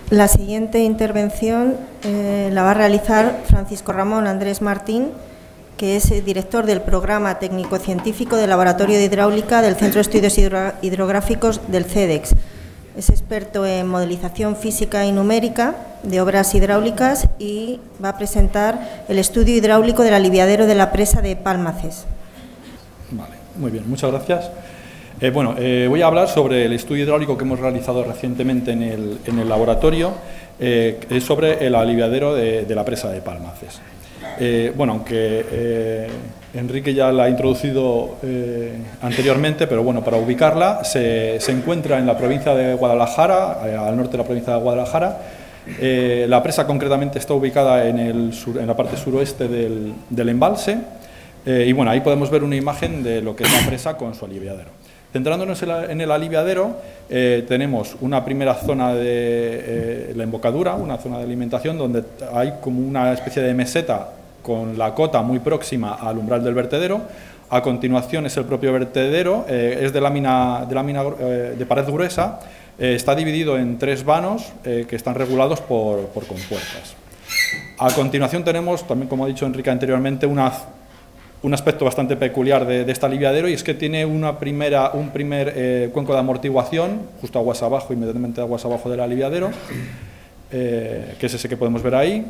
La siguiente intervención la va a realizar Francisco Ramón Andrés Martín, que es director del Programa Técnico-Científico del Laboratorio de Hidráulica del Centro de Estudios Hidrográficos del CEDEX. Es experto en modelización física y numérica de obras hidráulicas y va a presentar el estudio hidráulico del aliviadero de la presa de Pálmaces. Vale, muy bien, muchas gracias. Voy a hablar sobre el estudio hidráulico que hemos realizado recientemente en el laboratorio, es sobre el aliviadero de la presa de Pálmaces. Aunque Enrique ya la ha introducido anteriormente, pero bueno, para ubicarla, se encuentra en la provincia de Guadalajara, al norte de la provincia de Guadalajara. La presa concretamente está ubicada en la parte suroeste del embalse, ahí podemos ver una imagen de lo que es la presa con su aliviadero. Centrándonos en el aliviadero, tenemos una primera zona de la embocadura, una zona de alimentación, donde hay como una especie de meseta con la cota muy próxima al umbral del vertedero. A continuación es el propio vertedero, es de pared gruesa, está dividido en 3 vanos que están regulados por compuertas. A continuación tenemos, también como ha dicho Enrique anteriormente, un aspecto bastante peculiar de este aliviadero, y es que tiene un primer cuenco de amortiguación justo aguas abajo, inmediatamente aguas abajo del aliviadero, que es ese que podemos ver ahí.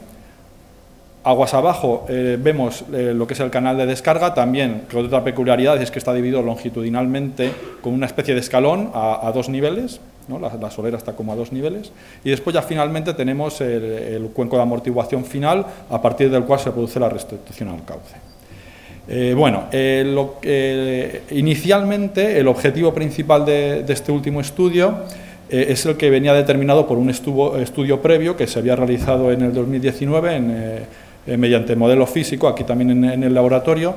Aguas abajo vemos lo que es el canal de descarga, también con otra peculiaridad es que está dividido longitudinalmente con una especie de escalón a 2 niveles, ¿no? La solera está como a 2 niveles, y después ya finalmente tenemos el cuenco de amortiguación final, a partir del cual se produce la restitución al cauce. Inicialmente el objetivo principal de este último estudio es el que venía determinado por un estudio previo que se había realizado en el 2019 mediante modelo físico, aquí también en el laboratorio,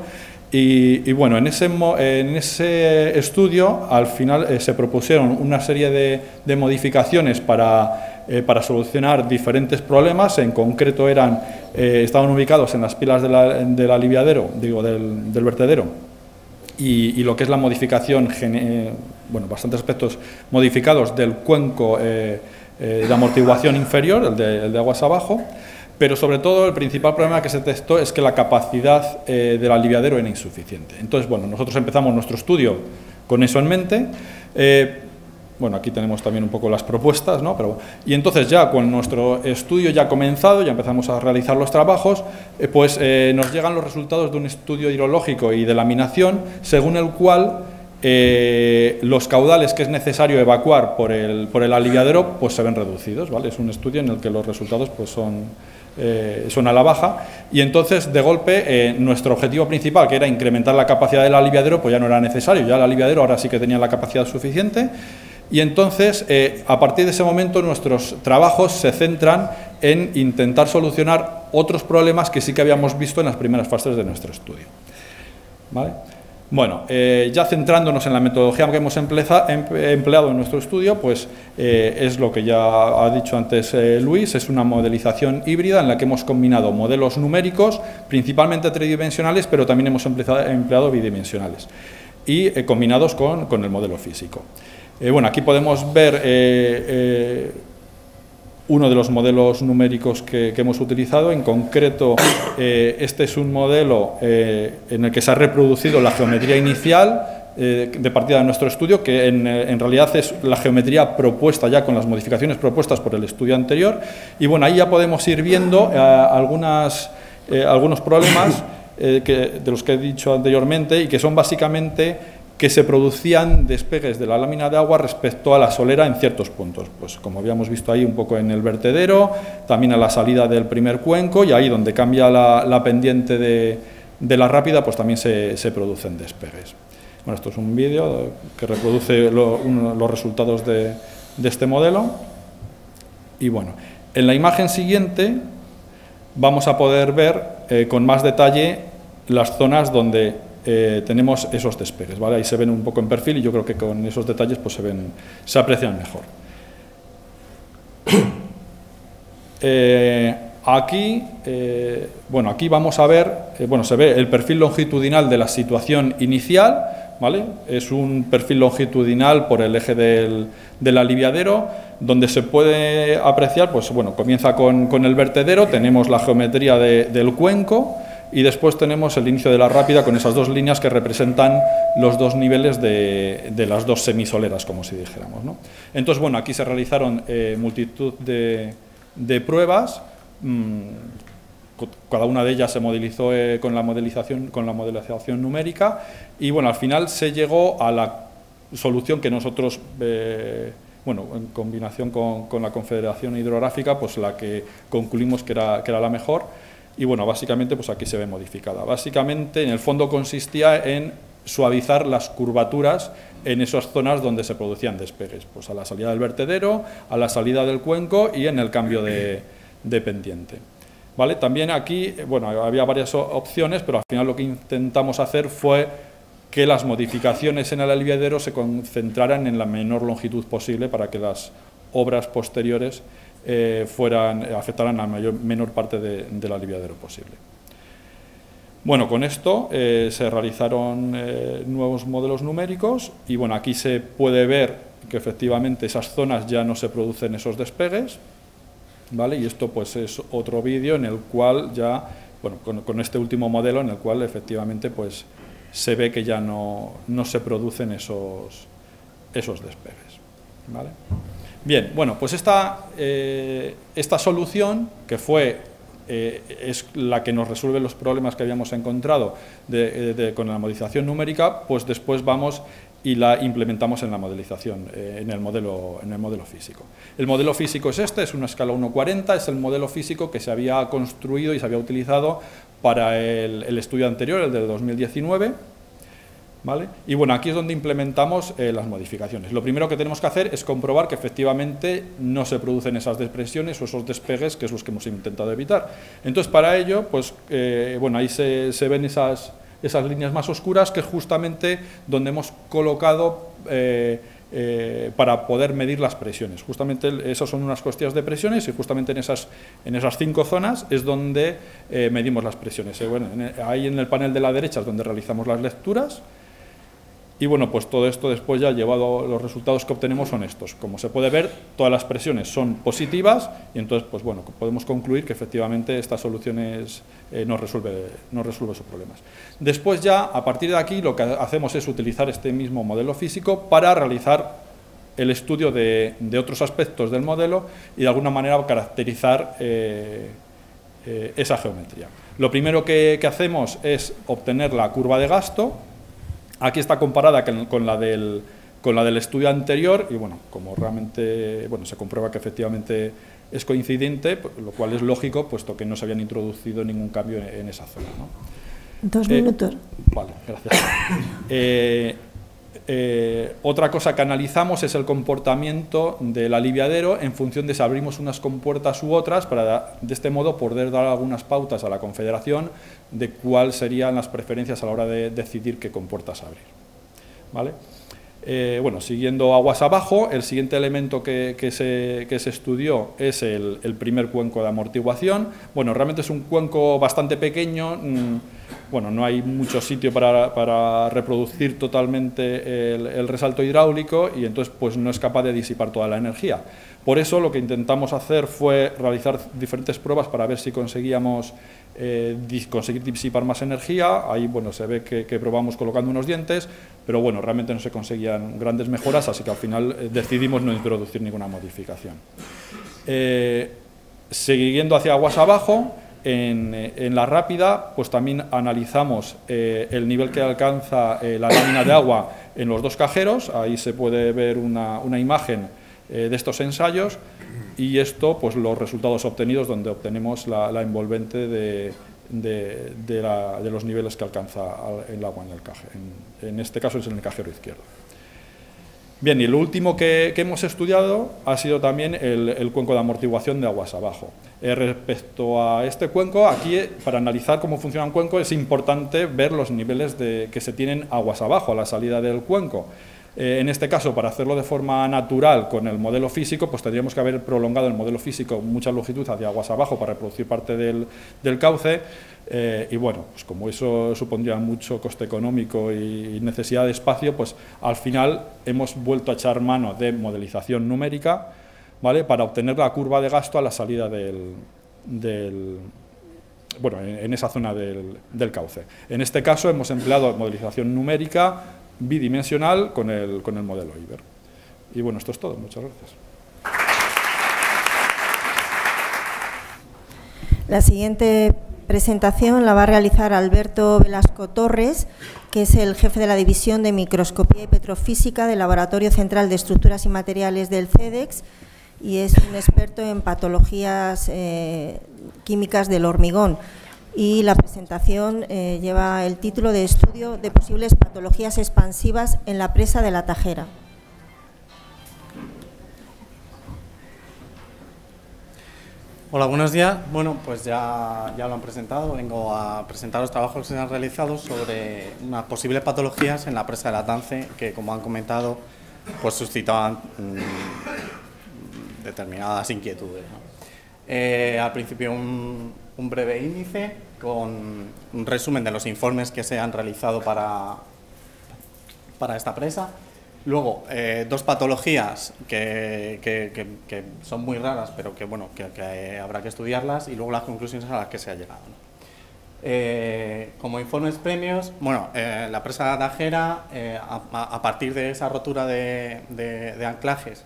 en ese estudio al final se propusieron una serie de modificaciones para solucionar diferentes problemas. En concreto estaban ubicados en las pilas del aliviadero, del vertedero, y lo que es la modificación, bastantes aspectos modificados del cuenco de amortiguación inferior, el de aguas abajo, pero sobre todo el principal problema que se detectó es que la capacidad del aliviadero era insuficiente. Entonces, nosotros empezamos nuestro estudio con eso en mente. Aquí tenemos también un poco las propuestas, ¿no? Y entonces ya con nuestro estudio ya comenzado, ya empezamos a realizar los trabajos, nos llegan los resultados de un estudio hidrológico y de laminación, según el cual los caudales que es necesario evacuar por el aliviadero se ven reducidos, ¿vale? Es un estudio en el que los resultados son a la baja, y entonces de golpe nuestro objetivo principal, que era incrementar la capacidad del aliviadero, ya no era necesario, ya el aliviadero ahora sí que tenía la capacidad suficiente. Y entonces, a partir de ese momento, nuestros trabajos se centran en intentar solucionar otros problemas que sí que habíamos visto en las primeras fases de nuestro estudio, ¿vale? Ya centrándonos en la metodología que hemos empleado en nuestro estudio, es lo que ya ha dicho antes Luis, es una modelización híbrida en la que hemos combinado modelos numéricos, principalmente tridimensionales, pero también hemos empleado bidimensionales, y combinados con el modelo físico. Aquí podemos ver uno de los modelos numéricos que hemos utilizado. En concreto, este es un modelo en el que se ha reproducido la geometría inicial de partida de nuestro estudio, que en realidad es la geometría propuesta ya con las modificaciones propuestas por el estudio anterior. Y ahí ya podemos ir viendo algunos problemas de los que he dicho anteriormente, y que son básicamente que se producían despegues de la lámina de agua respecto a la solera en ciertos puntos, como habíamos visto ahí un poco en el vertedero, también a la salida del primer cuenco, y ahí donde cambia la pendiente de la rápida, también se producen despegues. Esto es un vídeo que reproduce los resultados de este modelo, y en la imagen siguiente vamos a poder ver con más detalle las zonas donde tenemos esos despegues, ¿vale? Ahí se ven un poco en perfil, y yo creo que con esos detalles se aprecian mejor. Aquí vamos a ver, se ve el perfil longitudinal de la situación inicial, ¿vale? Es un perfil longitudinal por el eje del aliviadero. donde se puede apreciar, pues bueno, comienza con el vertedero, tenemos la geometría del cuenco y después tenemos el inicio de la rápida con esas dos líneas que representan los dos niveles de las dos semisoleras, como si dijéramos, ¿no? Entonces, bueno, aquí se realizaron multitud de pruebas, cada una de ellas se modelizó con la modelización numérica y, bueno, al final se llegó a la solución que nosotros, bueno, en combinación con la Confederación Hidrográfica, pues la que concluimos que era la mejor. Y bueno, básicamente pues aquí se ve modificada. Básicamente en el fondo consistía en suavizar las curvaturas en esas zonas donde se producían despegues, pues a la salida del vertedero, a la salida del cuenco y en el cambio de pendiente. ¿Vale? También aquí, bueno, había varias opciones, pero al final lo que intentamos hacer fue que las modificaciones en el aliviadero se concentraran en la menor longitud posible para que las obras posteriores afectaran a la menor parte del aliviadero posible. Bueno, con esto se realizaron nuevos modelos numéricos y, bueno, aquí se puede ver que efectivamente esas zonas ya no se producen esos despegues, ¿vale? Y esto pues es otro vídeo en el cual ya, bueno, con este último modelo en el cual efectivamente pues se ve que ya no se producen esos despegues, ¿vale? Bien, bueno, pues esta solución, que es la que nos resuelve los problemas que habíamos encontrado con la modelización numérica, pues después vamos y la implementamos en la modelización, en el modelo físico. El modelo físico es es una escala 1:40, es el modelo físico que se había construido y se había utilizado para el estudio anterior, el del 2019, ¿vale? Y bueno, aquí es donde implementamos las modificaciones. Lo primero que tenemos que hacer es comprobar que efectivamente no se producen esas depresiones o esos despegues, que es los que hemos intentado evitar. Entonces, para ello, pues bueno, ahí se ven esas líneas más oscuras, que es justamente donde hemos colocado para poder medir las presiones. Justamente esas son unas costillas de presiones y justamente en esas 5 zonas es donde medimos las presiones. Bueno, ahí en el panel de la derecha es donde realizamos las lecturas. Y bueno, pues todo esto después ya llevado, los resultados que obtenemos son estos. Como se puede ver, todas las presiones son positivas y entonces, pues bueno, podemos concluir que efectivamente estas soluciones nos resuelve esos problemas. Después ya, a partir de aquí, lo que hacemos es utilizar este mismo modelo físico para realizar el estudio de otros aspectos del modelo y de alguna manera caracterizar esa geometría. Lo primero que hacemos es obtener la curva de gasto. Aquí está comparada con la del estudio anterior y, bueno, como realmente se comprueba que efectivamente es coincidente, lo cual es lógico, puesto que no se habían introducido ningún cambio en esa zona, ¿no? 2 minutos. Vale, gracias. Otra cosa que analizamos es el comportamiento del aliviadero en función de si abrimos unas compuertas u otras, para de este modo poder dar algunas pautas a la Confederación de cuáles serían las preferencias a la hora de decidir qué compuertas abrir, ¿vale? Bueno, siguiendo aguas abajo, el siguiente elemento que se estudió es el primer cuenco de amortiguación. Bueno, realmente es un cuenco bastante pequeño. Bueno, no hay mucho sitio para reproducir totalmente el resalto hidráulico y entonces pues no es capaz de disipar toda la energía. Por eso lo que intentamos hacer fue realizar diferentes pruebas para ver si conseguíamos conseguir disipar más energía. Ahí, bueno, se ve que probamos colocando unos dientes, pero bueno, realmente no se conseguían grandes mejoras, así que al final decidimos no introducir ninguna modificación. Siguiendo hacia aguas abajo, en la rápida, pues también analizamos el nivel que alcanza la lámina de agua en los dos cajeros. Ahí se puede ver una imagen de estos ensayos y esto, pues los resultados obtenidos, donde obtenemos la envolvente de los niveles que alcanza el agua en el caje. En este caso es en el cajero izquierdo. Bien, y lo último que hemos estudiado ha sido también el cuenco de amortiguación de aguas abajo. Respecto a este cuenco, aquí para analizar cómo funciona un cuenco es importante ver los niveles que se tienen aguas abajo, a la salida del cuenco. En este caso, para hacerlo de forma natural con el modelo físico, pues tendríamos que haber prolongado el modelo físico mucha longitud hacia aguas abajo para reproducir parte del cauce. Y bueno, pues como eso supondría mucho coste económico y necesidad de espacio, pues al final hemos vuelto a echar mano de modelización numérica ¿vale?, para obtener la curva de gasto a la salida bueno, en esa zona del cauce. En este caso hemos empleado modelización numérica bidimensional con el modelo IBER. Y bueno, esto es todo. Muchas gracias. La siguiente presentación la va a realizar Alberto Velasco Torres, que es el jefe de la División de Microscopía y Petrofísica del Laboratorio Central de Estructuras y Materiales del CEDEX y es un experto en patologías químicas del hormigón. Y la presentación lleva el título de Estudio de posibles patologías expansivas en la presa de la Tajera. Hola, buenos días. Bueno, pues ya lo han presentado. Vengo a presentar los trabajos que se han realizado sobre unas posibles patologías en la presa de la Tance que, como han comentado, pues suscitaban determinadas inquietudes, ¿no? Al principio un breve índice con un resumen de los informes que se han realizado para esta presa. Luego, dos patologías que son muy raras, pero que, bueno, que habrá que estudiarlas, y luego las conclusiones a las que se ha llegado, ¿no? Como informes premios, bueno, la presa de la Tajera, a partir de esa rotura de anclajes,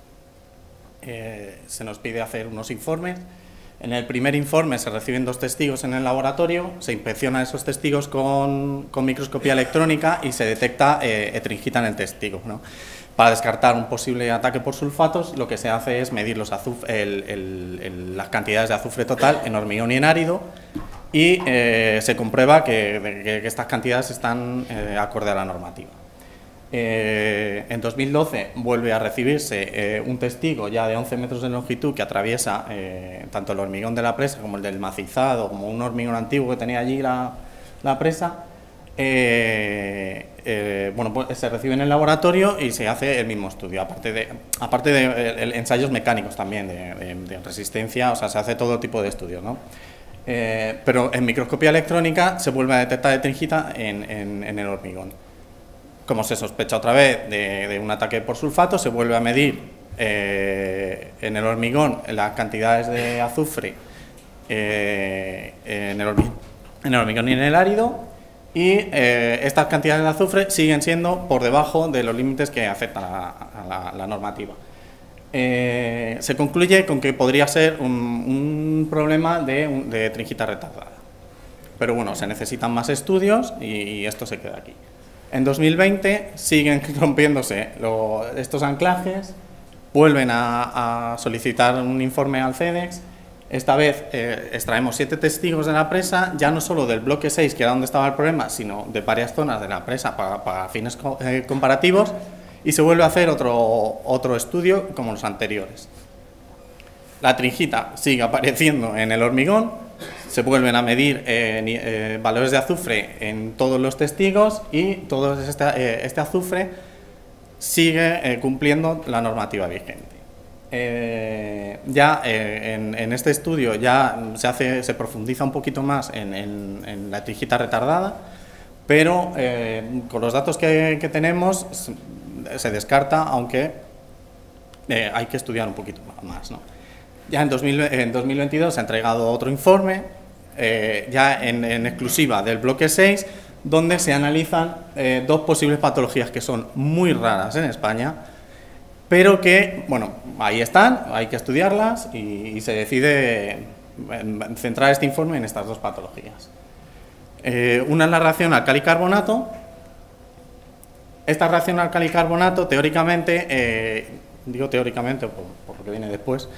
se nos pide hacer unos informes. En el primer informe se reciben 2 testigos en el laboratorio, se inspeccionan esos testigos con microscopía electrónica y se detecta etringita en el testigo, ¿no? Para descartar un posible ataque por sulfatos, lo que se hace es medir las cantidades de azufre total en hormigón y en árido y se comprueba que estas cantidades están acorde a la normativa. En 2012 vuelve a recibirse un testigo ya de 11 metros de longitud que atraviesa tanto el hormigón de la presa como el del macizado, como un hormigón antiguo que tenía allí la presa. Bueno, pues se recibe en el laboratorio y se hace el mismo estudio, aparte de ensayos mecánicos también, de resistencia, o sea, se hace todo tipo de estudios, ¿no? Pero en microscopía electrónica se vuelve a detectar etringita en el hormigón. Como se sospecha otra vez de un ataque por sulfato, se vuelve a medir en el hormigón las cantidades de azufre en el hormigón y en el árido, y estas cantidades de azufre siguen siendo por debajo de los límites que acepta la normativa. Se concluye con que podría ser un problema de etringita retardada. Pero bueno, se necesitan más estudios y esto se queda aquí. En 2020 siguen rompiéndose estos anclajes, vuelven a solicitar un informe al CEDEX. Esta vez extraemos 7 testigos de la presa, ya no solo del bloque 6, que era donde estaba el problema, sino de varias zonas de la presa para fines comparativos, y se vuelve a hacer otro estudio como los anteriores. La etringita sigue apareciendo en el hormigón, se vuelven a medir valores de azufre en todos los testigos y todo este azufre sigue cumpliendo la normativa vigente. En este estudio ya se profundiza un poquito más en la etringita retardada, pero con los datos que tenemos se descarta, aunque hay que estudiar un poquito más, ¿no? Ya en 2022 se ha entregado otro informe, ya en exclusiva del bloque 6, donde se analizan 2 posibles patologías que son muy raras en España, pero que, bueno, ahí están, hay que estudiarlas y se decide centrar este informe en estas 2 patologías. Una es la reacción alcali-carbonato. Esta reacción alcali-carbonato, teóricamente, digo teóricamente por lo que viene después,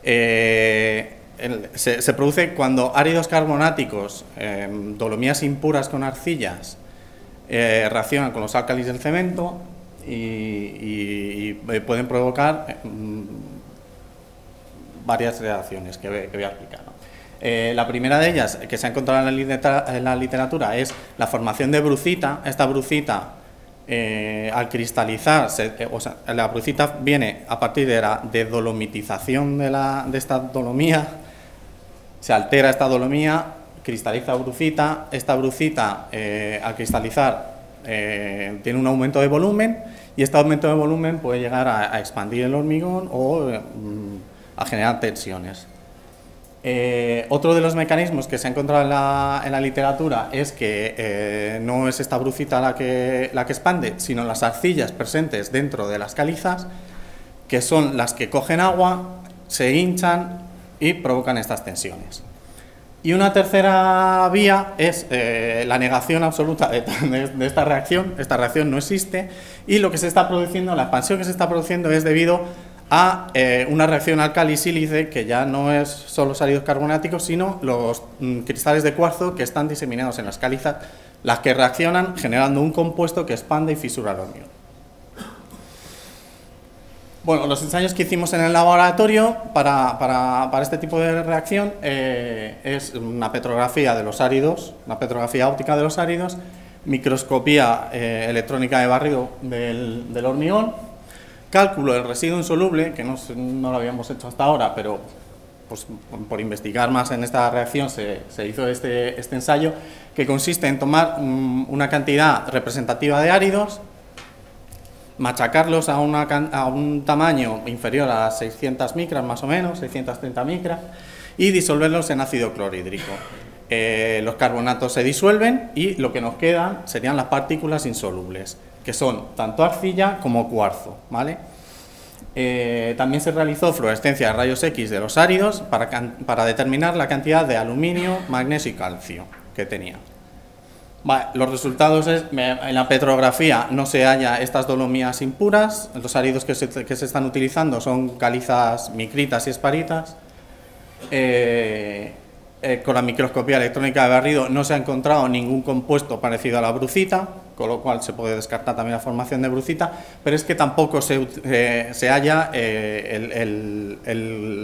se produce cuando áridos carbonáticos, dolomías impuras con arcillas, reaccionan con los álcalis del cemento y pueden provocar varias reacciones que voy a explicar, ¿no? La primera de ellas, que se ha encontrado en la literatura, es la formación de brucita. Esta brucita, al cristalizar, o sea, la brucita viene a partir de la dedolomitización de esta dolomía, se altera esta dolomía, cristaliza brucita. Esta brucita, al cristalizar, tiene un aumento de volumen, y este aumento de volumen puede llegar a expandir el hormigón o a generar tensiones. Otro de los mecanismos que se ha encontrado en la literatura es que no es esta brucita la que expande, sino las arcillas presentes dentro de las calizas, que son las que cogen agua, se hinchan y provocan estas tensiones. Y una tercera vía es la negación absoluta de esta reacción. Esta reacción no existe y lo que se está produciendo, la expansión que se está produciendo es debido a una reacción álcali-sílice, que ya no es solo los áridos carbonáticos, sino los cristales de cuarzo que están diseminados en las calizas, las que reaccionan generando un compuesto que expande y fisura el hormigón. Bueno, los ensayos que hicimos en el laboratorio para este tipo de reacción es una petrografía de los áridos, una petrografía óptica de los áridos, microscopía electrónica de barrido del hormigón, cálculo del residuo insoluble, que no lo habíamos hecho hasta ahora, pero pues, por investigar más en esta reacción se hizo este ensayo, que consiste en tomar una cantidad representativa de áridos, machacarlos a un tamaño inferior a 600 micras más o menos, 630 micras, y disolverlos en ácido clorhídrico. Los carbonatos se disuelven y lo que nos quedan serían las partículas insolubles, que son tanto arcilla como cuarzo, ¿vale? También se realizó fluorescencia de rayos X de los áridos para determinar la cantidad de aluminio, magnesio y calcio que tenía. Vale, los resultados es, en la petrografía no se halla estas dolomías impuras, los áridos que se están utilizando son calizas micritas y esparitas. Con la microscopía electrónica de barrido no se ha encontrado ningún compuesto parecido a la brucita, con lo cual se puede descartar también la formación de brucita, pero es que tampoco se halla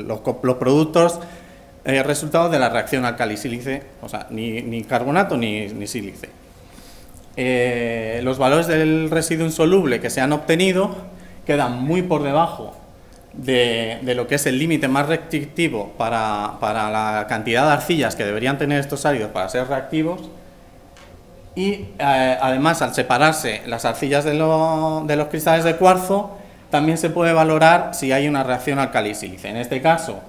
los productos resultados de la reacción álcali-sílice, o sea, ni carbonato ni sílice. Los valores del residuo insoluble que se han obtenido quedan muy por debajo de lo que es el límite más restrictivo para la cantidad de arcillas que deberían tener estos áridos para ser reactivos, y además, al separarse las arcillas de los cristales de cuarzo, también se puede valorar si hay una reacción álcali-sílice. En este caso,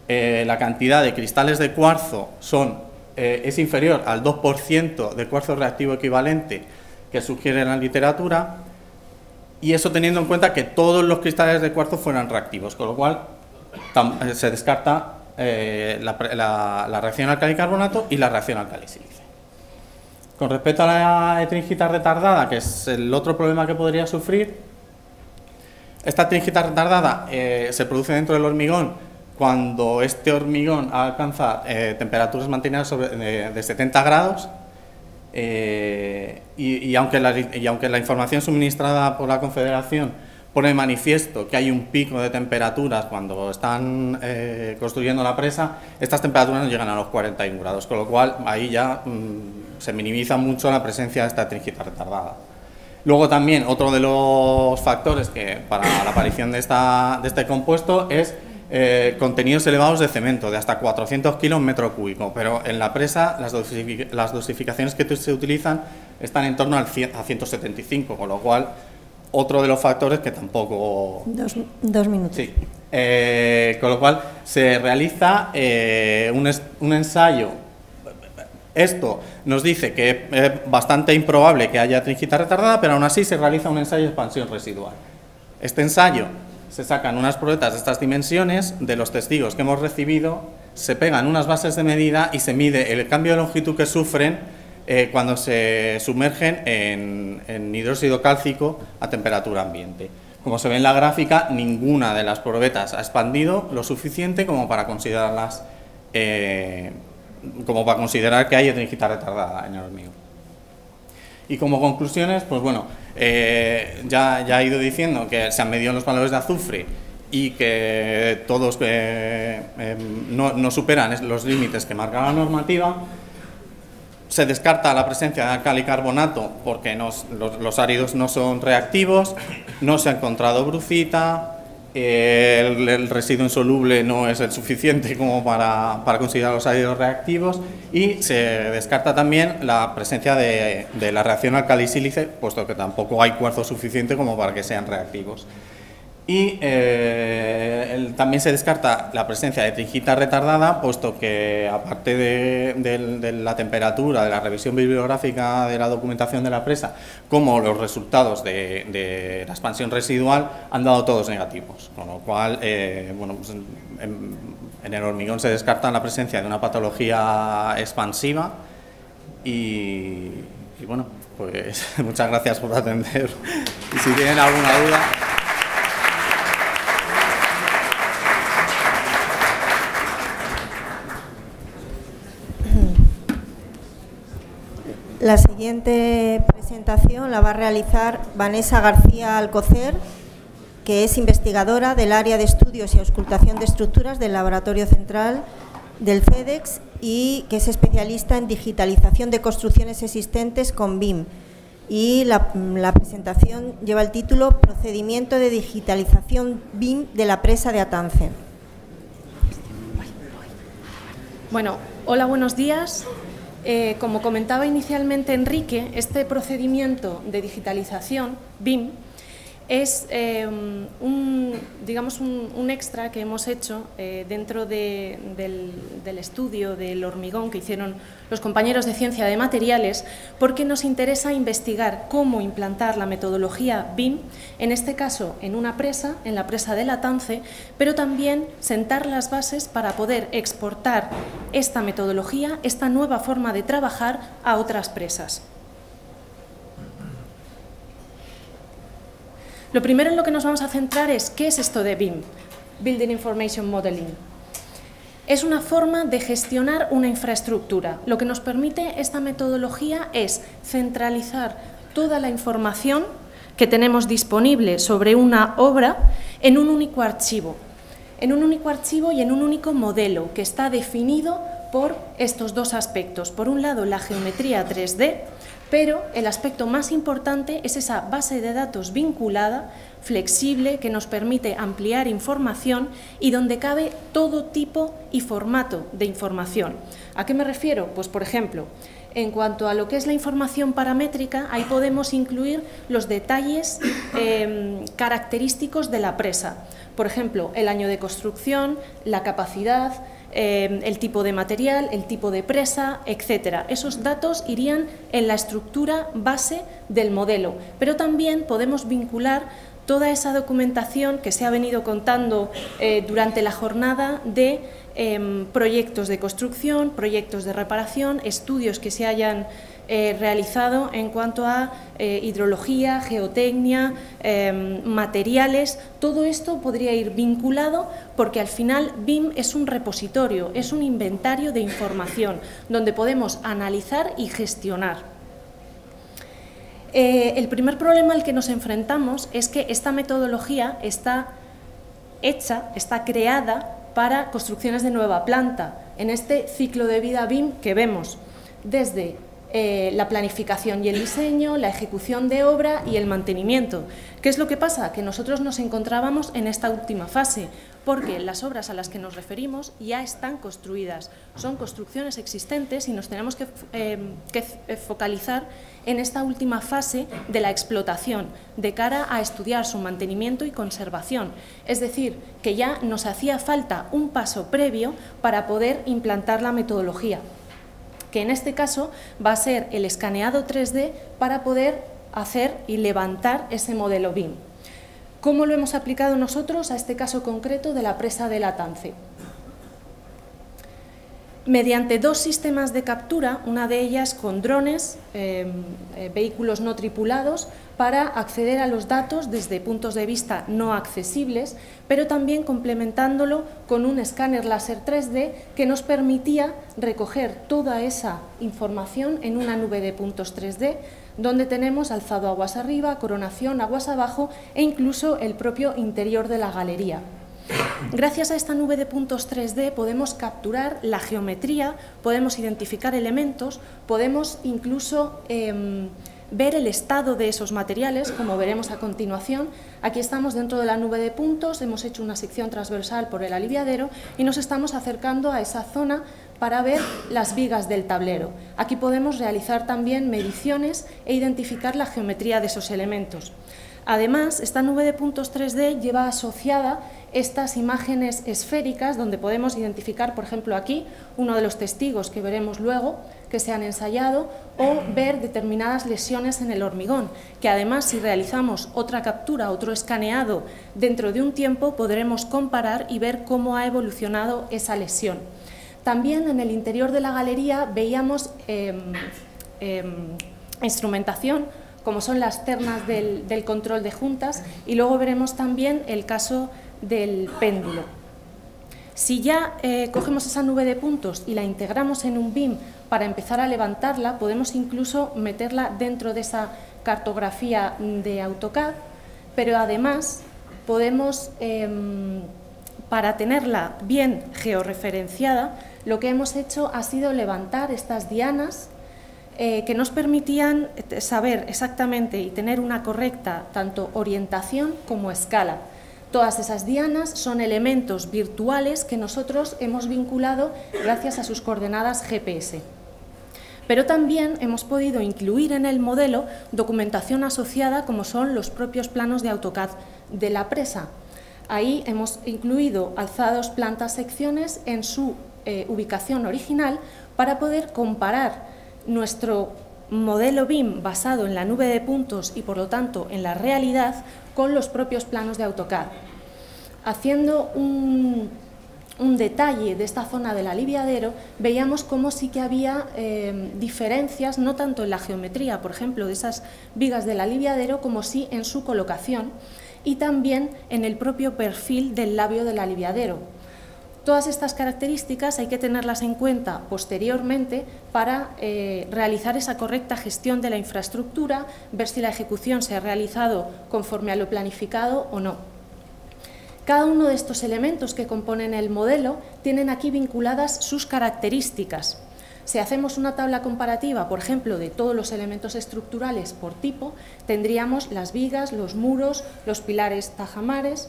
la cantidad de cristales de cuarzo es inferior al 2% de cuarzo reactivo equivalente que sugiere la literatura, y eso teniendo en cuenta que todos los cristales de cuarzo fueran reactivos, con lo cual se descarta la reacción álcali-carbonato y la reacción álcali-sílice. Con respecto a la etringita retardada, que es el otro problema que podría sufrir, esta etringita retardada se produce dentro del hormigón cuando este hormigón alcanza temperaturas mantenidas de 70 grados, y aunque la información suministrada por la Confederación pone de manifiesto que hay un pico de temperaturas cuando están construyendo la presa, estas temperaturas no llegan a los 41 grados, con lo cual ahí ya se minimiza mucho la presencia de esta etringita retardada. Luego también otro de los factores que para la aparición de este compuesto es contenidos elevados de cemento, de hasta 400 kilos metro cúbico, pero en la presa las dosificaciones que se utilizan están en torno a 175, con lo cual otro de los factores que tampoco... Dos minutos. Sí. Con lo cual se realiza un ensayo. Esto nos dice que es bastante improbable que haya etringita retardada, pero aún así se realiza un ensayo de expansión residual. Este ensayo, se sacan unas probetas de estas dimensiones de los testigos que hemos recibido, se pegan unas bases de medida y se mide el cambio de longitud que sufren cuando se sumergen en hidróxido cálcico a temperatura ambiente. Como se ve en la gráfica, ninguna de las probetas ha expandido lo suficiente como para considerarlas que hay etringita retardada en el hormigón. Y como conclusiones, pues bueno, ya he ido diciendo que se han medido los valores de azufre y que todos no superan los límites que marca la normativa. Se descarta la presencia de álcali-carbonato porque los áridos no son reactivos, no se ha encontrado brucita, el residuo insoluble no es el suficiente como para considerar los áridos reactivos, y se descarta también la presencia de la reacción álcali-sílice, puesto que tampoco hay cuarzo suficiente como para que sean reactivos. Y también se descarta la presencia de trigita retardada, puesto que aparte de la temperatura, de la revisión bibliográfica de la documentación de la presa, como los resultados de la expansión residual han dado todos negativos, con lo cual bueno, pues en el hormigón se descarta la presencia de una patología expansiva y bueno, pues muchas gracias por atender y si tienen alguna duda. La siguiente presentación la va a realizar Vanessa García Alcocer, que es investigadora del área de estudios y auscultación de estructuras del Laboratorio Central del CEDEX y que es especialista en digitalización de construcciones existentes con BIM. Y la presentación lleva el título Procedimiento de digitalización BIM de la presa de Atance. Bueno, hola, buenos días. Como comentaba inicialmente Enrique, este procedimiento de digitalización BIM es digamos un extra que hemos hecho dentro del estudio del hormigón que hicieron los compañeros de Ciencia de Materiales, porque nos interesa investigar cómo implantar la metodología BIM, en este caso en una presa, en la presa de Latance, pero también sentar las bases para poder exportar esta metodología, esta nueva forma de trabajar a otras presas. Lo primero en lo que nos vamos a centrar es ¿qué es esto de BIM? Building Information Modeling. Es una forma de gestionar una infraestructura. Lo que nos permite esta metodología es centralizar toda la información que tenemos disponible sobre una obra en un único archivo. En un único archivo y en un único modelo que está definido por estos dos aspectos. Por un lado, la geometría 3D, pero el aspecto más importante es esa base de datos vinculada, flexible, que nos permite ampliar información y donde cabe todo tipo y formato de información. ¿A qué me refiero? Pues, por ejemplo, en cuanto a lo que es la información paramétrica, ahí podemos incluir los detalles característicos de la presa. Por ejemplo, el año de construcción, la capacidad, el tipo de material, el tipo de presa, etcétera. Esos datos irían en la estructura base del modelo, pero también podemos vincular toda esa documentación que se ha venido contando durante la jornada de proyectos de construcción, proyectos de reparación, estudios que se hayan realizado en cuanto a hidrología, geotecnia, materiales. Todo esto podría ir vinculado porque al final BIM es un repositorio, es un inventario de información donde podemos analizar y gestionar. El primer problema al que nos enfrentamos es que esta metodología está hecha, está creada para construcciones de nueva planta, en este ciclo de vida BIM que vemos desde la planificación y el diseño, la ejecución de obra y el mantenimiento. ¿Qué es lo que pasa? Que nosotros nos encontrábamos en esta última fase, porque las obras a las que nos referimos ya están construidas, son construcciones existentes y nos tenemos que focalizar en esta última fase de la explotación, de cara a estudiar su mantenimiento y conservación. Es decir, que ya nos hacía falta un paso previo para poder implantar la metodología, que en este caso va a ser el escaneado 3D para poder hacer y levantar ese modelo BIM. ¿Cómo lo hemos aplicado nosotros a este caso concreto de la presa de Latance? Mediante dos sistemas de captura, una de ellas con drones, vehículos no tripulados, para acceder a los datos desde puntos de vista no accesibles, pero también complementándolo con un escáner láser 3D que nos permitía recoger toda esa información en una nube de puntos 3D, donde tenemos alzado aguas arriba, coronación, aguas abajo e incluso el propio interior de la galería. Gracias a esta nube de puntos 3D podemos capturar la geometría, podemos identificar elementos, podemos incluso ver el estado de esos materiales, como veremos a continuación. Aquí estamos dentro de la nube de puntos, hemos hecho una sección transversal por el aliviadero y nos estamos acercando a esa zona para ver las vigas del tablero. Aquí podemos realizar también mediciones e identificar la geometría de esos elementos. Además, esta nube de puntos 3D lleva asociada estas imágenes esféricas donde podemos identificar, por ejemplo, aquí, uno de los testigos que veremos luego, que se han ensayado, o ver determinadas lesiones en el hormigón, que además, si realizamos otra captura, otro escaneado dentro de un tiempo, podremos comparar y ver cómo ha evolucionado esa lesión. También en el interior de la galería veíamos instrumentación, como son las ternas del control de juntas, y luego veremos también el caso del péndulo. Si ya cogemos esa nube de puntos y la integramos en un BIM para empezar a levantarla, podemos incluso meterla dentro de esa cartografía de AutoCAD, pero además podemos, para tenerla bien georreferenciada, lo que hemos hecho ha sido levantar estas dianas que nos permitían saber exactamente y tener una correcta tanto orientación como escala. Todas esas dianas son elementos virtuales que nosotros hemos vinculado gracias a sus coordenadas GPS. Pero también hemos podido incluir en el modelo documentación asociada como son los propios planos de AutoCAD de la presa. Ahí hemos incluido alzados, plantas, secciones en su ubicación original para poder comparar nuestro modelo BIM basado en la nube de puntos y, por lo tanto, en la realidad, con los propios planos de AutoCAD. Haciendo un detalle de esta zona del aliviadero, veíamos cómo sí que había diferencias, no tanto en la geometría, por ejemplo, de esas vigas del aliviadero, como sí en su colocación y también en el propio perfil del labio del aliviadero. Todas estas características hay que tenerlas en cuenta posteriormente para realizar esa correcta gestión de la infraestructura, ver si la ejecución se ha realizado conforme a lo planificado o no. Cada uno de estos elementos que componen el modelo tienen aquí vinculadas sus características. Si hacemos una tabla comparativa, por ejemplo, de todos los elementos estructurales por tipo, tendríamos las vigas, los muros, los pilares tajamares,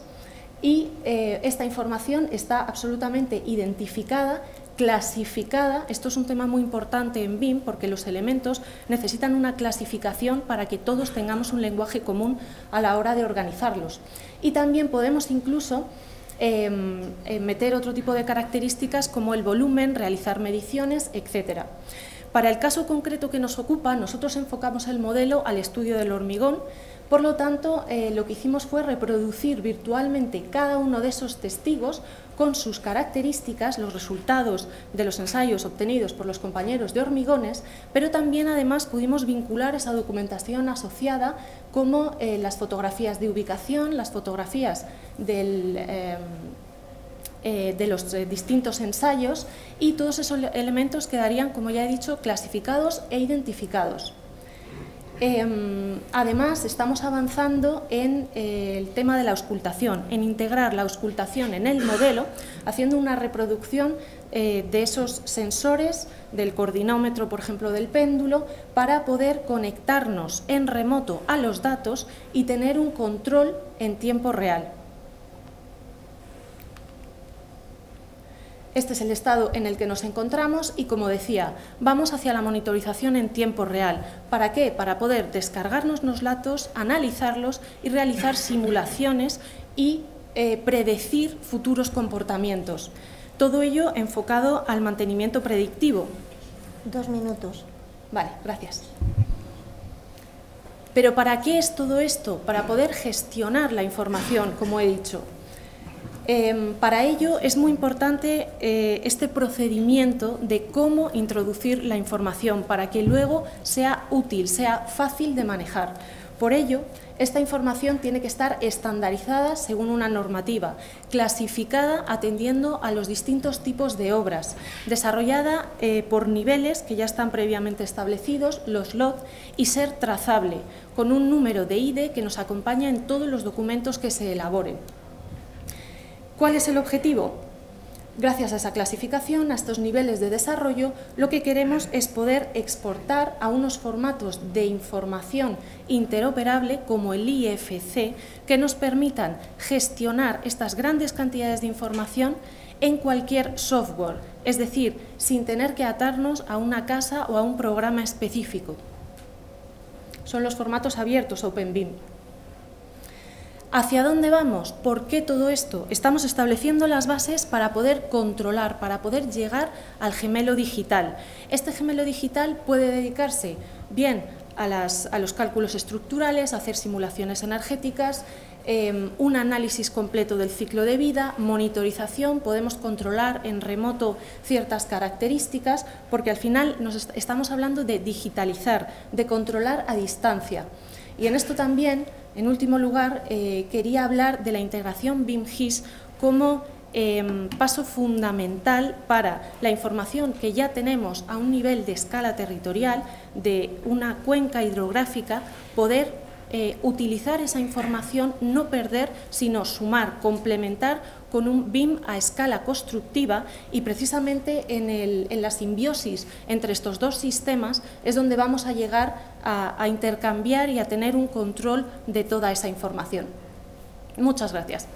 y esta información está absolutamente identificada, clasificada. Esto es un tema muy importante en BIM porque los elementos necesitan una clasificación para que todos tengamos un lenguaje común a la hora de organizarlos. Y también podemos incluso meter otro tipo de características como el volumen, realizar mediciones, etc. Para el caso concreto que nos ocupa, nosotros enfocamos el modelo al estudio del hormigón. Por lo tanto, lo que hicimos fue reproducir virtualmente cada uno de esos testigos con sus características, los resultados de los ensayos obtenidos por los compañeros de hormigones, pero también además pudimos vincular esa documentación asociada como las fotografías de ubicación, las fotografías de los distintos ensayos, y todos esos elementos quedarían, como ya he dicho, clasificados e identificados. Además, estamos avanzando en el tema de la auscultación, en integrar la auscultación en el modelo, haciendo una reproducción de esos sensores, del coordinómetro, por ejemplo, del péndulo, para poder conectarnos en remoto a los datos y tener un control en tiempo real. Este es el estado en el que nos encontramos y, como decía, vamos hacia la monitorización en tiempo real. ¿Para qué? Para poder descargarnos los datos, analizarlos y realizar simulaciones y predecir futuros comportamientos. Todo ello enfocado al mantenimiento predictivo. 2 minutos. Vale, gracias. ¿Pero para qué es todo esto? Para poder gestionar la información, como he dicho. Para ello es muy importante este procedimiento de cómo introducir la información para que luego sea útil, sea fácil de manejar. Por ello, esta información tiene que estar estandarizada según una normativa, clasificada atendiendo a los distintos tipos de obras, desarrollada por niveles que ya están previamente establecidos, los LOT, y ser trazable, con un número de ID que nos acompaña en todos los documentos que se elaboren. ¿Cuál es el objetivo? Gracias a esa clasificación, a estos niveles de desarrollo, lo que queremos es poder exportar a unos formatos de información interoperable como el IFC, que nos permitan gestionar estas grandes cantidades de información en cualquier software, es decir, sin tener que atarnos a una casa o a un programa específico. Son los formatos abiertos OpenBIM. ¿Hacia dónde vamos? ¿Por qué todo esto? Estamos estableciendo las bases para poder controlar, para poder llegar al gemelo digital. Este gemelo digital puede dedicarse bien a los cálculos estructurales, a hacer simulaciones energéticas, un análisis completo del ciclo de vida, monitorización, podemos controlar en remoto ciertas características, porque al final estamos hablando de digitalizar, de controlar a distancia. Y en esto también, en último lugar, quería hablar de la integración BIM-GIS como paso fundamental para la información que ya tenemos a un nivel de escala territorial de una cuenca hidrográfica, poder utilizar esa información, no perder, sino sumar, complementar con un BIM a escala constructiva, y precisamente en la simbiosis entre estos dos sistemas es donde vamos a llegar a intercambiar y a tener un control de toda esa información. Muchas gracias.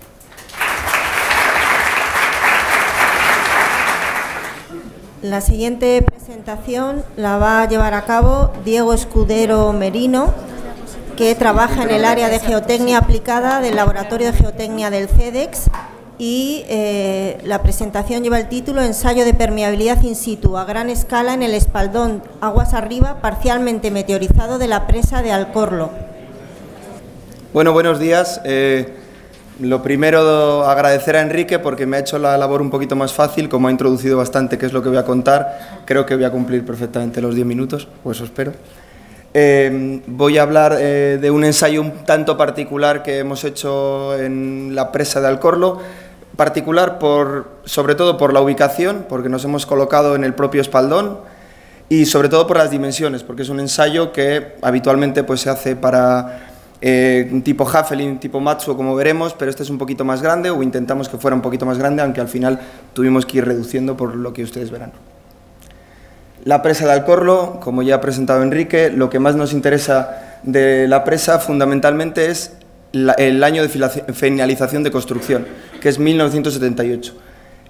La siguiente presentación la va a llevar a cabo Diego Escudero Merino, que trabaja en el área de geotecnia aplicada del Laboratorio de Geotecnia del CEDEX, y la presentación lleva el título Ensayo de permeabilidad in situ a gran escala en el espaldón aguas arriba parcialmente meteorizado de la presa de Alcorlo. Bueno, buenos días. Lo primero, agradecer a Enrique porque me ha hecho la labor un poquito más fácil, como ha introducido bastante qué es lo que voy a contar. Creo que voy a cumplir perfectamente los 10 minutos, pues eso espero. Voy a hablar de un ensayo un tanto particular que hemos hecho en la presa de Alcorlo, particular sobre todo por la ubicación, porque nos hemos colocado en el propio espaldón, y sobre todo por las dimensiones, porque es un ensayo que habitualmente pues, se hace para un tipo Hafelin, tipo Matsuo, como veremos, pero este es un poquito más grande, o intentamos que fuera un poquito más grande, aunque al final tuvimos que ir reduciendo por lo que ustedes verán. La presa de Alcorlo, como ya ha presentado Enrique, lo que más nos interesa de la presa fundamentalmente es el año de finalización de construcción, que es 1978.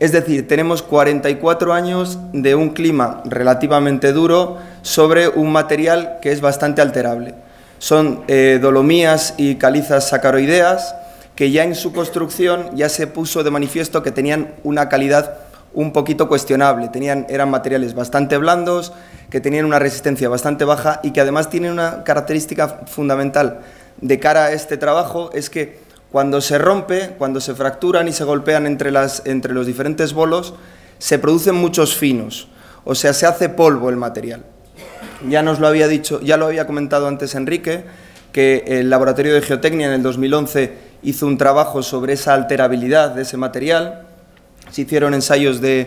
Es decir, tenemos 44 años de un clima relativamente duro sobre un material que es bastante alterable. Son dolomías y calizas sacaroideas que ya en su construcción ya se puso de manifiesto que tenían una calidad un poquito cuestionable, eran materiales bastante blandos, que tenían una resistencia bastante baja y que además tienen una característica fundamental de cara a este trabajo, es que cuando se rompe, cuando se fracturan y se golpean entre los diferentes bolos, se producen muchos finos, o sea, se hace polvo el material. Ya nos lo había dicho, ya lo había comentado antes Enrique, que el Laboratorio de Geotecnia en el 2011 hizo un trabajo sobre esa alterabilidad de ese material. Se hicieron ensayos de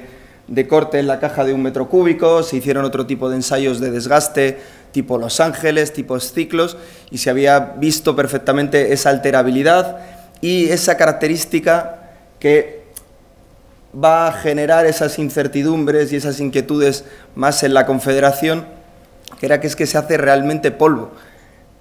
corte en la caja de 1 metro cúbico, se hicieron otro tipo de ensayos de desgaste tipo Los Ángeles, tipo ciclos, y se había visto perfectamente esa alterabilidad y esa característica que va a generar esas incertidumbres y esas inquietudes más en la Confederación, que era que es que se hace realmente polvo.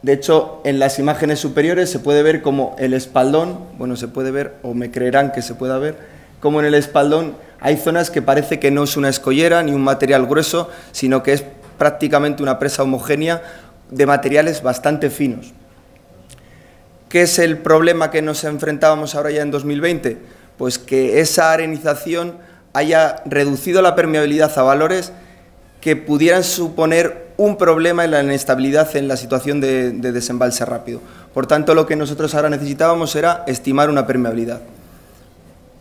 De hecho, en las imágenes superiores se puede ver como el espaldón, bueno, se puede ver, o me creerán que se pueda ver, como en el espaldón hay zonas que parece que no es una escollera ni un material grueso, sino que es prácticamente una presa homogénea de materiales bastante finos. ¿Qué es el problema que nos enfrentábamos ahora ya en 2020? Pues que esa arenización haya reducido la permeabilidad a valores que pudieran suponer un problema en la inestabilidad en la situación de desembalse rápido. Por tanto, lo que nosotros ahora necesitábamos era estimar una permeabilidad.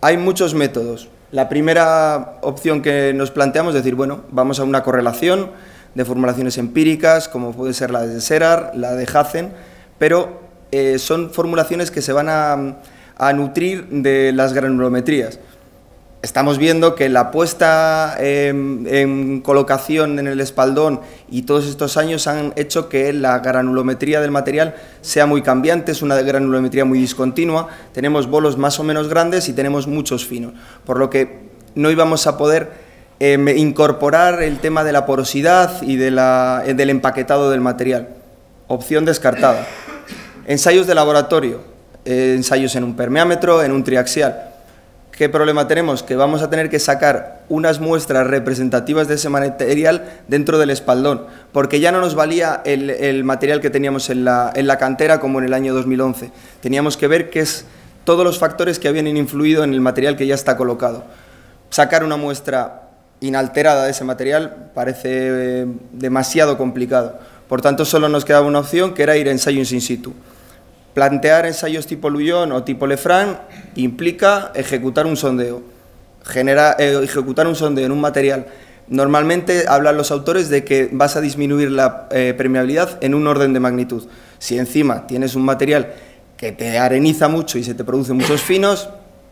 Hay muchos métodos. La primera opción que nos planteamos es decir, bueno, vamos a una correlación de formulaciones empíricas, como puede ser la de Serrar, la de Hazen, pero son formulaciones que se van a nutrir de las granulometrías. Estamos viendo que la puesta en colocación en el espaldón y todos estos años han hecho que la granulometría del material sea muy cambiante, es una granulometría muy discontinua, tenemos bolos más o menos grandes y tenemos muchos finos, por lo que no íbamos a poder incorporar el tema de la porosidad y del empaquetado del material. Opción descartada. Ensayos de laboratorio, ensayos en un permeámetro, en un triaxial. ¿Qué problema tenemos? Que vamos a tener que sacar unas muestras representativas de ese material dentro del espaldón, porque ya no nos valía el material que teníamos en la cantera como en el año 2011. Teníamos que ver todos los factores que habían influido en el material que ya está colocado. Sacar una muestra inalterada de ese material parece demasiado complicado. Por tanto, solo nos quedaba una opción, que era ir a ensayos in situ. Plantear ensayos tipo Luyon o tipo Lefranc implica ejecutar un sondeo. Ejecutar un sondeo en un material. Normalmente hablan los autores de que vas a disminuir la permeabilidad en un orden de magnitud. Si encima tienes un material que te areniza mucho y se te producen muchos finos,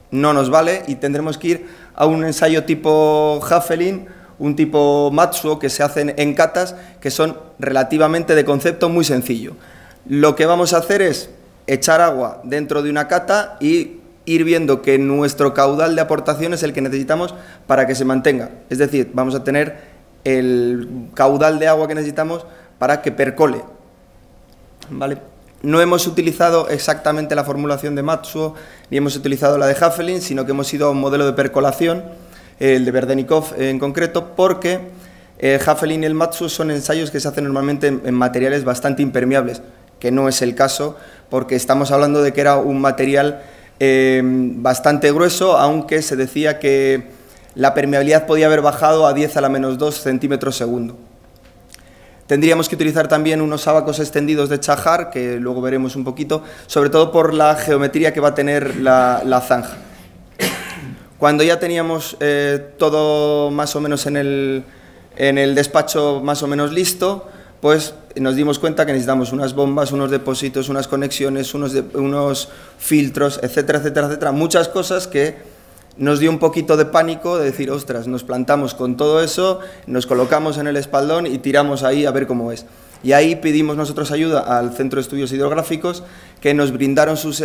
no nos vale y tendremos que ir a un ensayo tipo Hafelin, un tipo Matsuo, que se hacen en catas, que son relativamente de concepto muy sencillo. Lo que vamos a hacer es echar agua dentro de una cata y ir viendo que nuestro caudal de aportación es el que necesitamos para que se mantenga. Es decir, vamos a tener el caudal de agua que necesitamos para que percole. ¿Vale? No hemos utilizado exactamente la formulación de Matsuo, ni hemos utilizado la de Hafelin, sino que hemos ido a un modelo de percolación, el de Berdenikov en concreto, porque Hafelin y el Matsuo son ensayos que se hacen normalmente en materiales bastante impermeables, que no es el caso, porque estamos hablando de que era un material bastante grueso, aunque se decía que la permeabilidad podía haber bajado a 10 a la menos 2 centímetros segundo. Tendríamos que utilizar también unos ábacos extendidos de Chahar, que luego veremos un poquito, sobre todo por la geometría que va a tener la zanja. Cuando ya teníamos todo más o menos en el despacho más o menos listo, pues nos dimos cuenta que necesitamos unas bombas, unos depósitos, unas conexiones, unos filtros, etcétera, etcétera, etcétera. Muchas cosas que nos dio un poquito de pánico de decir, ostras, nos plantamos con todo eso, nos colocamos en el espaldón y tiramos ahí a ver cómo es. Y ahí pedimos nosotros ayuda al Centro de Estudios Hidrográficos, que nos brindaron sus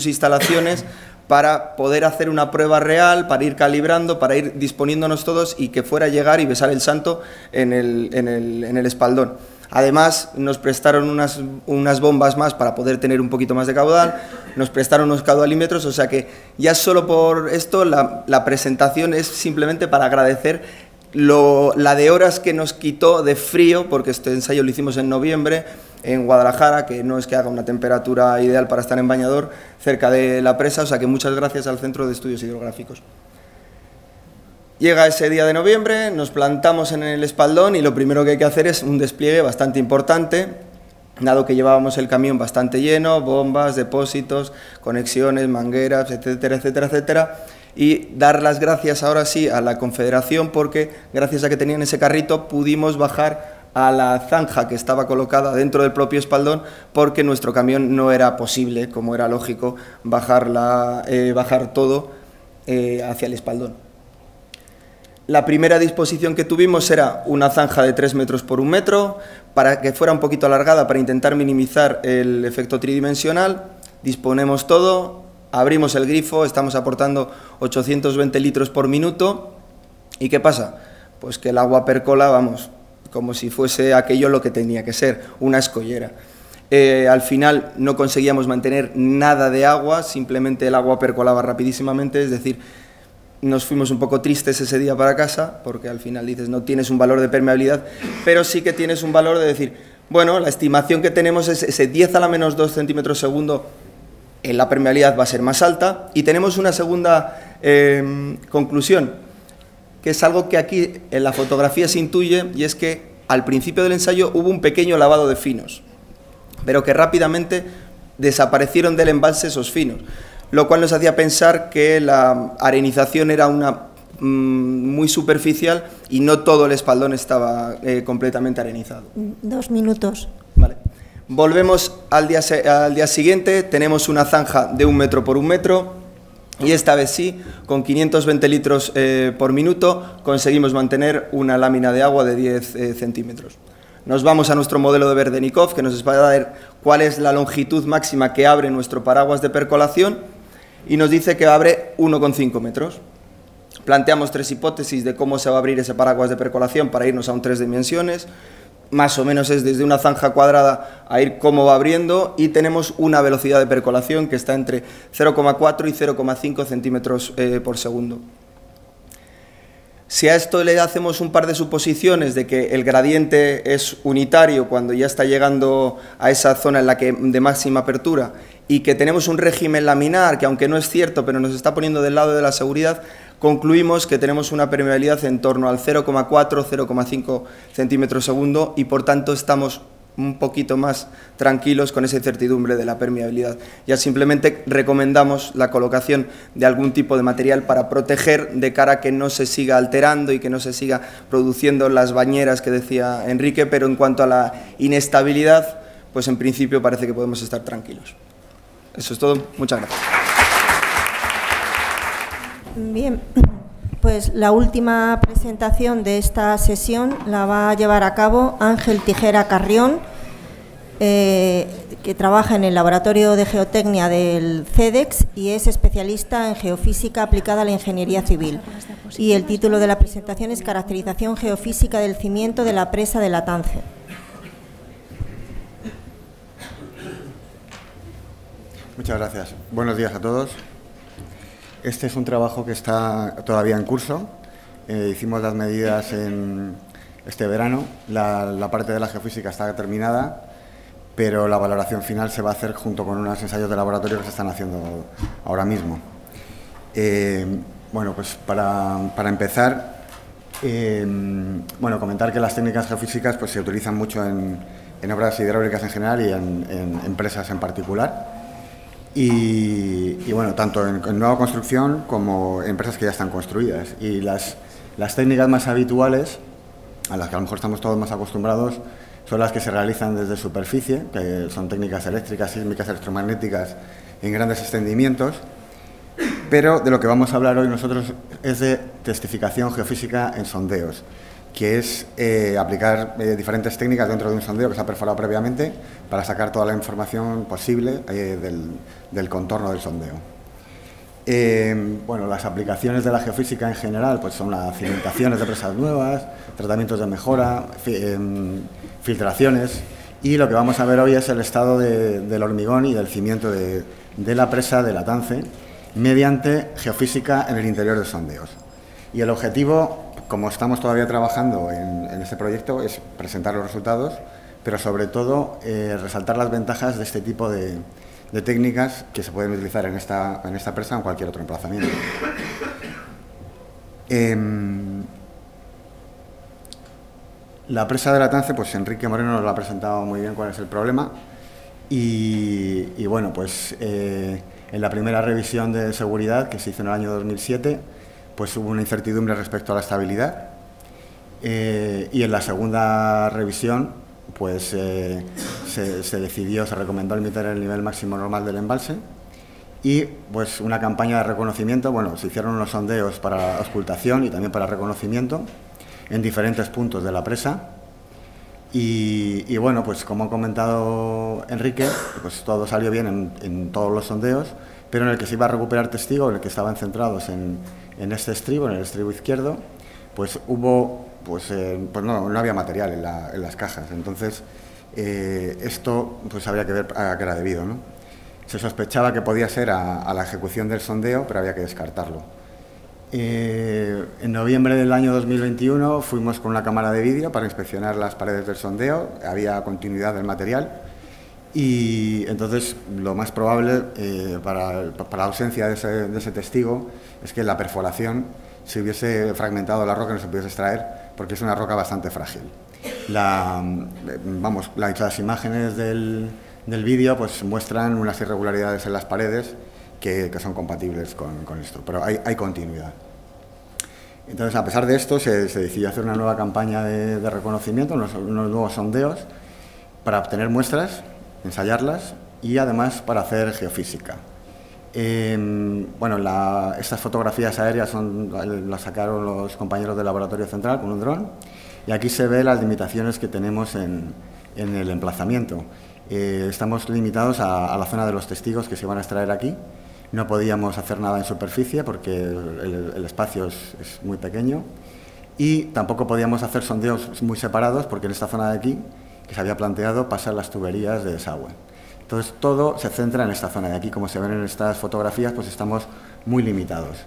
instalaciones para poder hacer una prueba real, para ir calibrando, para ir disponiéndonos todos y que fuera a llegar y besar el santo en el espaldón. Además, nos prestaron unas bombas más para poder tener un poquito más de caudal, nos prestaron unos caudalímetros, o sea que ya solo por esto la presentación es simplemente para agradecer la de horas que nos quitó de frío, porque este ensayo lo hicimos en noviembre en Guadalajara, que no es que haga una temperatura ideal para estar en bañador, cerca de la presa, o sea que muchas gracias al Centro de Estudios Hidrográficos. Llega ese día de noviembre, nos plantamos en el espaldón y lo primero que hay que hacer es un despliegue bastante importante, dado que llevábamos el camión bastante lleno, bombas, depósitos, conexiones, mangueras, etcétera, etcétera, etcétera, y dar las gracias ahora sí a la Confederación porque gracias a que tenían ese carrito pudimos bajar a la zanja que estaba colocada dentro del propio espaldón porque nuestro camión no era posible, como era lógico, bajar todo hacia el espaldón. La primera disposición que tuvimos era una zanja de 3 metros por 1 metro, para que fuera un poquito alargada para intentar minimizar el efecto tridimensional. Disponemos todo, abrimos el grifo, estamos aportando 820 litros por minuto. ¿Y qué pasa? Pues que el agua percola, vamos, como si fuese aquello lo que tenía que ser, una escollera. Al final no conseguíamos mantener nada de agua, simplemente el agua percolaba rapidísimamente, es decir, nos fuimos un poco tristes ese día para casa, porque al final dices, no tienes un valor de permeabilidad, pero sí que tienes un valor de decir, bueno, la estimación que tenemos es ese 10 a la menos 2 centímetros segundo, la permeabilidad va a ser más alta, y tenemos una segunda conclusión, que es algo que aquí en la fotografía se intuye, y es que al principio del ensayo hubo un pequeño lavado de finos, pero que rápidamente desaparecieron del embalse esos finos, lo cual nos hacía pensar que la arenización era muy superficial y no todo el espaldón estaba completamente arenizado. 2 minutos. Vale. Volvemos al día siguiente, tenemos una zanja de 1 metro por 1 metro y esta vez sí, con 520 litros por minuto, conseguimos mantener una lámina de agua de 10 centímetros. Nos vamos a nuestro modelo de Berdenikov, que nos va a dar cuál es la longitud máxima que abre nuestro paraguas de percolación, y nos dice que abre 1,5 metros. Planteamos 3 hipótesis de cómo se va a abrir ese paraguas de percolación para irnos a un 3 dimensiones. más o menos es desde una zanja cuadrada a ir cómo va abriendo, y tenemos una velocidad de percolación que está entre 0,4 y 0,5 centímetros por segundo. Si a esto le hacemos un par de suposiciones de que el gradiente es unitario cuando ya está llegando a esa zona en la que de máxima apertura, y que tenemos un régimen laminar, que aunque no es cierto, pero nos está poniendo del lado de la seguridad, concluimos que tenemos una permeabilidad en torno al 0,4-0,5 centímetros segundo, y por tanto estamos un poquito más tranquilos con esa incertidumbre de la permeabilidad. Ya simplemente recomendamos la colocación de algún tipo de material para proteger de cara a que no se siga alterando y que no se siga produciendo las bañeras que decía Enrique, pero en cuanto a la inestabilidad, pues en principio parece que podemos estar tranquilos. Eso es todo. Muchas gracias. Bien, pues la última presentación de esta sesión la va a llevar a cabo Ángel Tijera Carrión, que trabaja en el Laboratorio de Geotecnia del CEDEX y es especialista en geofísica aplicada a la ingeniería civil. Y el título de la presentación es Caracterización geofísica del cimiento de la presa de Latance. Muchas gracias. Buenos días a todos. Este es un trabajo que está todavía en curso. Hicimos las medidas en este verano. La parte de la geofísica está terminada, pero la valoración final se va a hacer junto con unos ensayos de laboratorio que se están haciendo ahora mismo. Bueno, pues para empezar, comentar que las técnicas geofísicas pues, se utilizan mucho en obras hidráulicas en general y en empresas en particular. Y bueno, tanto en nueva construcción como en empresas que ya están construidas. Y las técnicas más habituales, a las que a lo mejor estamos todos más acostumbrados, son las que se realizan desde superficie, que son técnicas eléctricas, sísmicas, electromagnéticas en grandes extendimientos. Pero de lo que vamos a hablar hoy nosotros es de testificación geofísica en sondeos, que es aplicar diferentes técnicas dentro de un sondeo que se ha perforado previamente para sacar toda la información posible del contorno del sondeo. Bueno, las aplicaciones de la geofísica en general pues son las cimentaciones de presas nuevas, tratamientos de mejora, filtraciones, y lo que vamos a ver hoy es el estado del hormigón y del cimiento de la presa de Latance mediante geofísica en el interior de sondeos. Y el objetivo, como estamos todavía trabajando en este proyecto, es presentar los resultados, pero sobre todo resaltar las ventajas de este tipo de técnicas que se pueden utilizar en esta presa o en cualquier otro emplazamiento. La presa de Latance, pues Enrique Moreno nos lo ha presentado muy bien cuál es el problema, y bueno, pues en la primera revisión de seguridad que se hizo en el año 2007, pues hubo una incertidumbre respecto a la estabilidad, y en la segunda revisión pues se decidió, se recomendó limitar el nivel máximo normal del embalse, y pues una campaña de reconocimiento. Bueno, se hicieron unos sondeos para auscultación y también para reconocimiento en diferentes puntos de la presa, y bueno, pues como ha comentado Enrique, pues todo salió bien en todos los sondeos, pero en el que se iba a recuperar testigo, en el que estaban centrados en este estribo, en el estribo izquierdo, pues hubo, pues no había material en las cajas. Entonces, esto pues habría que ver a qué era debido, ¿no? Se sospechaba que podía ser a la ejecución del sondeo, pero había que descartarlo. En noviembre del año 2021 fuimos con una cámara de vídeo para inspeccionar las paredes del sondeo, había continuidad del material, y entonces lo más probable para la ausencia de ese testigo es que la perforación se hubiese fragmentado la roca y no se pudiese extraer, porque es una roca bastante frágil. Las imágenes del vídeo pues muestran unas irregularidades en las paredes que son compatibles con esto, pero hay continuidad. Entonces, a pesar de esto, se decidió hacer una nueva campaña de reconocimiento, unos nuevos sondeos, para obtener muestras, ensayarlas y además para hacer geofísica. Bueno, estas fotografías aéreas las sacaron los compañeros del Laboratorio Central con un dron, y aquí se ve las limitaciones que tenemos en el emplazamiento. Estamos limitados a la zona de los testigos que se van a extraer aquí. No podíamos hacer nada en superficie porque el espacio es muy pequeño, y tampoco podíamos hacer sondeos muy separados porque en esta zona de aquí, que se había planteado, pasan las tuberías de desagüe. Entonces todo se centra en esta zona de aquí, como se ven en estas fotografías, pues estamos muy limitados.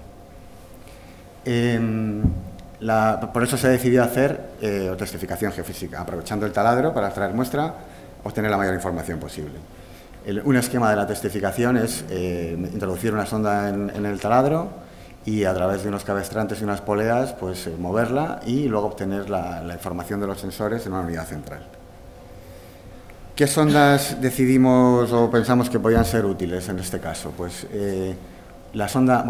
Por eso se decidió hacer testificación geofísica, aprovechando el taladro para extraer muestra, obtener la mayor información posible. Un esquema de la testificación es introducir una sonda en el taladro y a través de unos cabestrantes y unas poleas pues moverla y luego obtener la información de los sensores en una unidad central. ¿Qué sondas decidimos o pensamos que podían ser útiles en este caso? Pues la sonda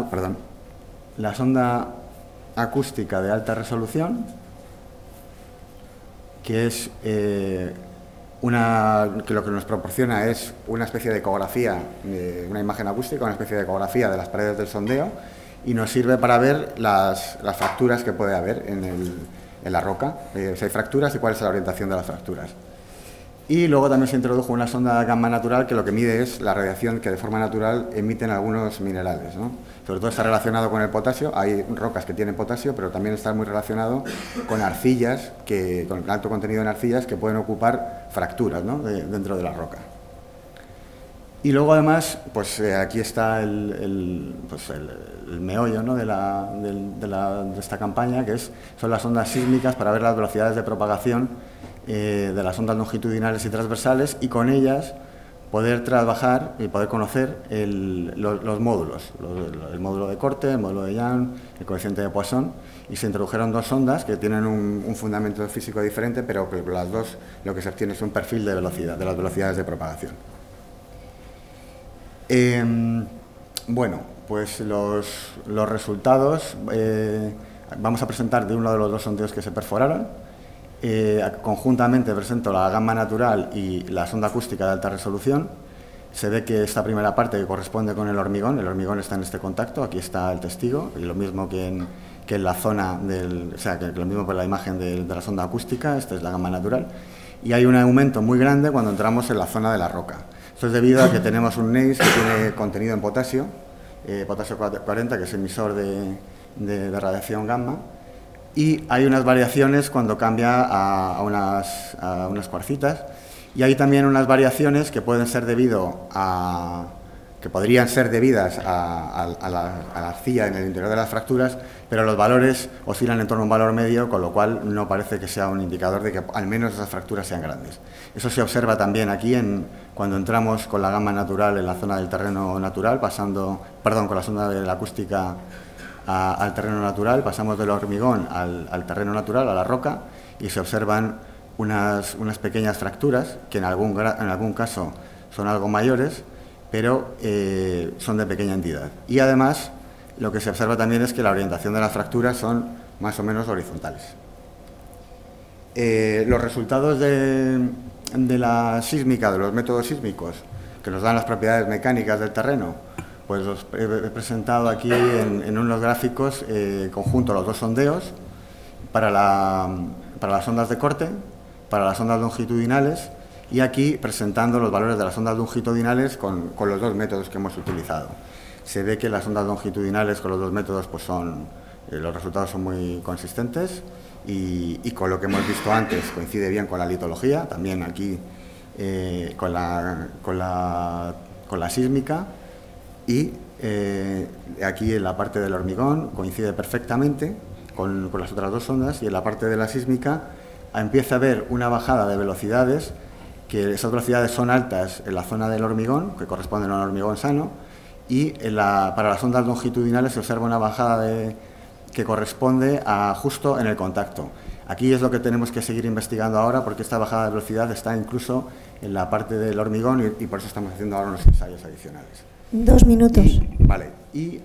acústica de alta resolución, que es que lo que nos proporciona es una especie de ecografía, una imagen acústica, una especie de ecografía de las paredes del sondeo y nos sirve para ver las fracturas que puede haber en la roca, si hay fracturas y cuál es la orientación de las fracturas. Y luego también se introdujo una sonda gamma natural que lo que mide es la radiación que de forma natural emiten algunos minerales, ¿no? Sobre todo está relacionado con el potasio, hay rocas que tienen potasio, pero también está muy relacionado con arcillas, con el alto contenido en arcillas que pueden ocupar fracturas, ¿no? Dentro de la roca. Y luego además, pues aquí está el meollo, ¿no? de esta campaña, que son las ondas sísmicas para ver las velocidades de propagación de las ondas longitudinales y transversales y con ellas poder trabajar y poder conocer los módulos, el módulo de corte, el módulo de Young, el coeficiente de Poisson, y se introdujeron dos sondas que tienen un fundamento físico diferente, pero que las dos lo que se obtiene es un perfil de velocidad, de las velocidades de propagación. Bueno, pues los resultados vamos a presentar de uno de los dos sondeos que se perforaron. Conjuntamente presento la gamma natural y la sonda acústica de alta resolución. Se ve que esta primera parte que corresponde con el hormigón está en este contacto, aquí está el testigo, y lo mismo que en la zona que lo mismo por la imagen de la sonda acústica, esta es la gamma natural, y hay un aumento muy grande cuando entramos en la zona de la roca. Esto es debido a que tenemos un NEIS que tiene contenido en potasio, potasio 40, que es emisor de radiación gamma, y hay unas variaciones cuando cambia a unas cuarcitas, y hay también unas variaciones que podrían ser debidas a la arcilla en el interior de las fracturas, pero los valores oscilan en torno a un valor medio, con lo cual no parece que sea un indicador de que al menos esas fracturas sean grandes. Eso se observa también aquí cuando entramos con la gamma natural en la zona del terreno natural, con la sonda de la acústica al terreno natural, pasamos del hormigón al terreno natural, a la roca, y se observan unas pequeñas fracturas que en algún caso son algo mayores, pero son de pequeña entidad. Y además, lo que se observa también es que la orientación de las fracturas son más o menos horizontales. Los resultados de la sísmica, de los métodos sísmicos, que nos dan las propiedades mecánicas del terreno, pues los he presentado aquí en unos gráficos conjunto los dos sondeos para las ondas de corte, para las ondas longitudinales, y aquí presentando los valores de las ondas longitudinales con los dos métodos que hemos utilizado. Se ve que las ondas longitudinales con los dos métodos pues los resultados son muy consistentes y con lo que hemos visto antes coincide bien con la litología, también aquí con la sísmica, y aquí en la parte del hormigón coincide perfectamente con las otras dos ondas, y en la parte de la sísmica empieza a haber una bajada de velocidades, que esas velocidades son altas en la zona del hormigón, que corresponden a un hormigón sano, y para las ondas longitudinales se observa una bajada que corresponde a justo en el contacto. Aquí es lo que tenemos que seguir investigando ahora, porque esta bajada de velocidad está incluso en la parte del hormigón y por eso estamos haciendo ahora unos ensayos adicionales. 2 minutos. Vale. Y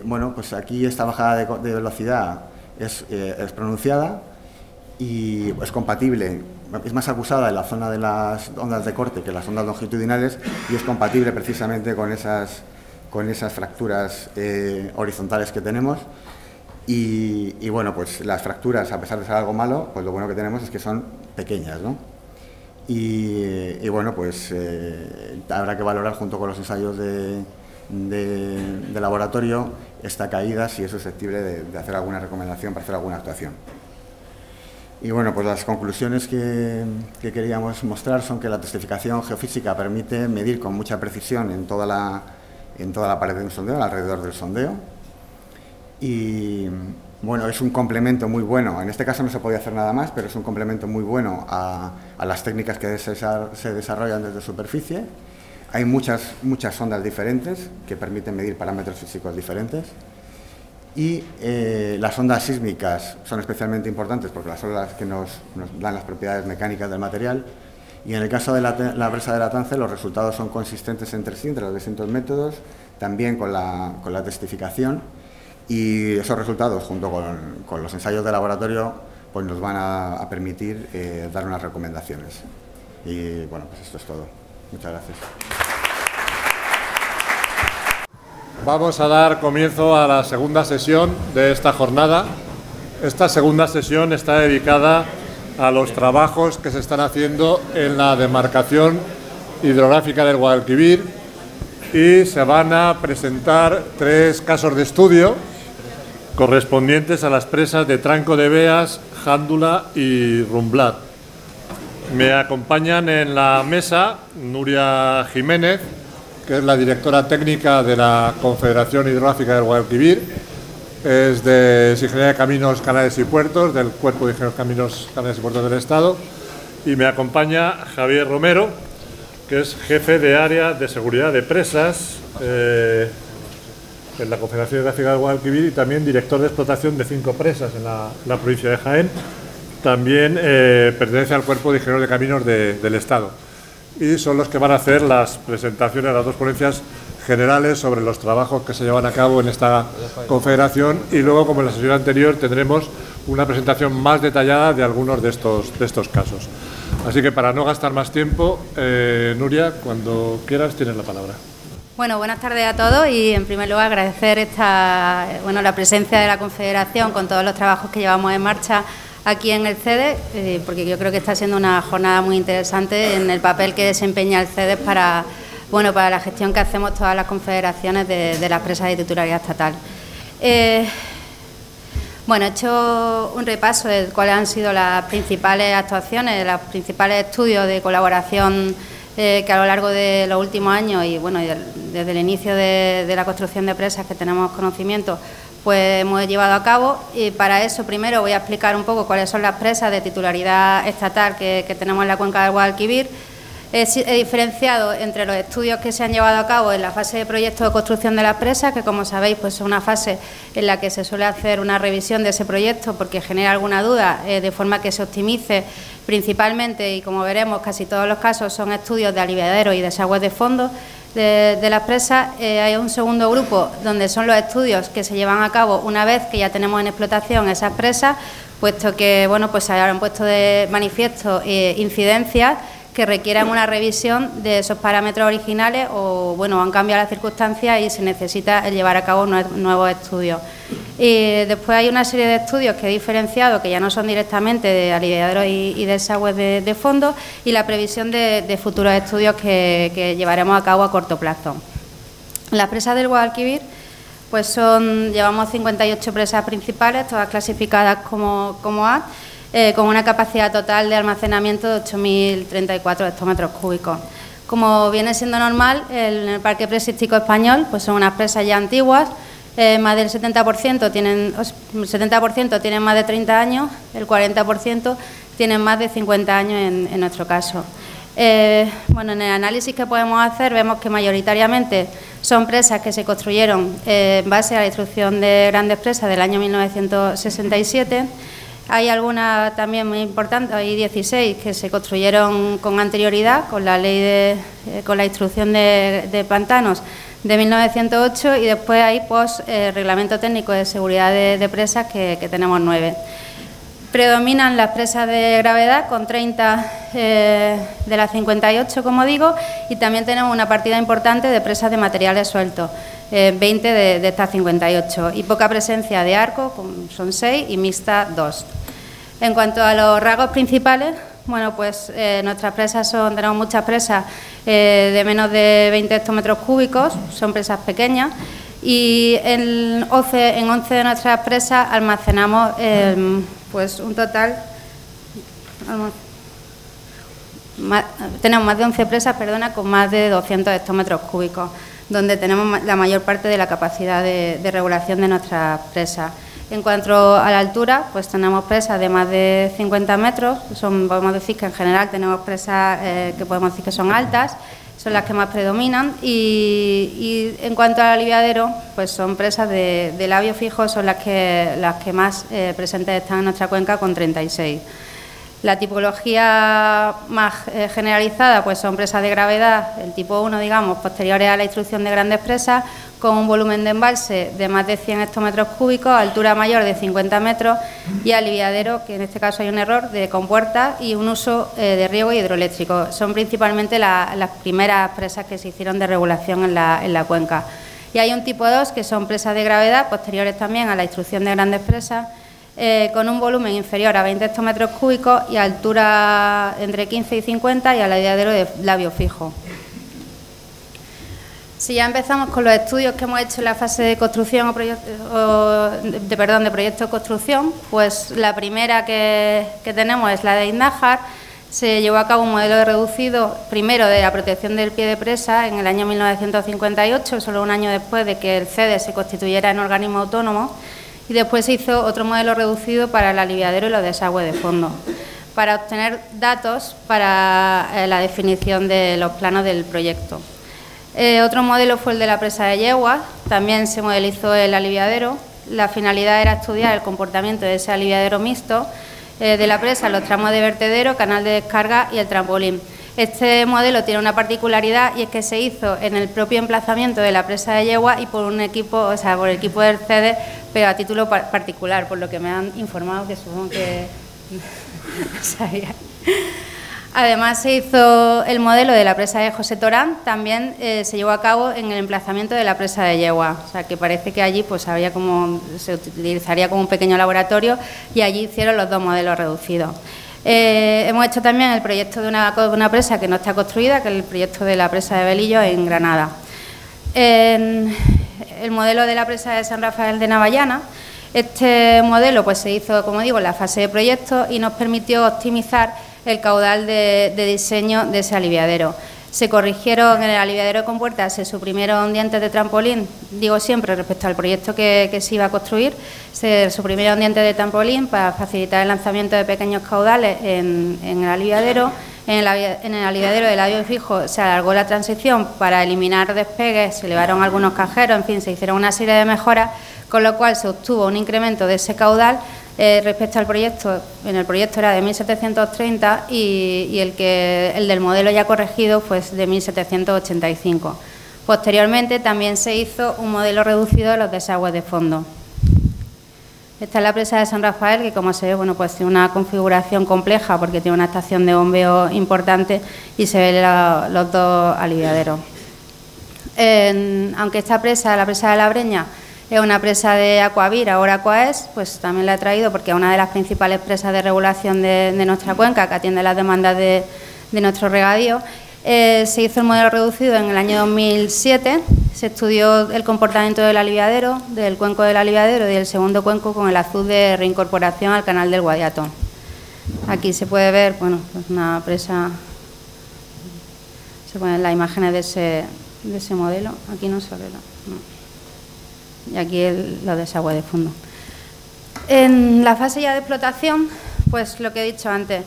bueno, pues aquí esta bajada de velocidad es pronunciada y es compatible, es más acusada en la zona de las ondas de corte que las ondas longitudinales, y es compatible precisamente con esas fracturas horizontales que tenemos. Y bueno, pues las fracturas, a pesar de ser algo malo, pues lo bueno que tenemos es que son pequeñas, ¿no? Y bueno, pues habrá que valorar junto con los ensayos de de laboratorio está caída si es susceptible de hacer alguna recomendación para hacer alguna actuación. Y bueno, pues las conclusiones que queríamos mostrar son que la testificación geofísica permite medir con mucha precisión en toda la pared de un sondeo, alrededor del sondeo. Y bueno, es un complemento muy bueno, en este caso no se podía hacer nada más, pero es un complemento muy bueno a las técnicas que se desarrollan desde superficie. Hay muchas sondas diferentes que permiten medir parámetros físicos diferentes. Y las ondas sísmicas son especialmente importantes porque son las que nos dan las propiedades mecánicas del material. Y en el caso de la presa de Latance, los resultados son consistentes entre sí, entre los distintos métodos, también con la testificación. Y esos resultados, junto con los ensayos de laboratorio, pues nos van a permitir dar unas recomendaciones. Y bueno, pues esto es todo. Muchas gracias. Vamos a dar comienzo a la segunda sesión de esta jornada. Esta segunda sesión está dedicada a los trabajos que se están haciendo en la demarcación hidrográfica del Guadalquivir y se van a presentar 3 casos de estudio correspondientes a las presas de Tranco de Beas, Jándula y Rumblat. Me acompañan en la mesa Nuria Jiménez, que es la directora técnica de la Confederación Hidrográfica del Guadalquivir, es ingeniera de Caminos, Canales y Puertos, del Cuerpo de Ingenieros Caminos, Canales y Puertos del Estado, y me acompaña Javier Romero, que es jefe de área de seguridad de presas en la Confederación Hidrográfica del Guadalquivir y también director de explotación de 5 presas en la provincia de Jaén. También pertenece al Cuerpo de Ingenieros de Caminos del Estado. Y son los que van a hacer las presentaciones, las 2 ponencias generales sobre los trabajos que se llevan a cabo en esta confederación y luego, como en la sesión anterior, tendremos una presentación más detallada de algunos de estos casos. Así que para no gastar más tiempo, Nuria, cuando quieras tienes la palabra. Bueno, buenas tardes a todos y en primer lugar agradecer la presencia de la confederación con todos los trabajos que llevamos en marcha aquí en el CEDES, porque yo creo que está siendo una jornada muy interesante en el papel que desempeña el CEDES para la gestión que hacemos todas las confederaciones de las presas de titularidad estatal. He hecho un repaso de cuáles han sido las principales actuaciones, los principales estudios de colaboración que a lo largo de los últimos años y desde el inicio de la construcción de presas que tenemos conocimiento, pues hemos llevado a cabo. Y para eso primero voy a explicar un poco cuáles son las presas de titularidad estatal que tenemos en la cuenca del Guadalquivir. He diferenciado entre los estudios que se han llevado a cabo en la fase de proyecto de construcción de las presas, que como sabéis pues es una fase en la que se suele hacer una revisión de ese proyecto porque genera alguna duda, de forma que se optimice principalmente, y como veremos casi todos los casos son estudios de aliviaderos y desagües de fondo de las presas. Hay un segundo grupo donde son los estudios que se llevan a cabo una vez que ya tenemos en explotación esas presas, puesto que pues se habrán puesto de manifiesto incidencias que requieran una revisión de esos parámetros originales o han cambiado las circunstancias y se necesita llevar a cabo nuevos estudios. Y después hay una serie de estudios que he diferenciado, que ya no son directamente de aliviaderos y desagües de fondo, y la previsión de futuros estudios que llevaremos a cabo a corto plazo. Las presas del Guadalquivir pues llevamos 58 presas principales, todas clasificadas como A, con una capacidad total de almacenamiento de 8.034 hectómetros cúbicos. Como viene siendo normal, en el Parque Presístico Español pues son unas presas ya antiguas, más del 70% tienen más de 30 años, el 40% tienen más de 50 años en nuestro caso. En el análisis que podemos hacer vemos que mayoritariamente son presas que se construyeron en base a la instrucción de grandes presas del año 1967. Hay algunas también muy importantes, hay 16 que se construyeron con anterioridad, con la instrucción de pantanos de 1908, y después hay reglamento técnico de seguridad de presas que tenemos 9. Predominan las presas de gravedad con 30 de las 58, como digo, y también tenemos una partida importante de presas de materiales sueltos, 20 de estas 58, y poca presencia de arco, son 6, y mixta 2. En cuanto a los rasgos principales, Bueno, pues nuestras presas tenemos muchas presas de menos de 20 hectómetros cúbicos, son presas pequeñas, y en 11 de nuestras presas almacenamos pues un total, tenemos más de 11 presas, perdona, con más de 200 hectómetros cúbicos, donde tenemos la mayor parte de la capacidad de regulación de nuestras presas. En cuanto a la altura, pues tenemos presas de más de 50 metros, podemos decir que en general tenemos presas que podemos decir que son altas, son las que más predominan, y en cuanto al aliviadero, pues son presas de labio fijo, son las que más presentes están en nuestra cuenca, con 36. La tipología más generalizada pues son presas de gravedad, el tipo 1, digamos, posteriores a la instrucción de grandes presas, con un volumen de embalse de más de 100 hectómetros cúbicos, altura mayor de 50 metros y aliviadero, que en este caso hay un error, de compuertas y un uso de riego hidroeléctrico. Son principalmente las primeras presas que se hicieron de regulación en la cuenca. Y hay un tipo 2, que son presas de gravedad, posteriores también a la instrucción de grandes presas, con un volumen inferior a 20 hectómetros cúbicos y altura entre 15 y 50 y aliviadero de labio fijo. Si ya empezamos con los estudios que hemos hecho en la fase de construcción de proyecto de construcción, pues la primera que tenemos es la de Indahar. Se llevó a cabo un modelo reducido, primero de la protección del pie de presa en el año 1958, solo un año después de que el CEDE se constituyera en organismo autónomo, y después se hizo otro modelo reducido para el aliviadero y los desagües de fondo, para obtener datos para la definición de los planos del proyecto. Otro modelo fue el de la presa de Yegua, también se modelizó el aliviadero. La finalidad era estudiar el comportamiento de ese aliviadero mixto de la presa, los tramos de vertedero, canal de descarga y el trampolín. Este modelo tiene una particularidad, y es que se hizo en el propio emplazamiento de la presa de Yegua y por un equipo, o sea, por el equipo del CEDE, pero a título particular, por lo que me han informado, que supongo que sabía. Además, se hizo el modelo de la presa de José Torán, también se llevó a cabo en el emplazamiento de la presa de Yegua, o sea que parece que allí pues se utilizaría como un pequeño laboratorio, y allí hicieron los dos modelos reducidos. Hemos hecho también el proyecto de una presa que no está construida, que es el proyecto de la presa de Belillo en Granada. El modelo de la presa de San Rafael de Navallana, este modelo pues se hizo, como digo, en la fase de proyecto y nos permitió optimizar el caudal de diseño de ese aliviadero. Se corrigieron en el aliviadero de compuertas, se suprimieron dientes de trampolín, digo siempre respecto al proyecto que se iba a construir, se suprimieron dientes de trampolín para facilitar el lanzamiento de pequeños caudales en el aliviadero. En el aliviadero de labio fijo se alargó la transición para eliminar despegues, se elevaron algunos cajeros, en fin, se hicieron una serie de mejoras, con lo cual se obtuvo un incremento de ese caudal. Respecto al proyecto, en el proyecto era de 1.730 y el del modelo ya corregido pues de 1.785. Posteriormente también se hizo un modelo reducido de los desagües de fondo. Esta es la presa de San Rafael, que como se ve, bueno, pues tiene una configuración compleja porque tiene una estación de bombeo importante y se ven los dos aliviaderos. Aunque esta presa, la presa de la Breña, es una presa de Aquavir, ahora Aquaes, pues también la he traído porque es una de las principales presas de regulación de nuestra cuenca, que atiende las demandas de nuestro regadío. Se hizo el modelo reducido en el año 2007, se estudió el comportamiento del aliviadero, del cuenco del aliviadero y del segundo cuenco con el azul de reincorporación al canal del Guadiato. Aquí se puede ver, bueno, pues una presa, se ponen las imágenes de ese modelo, aquí no se ve, no. Y aquí los desagües de fondo. En la fase ya de explotación, pues lo que he dicho antes,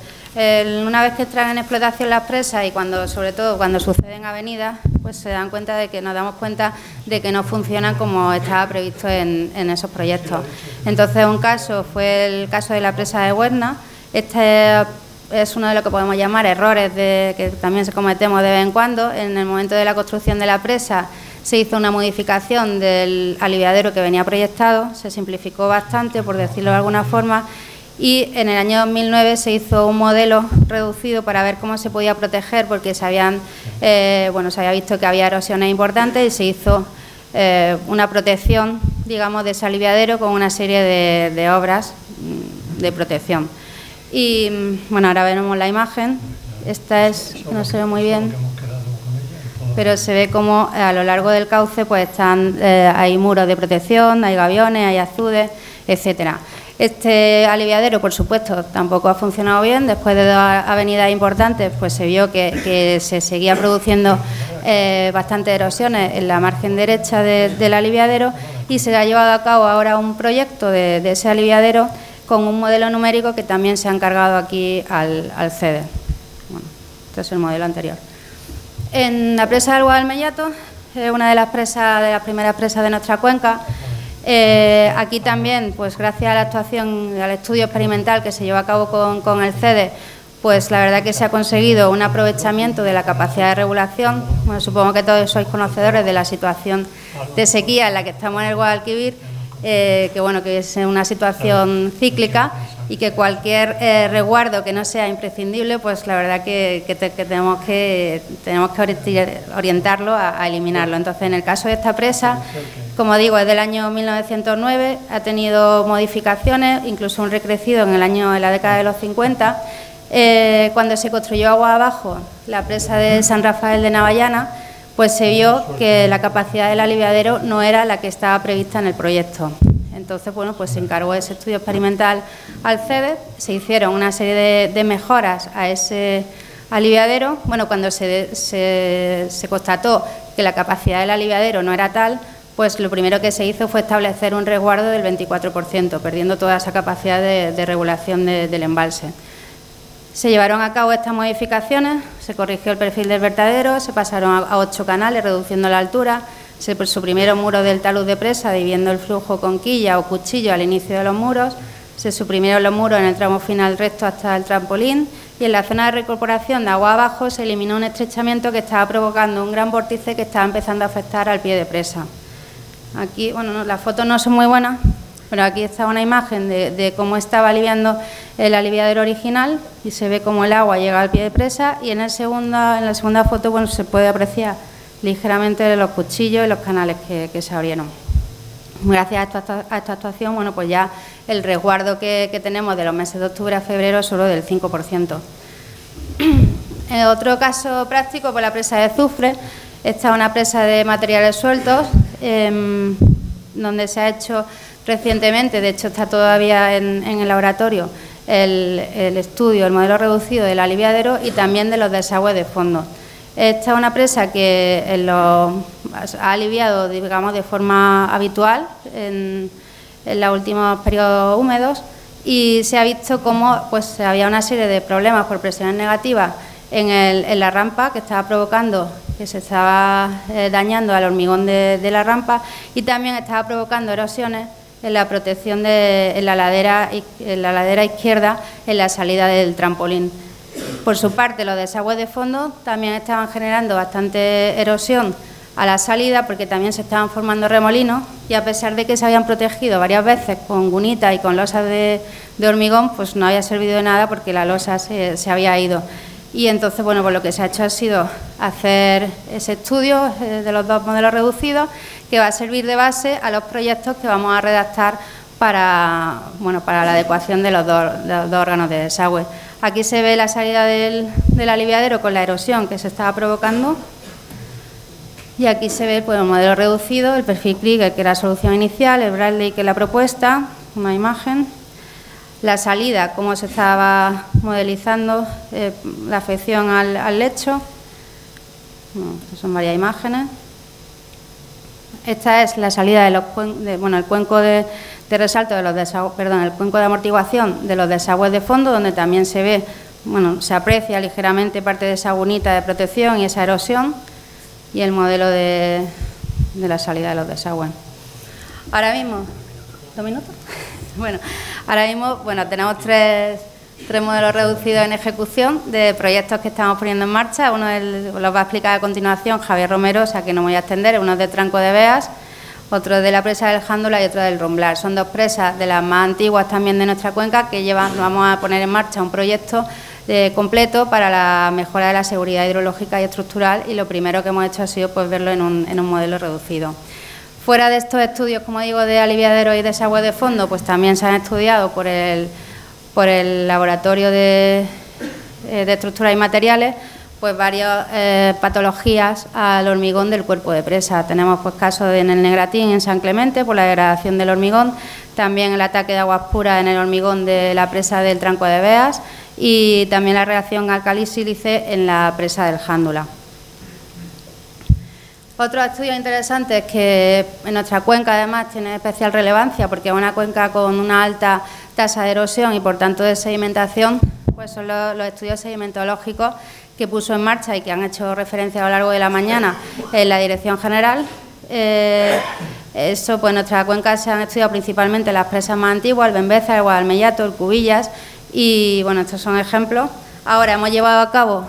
una vez que entran en explotación las presas y sobre todo cuando suceden avenidas, pues se dan cuenta de que nos damos cuenta de que no funcionan como estaba previsto en esos proyectos. Entonces un caso fue el caso de la presa de Huerna. Este es uno de lo que podemos llamar errores que también cometemos de vez en cuando. En el momento de la construcción de la presa se hizo una modificación del aliviadero que venía proyectado, se simplificó bastante, por decirlo de alguna forma, y en el año 2009 se hizo un modelo reducido para ver cómo se podía proteger, porque se había visto que había erosiones importantes, y se hizo una protección, digamos, de ese aliviadero con una serie de obras de protección. Y bueno, ahora veremos la imagen. Esta es, no se ve muy bien, pero se ve como a lo largo del cauce pues hay muros de protección, hay gaviones, hay azudes, etcétera. Este aliviadero, por supuesto, tampoco ha funcionado bien. Después de 2 avenidas importantes, pues se vio que se seguía produciendo bastantes erosiones en la margen derecha del aliviadero, y se ha llevado a cabo ahora un proyecto de ese aliviadero con un modelo numérico que también se ha encargado aquí al CEDER. Bueno, este es el modelo anterior. En la presa del Guadalmellato, una de las primeras presas de nuestra cuenca. Aquí también, pues gracias a la actuación, al estudio experimental que se llevó a cabo con el CEDER, pues la verdad que se ha conseguido un aprovechamiento de la capacidad de regulación. Bueno, supongo que todos sois conocedores de la situación de sequía en la que estamos en el Guadalquivir, que bueno, que es una situación cíclica, y que cualquier resguardo que no sea imprescindible, pues la verdad que tenemos que orientarlo a eliminarlo. Entonces, en el caso de esta presa, como digo, es del año 1909, ha tenido modificaciones, incluso un recrecido en la década de los 50. Cuando se construyó agua abajo la presa de San Rafael de Navallana, pues se vio que la capacidad del aliviadero no era la que estaba prevista en el proyecto. Entonces, bueno, pues se encargó ese estudio experimental al CEDER, se hicieron una serie de mejoras a ese aliviadero. Bueno, cuando se constató que la capacidad del aliviadero no era tal, pues lo primero que se hizo fue establecer un resguardo del 24%, perdiendo toda esa capacidad de regulación del embalse. Se llevaron a cabo estas modificaciones, se corrigió el perfil del vertedero, se pasaron a 8 canales, reduciendo la altura. Se suprimieron muros del talud de presa, dividiendo el flujo con quilla o cuchillo al inicio de los muros. Se suprimieron los muros en el tramo final recto hasta el trampolín, y en la zona de recuperación de agua abajo se eliminó un estrechamiento que estaba provocando un gran vórtice que estaba empezando a afectar al pie de presa. Aquí, bueno, no, las fotos no son muy buenas, pero aquí está una imagen de cómo estaba aliviando el aliviadero original, y se ve cómo el agua llega al pie de presa, y en la segunda foto, bueno, se puede apreciar ligeramente los cuchillos y los canales que se abrieron. Gracias a esta actuación, bueno, pues ya el resguardo que tenemos de los meses de octubre a febrero es solo del 5%. En otro caso práctico, pues la presa de Zufre. Esta es una presa de materiales sueltos, donde se ha hecho recientemente, de hecho está todavía en el laboratorio, el estudio, el modelo reducido del aliviadero y también de los desagües de fondo. Esta es una presa que ha aliviado, digamos, de forma habitual en los últimos periodos húmedos, y se ha visto cómo pues, había una serie de problemas por presiones negativas en la rampa, que estaba provocando que se estaba dañando al hormigón de la rampa, y también estaba provocando erosiones en la protección en la ladera izquierda, en la salida del trampolín. Por su parte, los desagües de fondo también estaban generando bastante erosión a la salida, porque también se estaban formando remolinos, y a pesar de que se habían protegido varias veces con gunitas y con losas de hormigón, pues no había servido de nada porque la losa se había ido. Y entonces, bueno, pues lo que se ha hecho ha sido hacer ese estudio de los 2 modelos reducidos, que va a servir de base a los proyectos que vamos a redactar para la adecuación de los dos órganos de desagüe. Aquí se ve la salida del aliviadero con la erosión que se estaba provocando, y aquí se ve pues, el modelo reducido, el perfil Krieger, que era la solución inicial, el Bradley, que es la propuesta, una imagen, la salida, cómo se estaba modelizando la afección al lecho. Bueno, son varias imágenes. Esta es la salida el cuenco de resalto de los desagües, el cuenco de amortiguación de los desagües de fondo, donde también se ve, bueno, se aprecia ligeramente parte de esa gunita de protección y esa erosión, y el modelo de la salida de los desagües. Ahora mismo, ¿2 minutos? Bueno, ahora mismo, bueno, tenemos tres modelos reducidos en ejecución de proyectos que estamos poniendo en marcha. Uno los va a explicar a continuación Javier Romero, o sea que no me voy a extender. Uno es de Tranco de Beas, otro de la presa del Jándola y otro del Romblar. Son 2 presas de las más antiguas también de nuestra cuenca, que vamos a poner en marcha un proyecto completo para la mejora de la seguridad hidrológica y estructural, y lo primero que hemos hecho ha sido pues, verlo en un modelo reducido. Fuera de estos estudios, como digo, de aliviaderos y desagüe de fondo, pues también se han estudiado por por el Laboratorio de Estructuras y Materiales, pues varias patologías al hormigón del cuerpo de presa. Tenemos pues casos en el Negratín, en San Clemente, por la degradación del hormigón, también el ataque de aguas puras en el hormigón de la presa del Tranco de Beas y también la reacción álcali-sílice en la presa del Jándula. Otros estudios interesantes que en nuestra cuenca además tienen especial relevancia porque es una cuenca con una alta tasa de erosión y por tanto de sedimentación, pues son los estudios sedimentológicos que puso en marcha y que han hecho referencia a lo largo de la mañana en la Dirección General. Eso, pues en nuestra cuenca se han estudiado principalmente las presas más antiguas, el Bembeza, el Guadalmellato, el Cubillas y bueno, estos son ejemplos. Ahora hemos llevado a cabo,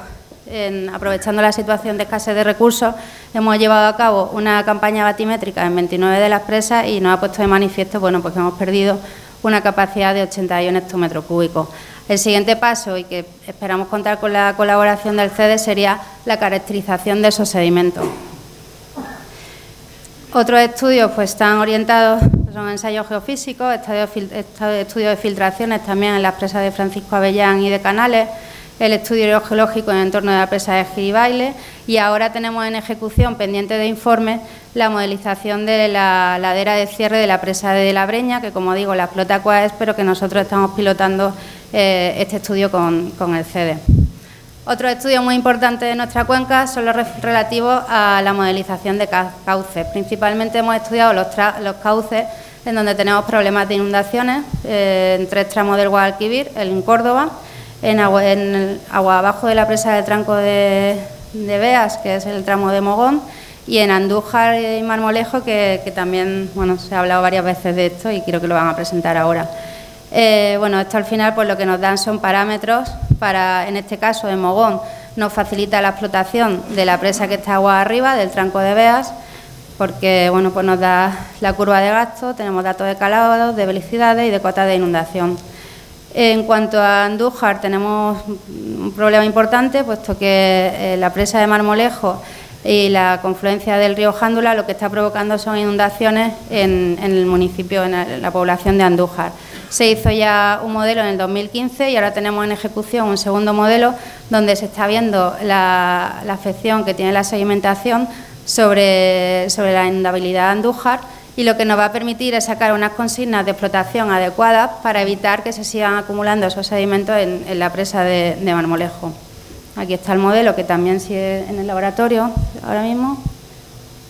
aprovechando la situación de escasez de recursos, hemos llevado a cabo una campaña batimétrica en 29 de las presas y nos ha puesto de manifiesto, bueno, pues que hemos perdido una capacidad de 81 hectómetros cúbicos. El siguiente paso, y que esperamos contar con la colaboración del CEDE, sería la caracterización de esos sedimentos. Otros estudios pues están orientados, son ensayos geofísicos, estudios de filtraciones también en las presas de Francisco Avellán y de Canales, el estudio geológico en el entorno de la presa de Giribaile y ahora tenemos en ejecución, pendiente de informe, la modelización de la ladera de cierre de la presa de La Breña, que como digo la explota Aquaes, pero que nosotros estamos pilotando este estudio con el CEDE. Otros estudios muy importantes de nuestra cuenca son los relativos a la modelización de cauces. Principalmente hemos estudiado los cauces en donde tenemos problemas de inundaciones, en 3 tramos del Guadalquivir, en Córdoba, en agua abajo de la presa del Tranco de Beas, que es el tramo de Mogón, y en Andújar y Marmolejo, que también bueno, se ha hablado varias veces de esto y creo que lo van a presentar ahora. Bueno, esto al final pues lo que nos dan son parámetros para, en este caso en Mogón, nos facilita la explotación de la presa que está agua arriba, del Tranco de Beas, porque bueno, pues nos da la curva de gasto, tenemos datos de calado, de velocidades y de cotas de inundación. En cuanto a Andújar, tenemos un problema importante, puesto que la presa de Marmolejo y la confluencia del río Jándula lo que está provocando son inundaciones en el municipio, en la población de Andújar. Se hizo ya un modelo en el 2015 y ahora tenemos en ejecución un segundo modelo donde se está viendo la afección que tiene la sedimentación sobre la inundabilidad de Andújar y lo que nos va a permitir es sacar unas consignas de explotación adecuadas para evitar que se sigan acumulando esos sedimentos en la presa de Marmolejo. Aquí está el modelo que también sigue en el laboratorio ahora mismo,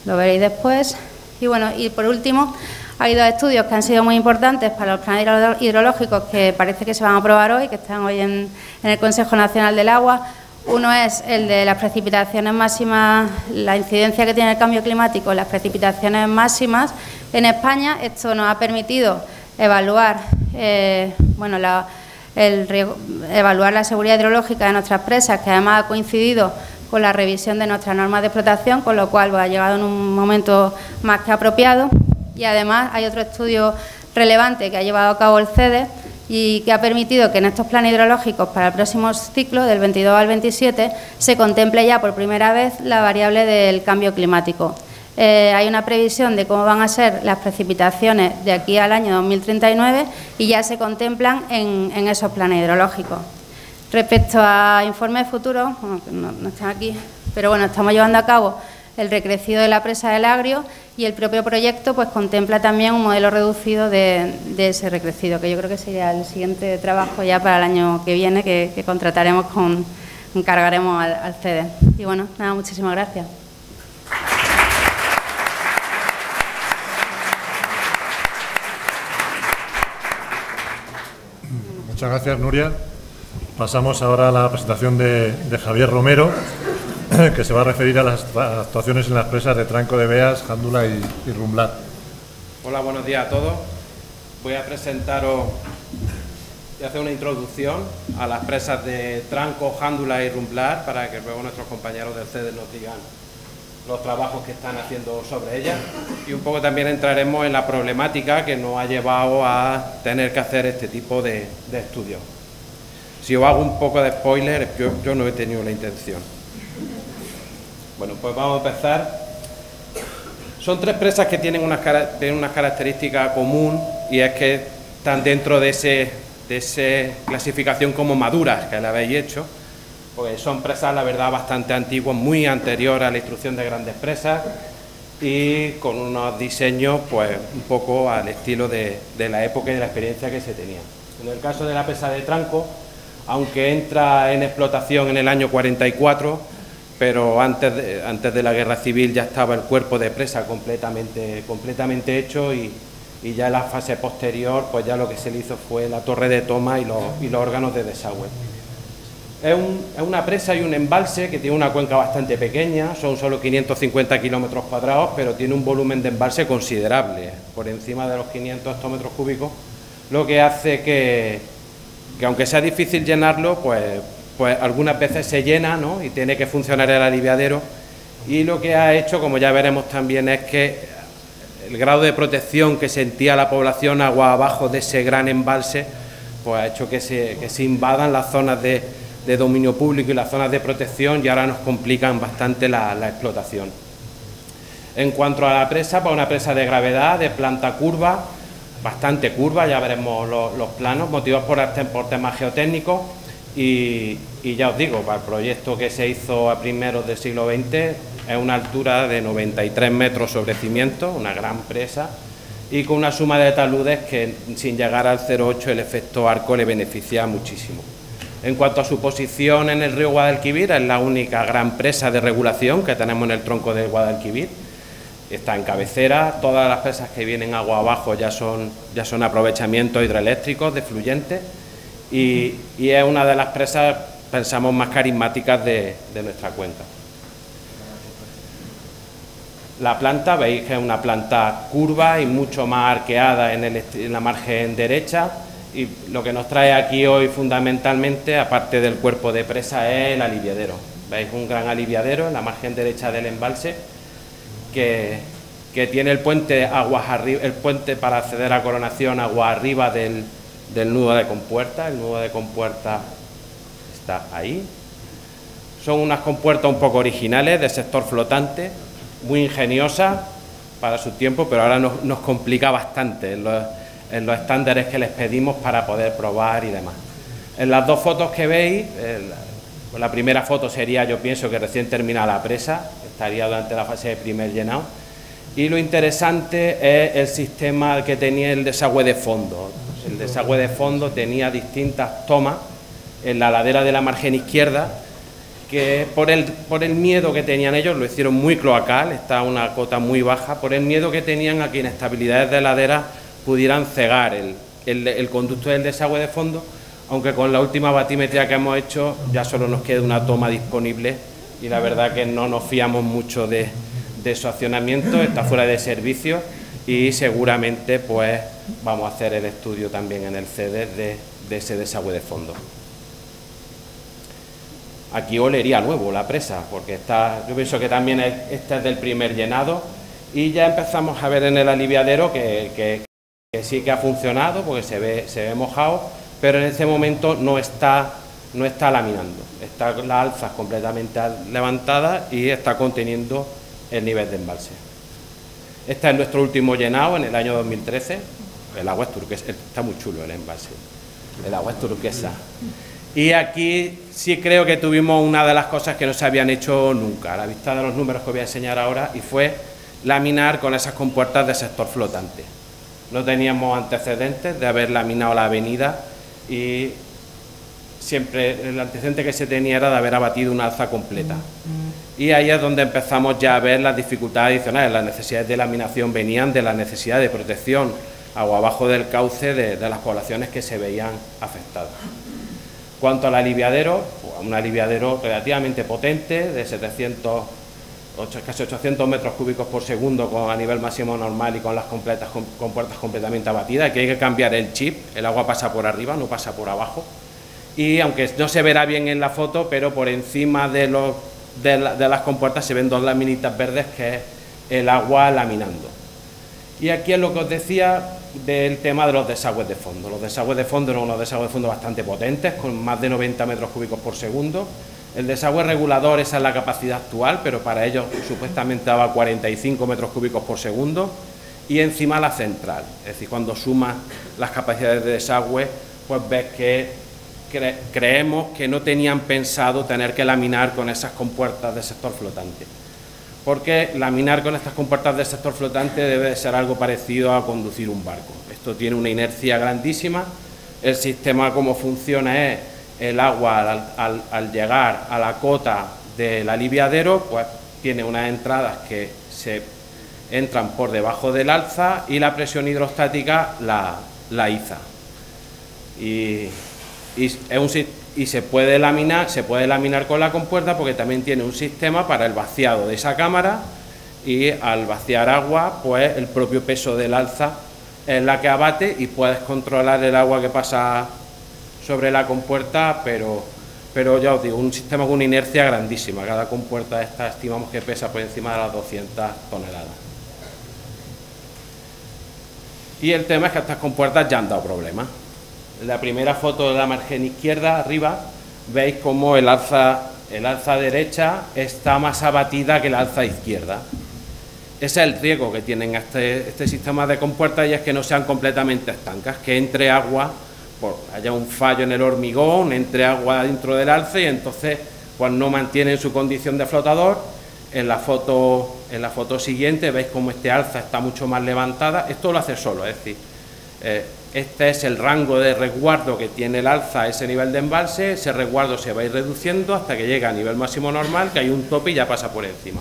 lo veréis después. Y bueno, y por último, hay 2 estudios que han sido muy importantes para los planes hidrológicos que parece que se van a aprobar hoy, que están hoy en el Consejo Nacional del Agua. Uno es el de las precipitaciones máximas, la incidencia que tiene el cambio climático en las precipitaciones máximas en España. Esto nos ha permitido evaluar, evaluar la seguridad hidrológica de nuestras presas, que además ha coincidido con la revisión de nuestras normas de explotación, con lo cual ha llegado en un momento más que apropiado. Y además hay otro estudio relevante que ha llevado a cabo el CEDE y que ha permitido que en estos planes hidrológicos para el próximo ciclo, del 22 al 27, se contemple ya por primera vez la variable del cambio climático. Hay una previsión de cómo van a ser las precipitaciones de aquí al año 2039 y ya se contemplan en esos planes hidrológicos. Respecto a informes futuros, bueno, que no están aquí, pero bueno, estamos llevando a cabo el recrecido de la presa del Agrio y el propio proyecto pues contempla también un modelo reducido de ese recrecido, que yo creo que sería el siguiente trabajo ya para el año que viene, que contrataremos encargaremos al CEDE. Y bueno, nada, muchísimas gracias. Muchas gracias, Nuria. Pasamos ahora a la presentación de Javier Romero, que se va a referir a las actuaciones en las presas de Tranco de Beas, Jándula y Rumblar. Hola, buenos días a todos. Voy a presentaros y hacer una introducción a las presas de Tranco, Jándula y Rumblar para que luego nuestros compañeros del CEDE nos digan los trabajos que están haciendo sobre ellas y un poco también entraremos en la problemática que nos ha llevado a tener que hacer este tipo de estudios. Si os hago un poco de spoiler, yo no he tenido la intención. Bueno, pues vamos a empezar. Son 3 presas que tienen unas características comunes y es que están dentro de ese esa clasificación como maduras que le habéis hecho, porque son presas, la verdad, bastante antiguas, muy anteriores a la instrucción de grandes presas y con unos diseños pues un poco al estilo de la época y de la experiencia que se tenía. En el caso de la presa de Tranco, aunque entra en explotación en el año 44, pero antes de la Guerra Civil ya estaba el cuerpo de presa completamente hecho y ya en la fase posterior pues ya lo que se le hizo fue la torre de toma y los órganos de desagüe. Es una presa y un embalse que tiene una cuenca bastante pequeña, son solo 550 kilómetros cuadrados, pero tiene un volumen de embalse considerable, por encima de los 500 hectómetros cúbicos, lo que hace que aunque sea difícil llenarlo, pues algunas veces se llena, ¿no? Y tiene que funcionar el aliviadero, y lo que ha hecho, como ya veremos también, es que el grado de protección que sentía la población agua abajo de ese gran embalse, pues ha hecho que se invadan las zonas de dominio público y las zonas de protección, y ahora nos complican bastante la explotación. En cuanto a la presa, pues una presa de gravedad, de planta curva, bastante curva, ya veremos los planos, motivados por temas geotécnicos, y ya os digo, para el proyecto que se hizo a primeros del siglo XX, es una altura de 93 metros sobre cimiento, una gran presa, y con una suma de taludes que sin llegar al 0,8 el efecto arco le beneficia muchísimo. En cuanto a su posición en el río Guadalquivir, es la única gran presa de regulación que tenemos en el tronco del Guadalquivir. Está en cabecera, todas las presas que vienen agua abajo ya son aprovechamientos hidroeléctricos de fluyentes, y es una de las presas, pensamos, más carismáticas de nuestra cuenca. La planta, veis que es una planta curva y mucho más arqueada en la margen derecha, y lo que nos trae aquí hoy fundamentalmente, aparte del cuerpo de presa, es el aliviadero. Veis un gran aliviadero en la margen derecha del embalse, que tiene el puente aguas arriba, el puente para acceder a Coronación agua arriba del nudo de compuerta. El nudo de compuerta está ahí. Son unas compuertas un poco originales, de sector flotante, muy ingeniosas para su tiempo, pero ahora nos complica bastante en los estándares que les pedimos para poder probar y demás. En las dos fotos que veis, la primera foto sería, yo pienso que recién termina la presa, estaría durante la fase de primer llenado, y lo interesante es el sistema que tenía el desagüe de fondo. El desagüe de fondo tenía distintas tomas en la ladera de la margen izquierda, que por el miedo que tenían ellos, lo hicieron muy cloacal, está a una cota muy baja, por el miedo que tenían a que inestabilidades de ladera pudieran cegar el conducto del desagüe de fondo, aunque con la última batimetría que hemos hecho ya solo nos queda una toma disponible, y la verdad que no nos fiamos mucho de su accionamiento, está fuera de servicio, y seguramente pues vamos a hacer el estudio también en el CEDES de ese desagüe de fondo. Aquí olería nuevo la presa, porque yo pienso que también este es del primer llenado, y ya empezamos a ver en el aliviadero que sí que ha funcionado, porque se ve mojado, pero en este momento no está laminando, está las alzas completamente levantadas y está conteniendo el nivel de embalse. Este es nuestro último llenado en el año 2013, el agua es turquesa, está muy chulo el embalse, el agua es turquesa. Y aquí sí creo que tuvimos una de las cosas que no se habían hecho nunca, a la vista de los números que voy a enseñar ahora, y fue laminar con esas compuertas de sector flotante. No teníamos antecedentes de haber laminado la avenida, y siempre el antecedente que se tenía era de haber abatido una alza completa. Y ahí es donde empezamos ya a ver las dificultades adicionales. Las necesidades de laminación venían de la necesidad de protección agua abajo del cauce de las poblaciones que se veían afectadas. Cuanto al aliviadero, pues un aliviadero relativamente potente, de casi 800 metros cúbicos por segundo a nivel máximo normal, y con las compuertas completamente abatidas, que hay que cambiar el chip, el agua pasa por arriba, no pasa por abajo, y aunque no se verá bien en la foto, pero por encima de las compuertas se ven dos laminitas verdes, que es el agua laminando. Y aquí es lo que os decía del tema de los desagües de fondo. Los desagües de fondo eran unos desagües de fondo bastante potentes, con más de 90 metros cúbicos por segundo. El desagüe regulador, esa es la capacidad actual, pero para ellos supuestamente daba 45 metros cúbicos por segundo. Y encima la central, es decir, cuando sumas las capacidades de desagüe, pues ves que creemos que no tenían pensado tener que laminar con esas compuertas de sector flotante. Porque laminar con estas compuertas del sector flotante debe de ser algo parecido a conducir un barco. Esto tiene una inercia grandísima. El sistema, como funciona, es el agua al llegar a la cota del aliviadero, pues tiene unas entradas que se entran por debajo del alza y la presión hidrostática la iza. Y se puede laminar con la compuerta porque también tiene un sistema para el vaciado de esa cámara, y al vaciar agua, pues el propio peso del alza es la que abate y puedes controlar el agua que pasa sobre la compuerta, pero ya os digo, un sistema con una inercia grandísima. Cada compuerta esta estimamos que pesa por encima de las 200 toneladas. Y el tema es que estas compuertas ya han dado problemas. En la primera foto de la margen izquierda, arriba, veis cómo el alza derecha está más abatida que el alza izquierda. Ese es el riesgo que tienen este sistema de compuertas, y es que no sean completamente estancas, que entre agua, haya un fallo en el hormigón, entre agua dentro del alza y entonces pues no mantienen su condición de flotador. En la foto siguiente veis cómo este alza está mucho más levantada. Esto lo hace solo, es decir, este es el rango de resguardo que tiene el alza a ese nivel de embalse. Ese resguardo se va a ir reduciendo hasta que llega a nivel máximo normal, que hay un tope y ya pasa por encima.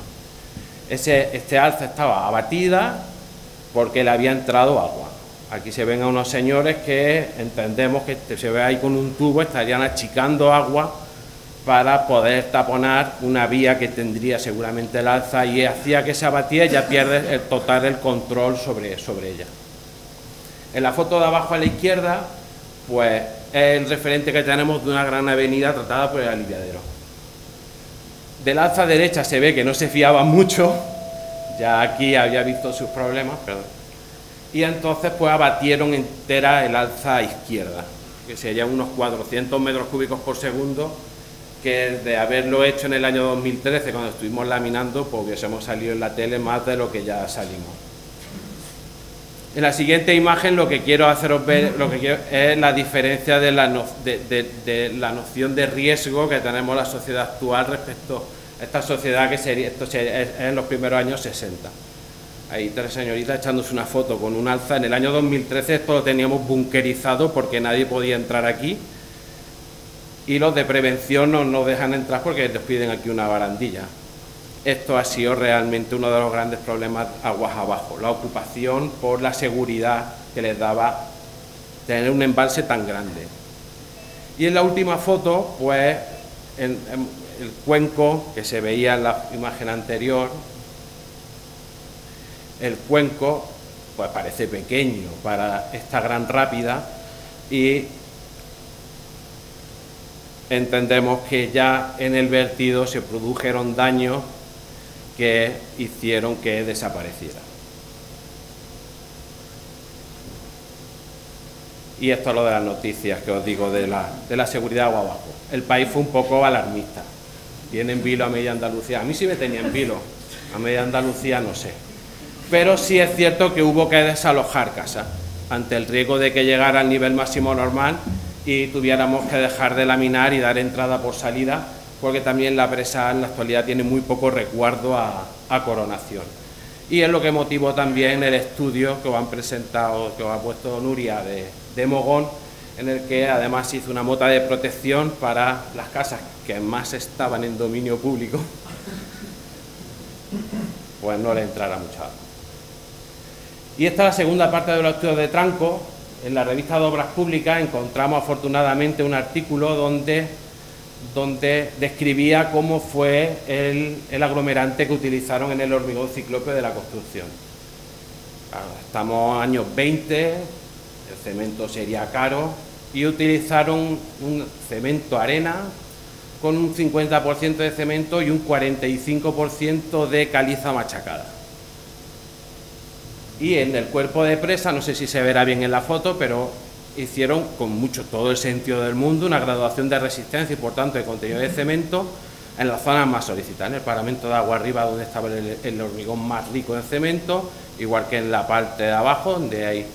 Este alza estaba abatida porque le había entrado agua. Aquí se ven a unos señores que entendemos que se ve ahí con un tubo, estarían achicando agua para poder taponar una vía que tendría seguramente el alza, y hacía que se abatía y ya pierde el total el control sobre ella. En la foto de abajo a la izquierda, pues es el referente que tenemos de una gran avenida tratada por el aliviadero. Del alza derecha se ve que no se fiaba mucho, ya aquí había visto sus problemas, perdón. Y entonces pues abatieron entera el alza izquierda, que serían unos 400 metros cúbicos por segundo, que de haberlo hecho en el año 2013, cuando estuvimos laminando, pues hubiésemos salido en la tele más de lo que ya salimos. En la siguiente imagen lo que quiero haceros ver es la diferencia de la noción de riesgo que tenemos la sociedad actual respecto a esta sociedad que esto es en los primeros años 60. Hay tres señoritas echándose una foto con un alza. En el año 2013 esto lo teníamos bunkerizado porque nadie podía entrar aquí, y los de prevención no nos dejan entrar porque nos piden aquí una barandilla. Esto ha sido realmente uno de los grandes problemas aguas abajo, la ocupación por la seguridad que les daba tener un embalse tan grande. Y en la última foto, pues el cuenco que se veía en la imagen anterior, el cuenco pues parece pequeño para esta gran rápida, y entendemos que ya en el vertido se produjeron daños que hicieron que desapareciera. Y esto es lo de las noticias que os digo de la seguridad agua abajo. El país fue un poco alarmista. Viene en vilo a media Andalucía. A mí sí me tenía en vilo, a media Andalucía no sé. Pero sí es cierto que hubo que desalojar casas ante el riesgo de que llegara al nivel máximo normal y tuviéramos que dejar de laminar y dar entrada por salida, porque también la presa en la actualidad tiene muy poco resguardo a coronación. Y es lo que motivó también el estudio que os han presentado, que os ha puesto Nuria de Mogón, en el que además hizo una mota de protección para las casas que más estaban en dominio público, pues no le entrara mucha agua. Y esta es la segunda parte de los estudios de Tranco. En la revista de Obras Públicas encontramos afortunadamente un artículo donde describía cómo fue el aglomerante que utilizaron en el hormigón ciclópeo de la construcción. Estamos años 20, el cemento sería caro, y utilizaron un cemento arena con un 50% de cemento y un 45% de caliza machacada. Y en el cuerpo de presa, no sé si se verá bien en la foto, pero hicieron con todo el sentido del mundo una graduación de resistencia y por tanto de contenido de cemento en las zonas más solicitadas, en el paramento de agua arriba donde estaba el hormigón más rico en cemento, igual que en la parte de abajo donde hay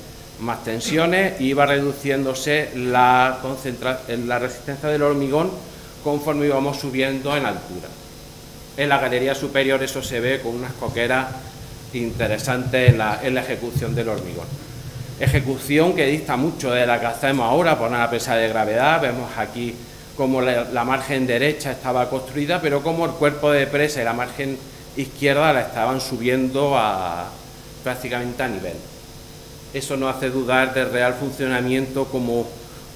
más tensiones y iba reduciéndose la resistencia del hormigón conforme íbamos subiendo en altura. En la galería superior eso se ve con unas coqueras interesantes en la ejecución del hormigón. Ejecución que dista mucho de la que hacemos ahora por una presa de gravedad. Vemos aquí cómo la margen derecha estaba construida, pero cómo el cuerpo de presa y la margen izquierda la estaban subiendo prácticamente a nivel. Eso nos hace dudar del real funcionamiento como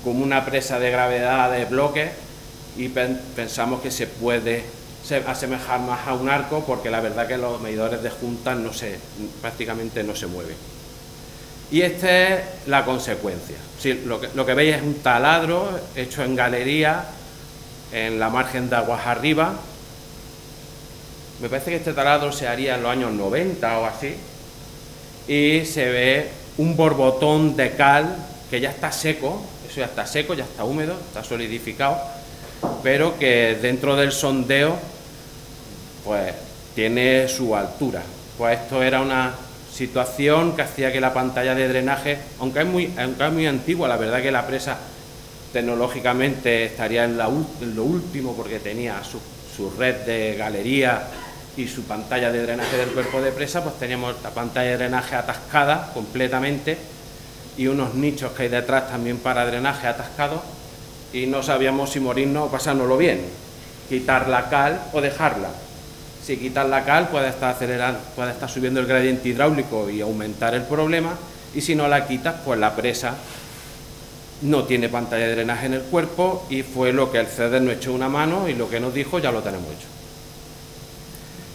una presa de gravedad de bloques, y pensamos que se puede asemejar más a un arco, porque la verdad que los medidores de juntas prácticamente no se mueven. Y esta es la consecuencia. Sí, lo que veis es un taladro hecho en galería en la margen de aguas arriba. Me parece que este taladro se haría en los años 90 o así, y se ve un borbotón de cal que ya está seco, eso ya está seco, ya está húmedo, está solidificado, pero que dentro del sondeo pues tiene su altura. Pues esto era una situación que hacía que la pantalla de drenaje, aunque es muy antigua, la verdad que la presa tecnológicamente estaría en lo último, porque tenía su red de galería y su pantalla de drenaje del cuerpo de presa, pues teníamos la pantalla de drenaje atascada completamente y unos nichos que hay detrás también para drenaje atascados, y no sabíamos si morirnos o pasárnoslo bien, quitar la cal o dejarla. Si quitas la cal puede estar acelerando, puede estar subiendo el gradiente hidráulico y aumentar el problema, y si no la quitas, pues la presa no tiene pantalla de drenaje en el cuerpo, y fue lo que el CEDER nos echó una mano y lo que nos dijo ya lo tenemos hecho.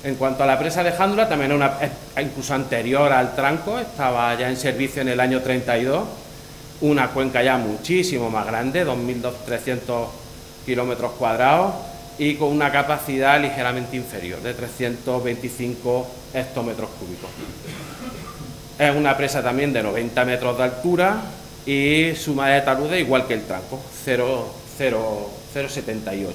En cuanto a la presa de Jándula, también es incluso anterior al tranco, estaba ya en servicio en el año 32, una cuenca ya muchísimo más grande, 2.300 kilómetros cuadrados, y con una capacidad ligeramente inferior, de 325 hectómetros cúbicos. Es una presa también de 90 metros de altura y suma de taludes igual que el tranco, 0,78.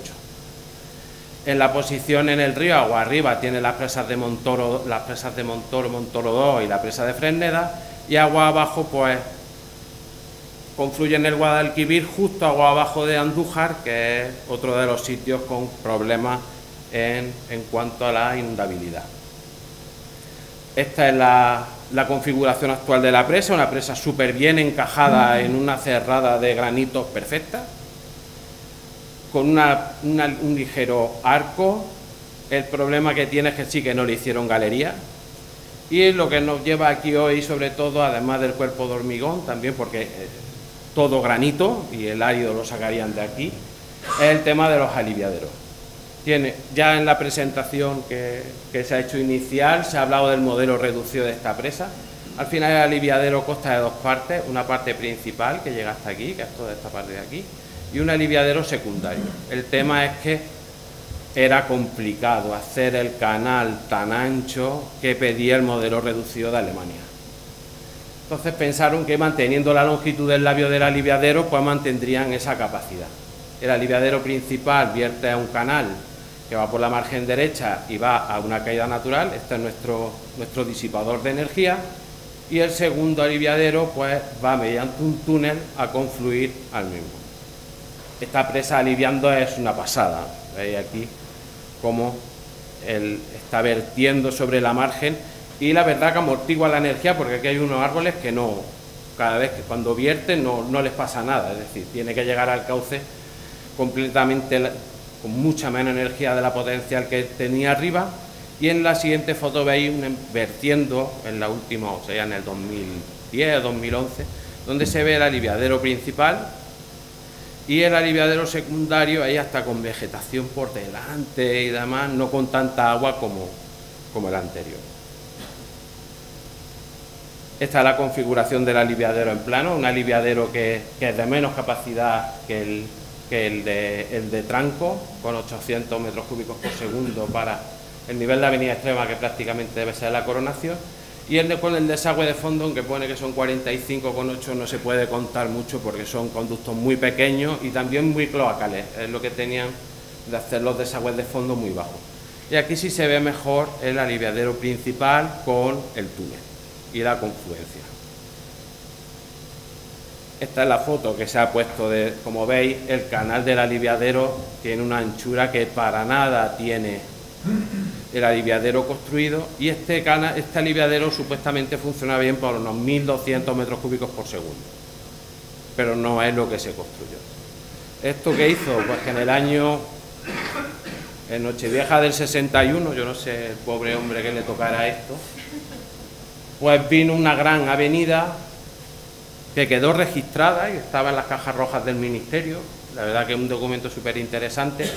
En la posición en el río, agua arriba, tiene las presas de Montoro, Montoro 2 y la presa de Fresneda, y agua abajo pues confluye en el Guadalquivir, justo agua abajo de Andújar, que es otro de los sitios con problemas en cuanto a la inundabilidad. Esta es la configuración actual de la presa, una presa súper bien encajada en una cerrada de granitos perfecta, con un ligero arco. El problema que tiene es que sí que no le hicieron galería, y lo que nos lleva aquí hoy, sobre todo, además del cuerpo de hormigón, también porque todo granito y el árido lo sacarían de aquí, es el tema de los aliviaderos. Ya en la presentación que se ha hecho inicial se ha hablado del modelo reducido de esta presa. Al final el aliviadero consta de dos partes, una parte principal que llega hasta aquí, que es toda esta parte de aquí, y un aliviadero secundario. El tema es que era complicado hacer el canal tan ancho que pedía el modelo reducido de Alemania. Entonces pensaron que manteniendo la longitud del labio del aliviadero, pues mantendrían esa capacidad. El aliviadero principal vierte a un canal que va por la margen derecha y va a una caída natural, este es nuestro disipador de energía, y el segundo aliviadero pues va mediante un túnel a confluir al mismo. Esta presa aliviando es una pasada, veis aquí cómo está vertiendo sobre la margen, y la verdad que amortigua la energía, porque aquí hay unos árboles que cada vez que cuando vierten no les pasa nada, es decir, tiene que llegar al cauce completamente con mucha menos energía de la potencial que tenía arriba. Y en la siguiente foto veis vertiendo en la última, o sea, en el 2010 o 2011, donde se ve el aliviadero principal y el aliviadero secundario, ahí hasta con vegetación por delante y demás, no con tanta agua como el anterior. Esta es la configuración del aliviadero en plano, un aliviadero que es de menos capacidad que el de tranco, con 800 metros cúbicos por segundo para el nivel de avenida extrema, que prácticamente debe ser la coronación, y con el desagüe de fondo, aunque pone que son 45,8, no se puede contar mucho porque son conductos muy pequeños y también muy cloacales, es lo que tenían de hacer los desagües de fondo muy bajos. Y aquí sí se ve mejor el aliviadero principal con el túnel y la confluencia. Esta es la foto que se ha puesto de, como veis, el canal del aliviadero tiene una anchura que para nada tiene el aliviadero construido, y este aliviadero supuestamente funciona bien por unos 1.200 metros cúbicos por segundo, pero no es lo que se construyó. ¿Esto qué hizo? Pues que en Nochevieja del 61, yo no sé el pobre hombre que le tocara esto, pues vino una gran avenida que quedó registrada y estaba en las cajas rojas del Ministerio. La verdad que es un documento súper interesante,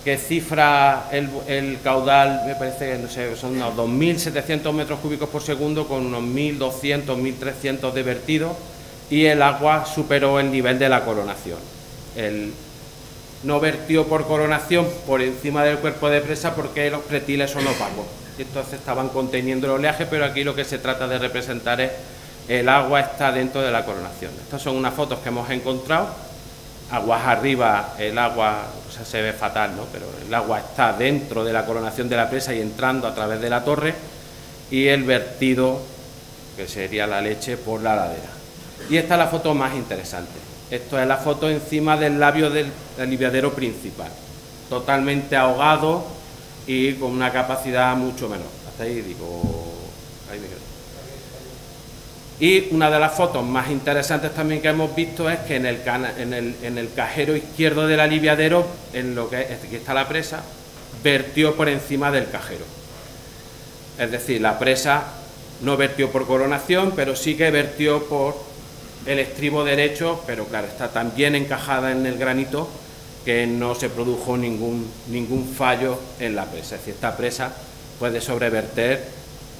que cifra el caudal, me parece que no sé, son unos 2.700 metros cúbicos por segundo, con unos 1.200, 1.300 de vertido, y el agua superó el nivel de la coronación. No vertió por coronación por encima del cuerpo de presa porque los pretiles son opacos, y entonces estaban conteniendo el oleaje, pero aquí lo que se trata de representar es el agua está dentro de la coronación. Estas son unas fotos que hemos encontrado. Aguas arriba, el agua, o sea, se ve fatal, ¿no? Pero el agua está dentro de la coronación de la presa y entrando a través de la torre, y el vertido, que sería la leche, por la ladera. Y esta es la foto más interesante. Esto es la foto encima del labio del aliviadero principal, totalmente ahogado y con una capacidad mucho menor. Hasta ahí digo, ahí me quedo. Y una de las fotos más interesantes también que hemos visto es que en el cajero izquierdo del aliviadero, en lo que aquí está la presa, vertió por encima del cajero. Es decir, la presa no vertió por coronación, pero sí que vertió por el estribo derecho, pero claro, está tan bien encajada en el granito que no se produjo ningún fallo en la presa. Es decir, esta presa puede sobreverter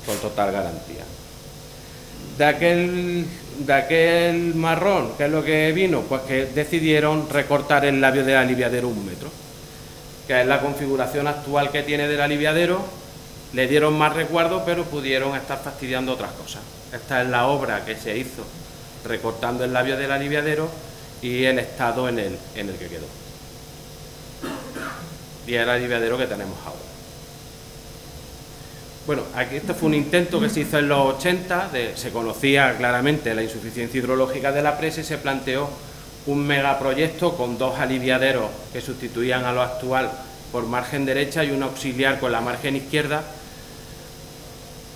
con total garantía. De aquel marrón, ¿qué es lo que vino? Pues que decidieron recortar el labio del aliviadero 1 metro, que es la configuración actual que tiene del aliviadero. Le dieron más resguardo, pero pudieron estar fastidiando otras cosas. Esta es la obra que se hizo recortando el labio del aliviadero y el estado en el que quedó. Y el aliviadero que tenemos ahora. Bueno, aquí este fue un intento que se hizo en los 80, se conocía claramente la insuficiencia hidrológica de la presa y se planteó un megaproyecto con 2 aliviaderos que sustituían a lo actual por margen derecha y un auxiliar con la margen izquierda.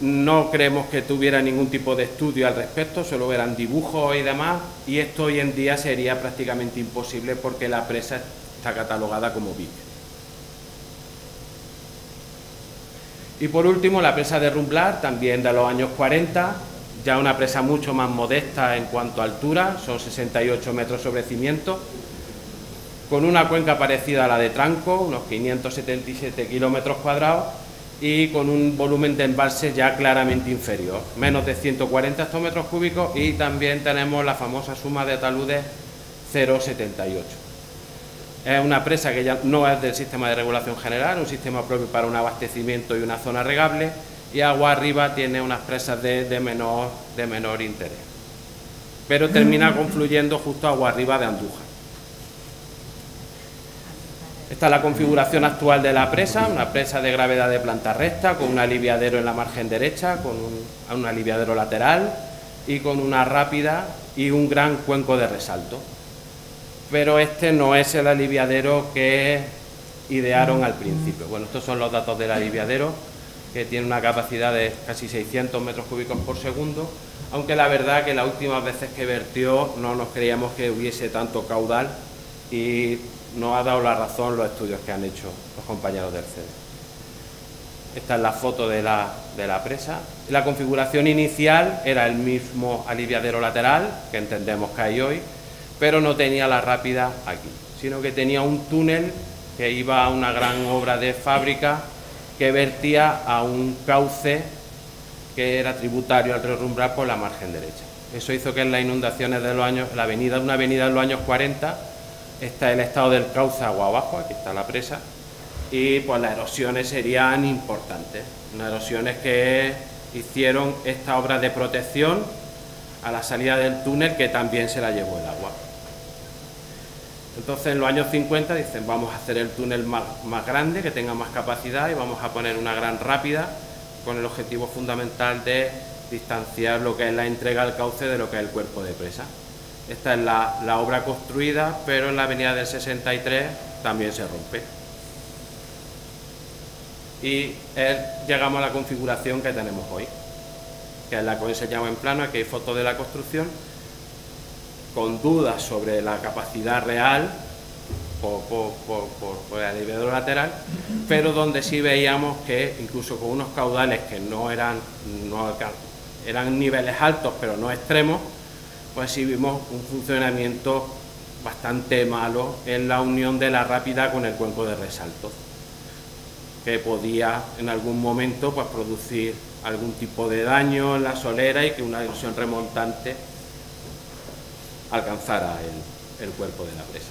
No creemos que tuviera ningún tipo de estudio al respecto, solo eran dibujos y demás, y esto hoy en día sería prácticamente imposible porque la presa está catalogada como BIC. Y por último, la presa de Rumblar, también de los años 40, ya una presa mucho más modesta en cuanto a altura, son 68 metros sobre cimiento, con una cuenca parecida a la de Tranco, unos 577 kilómetros cuadrados, y con un volumen de embalse ya claramente inferior, menos de 140 hectómetros cúbicos, y también tenemos la famosa suma de taludes 0,78. Es una presa que ya no es del sistema de regulación general, un sistema propio para un abastecimiento y una zona regable, y agua arriba tiene unas presas de menor interés. Pero termina confluyendo justo agua arriba de Andújar. Esta es la configuración actual de la presa, una presa de gravedad de planta recta, con un aliviadero en la margen derecha, con un aliviadero lateral y con una rápida y un gran cuenco de resalto. Pero este no es el aliviadero que idearon al principio. Bueno, estos son los datos del aliviadero, que tiene una capacidad de casi 600 metros cúbicos por segundo, aunque la verdad que las últimas veces que vertió no nos creíamos que hubiese tanto caudal y nos ha dado la razón los estudios que han hecho los compañeros del CEDE. Esta es la foto de la presa. La configuración inicial era el mismo aliviadero lateral, que entendemos que hay hoy, pero no tenía la rápida aquí, sino que tenía un túnel que iba a una gran obra de fábrica que vertía a un cauce que era tributario al río Rumblar por la margen derecha. Eso hizo que en las inundaciones de los años, una avenida de los años 40, está el estado del cauce agua abajo, aquí está la presa, y pues las erosiones serían importantes, unas erosiones que hicieron esta obra de protección a la salida del túnel, que también se la llevó el agua. Entonces en los años 50 dicen, vamos a hacer el túnel más grande, que tenga más capacidad, y vamos a poner una gran rápida con el objetivo fundamental de distanciar lo que es la entrega al cauce de lo que es el cuerpo de presa. Esta es la obra construida, pero en la avenida del 63 también se rompe. Y llegamos a la configuración que tenemos hoy, que es la que os enseñamos en plano. Aquí hay fotos de la construcción, con dudas sobre la capacidad real por el aliviadero lateral, pero donde sí veíamos que incluso con unos caudales que eran niveles altos pero no extremos, pues sí vimos un funcionamiento bastante malo en la unión de la rápida con el cuenco de resalto, que podía en algún momento pues producir algún tipo de daño en la solera y que una erosión remontante alcanzara el cuerpo de la presa.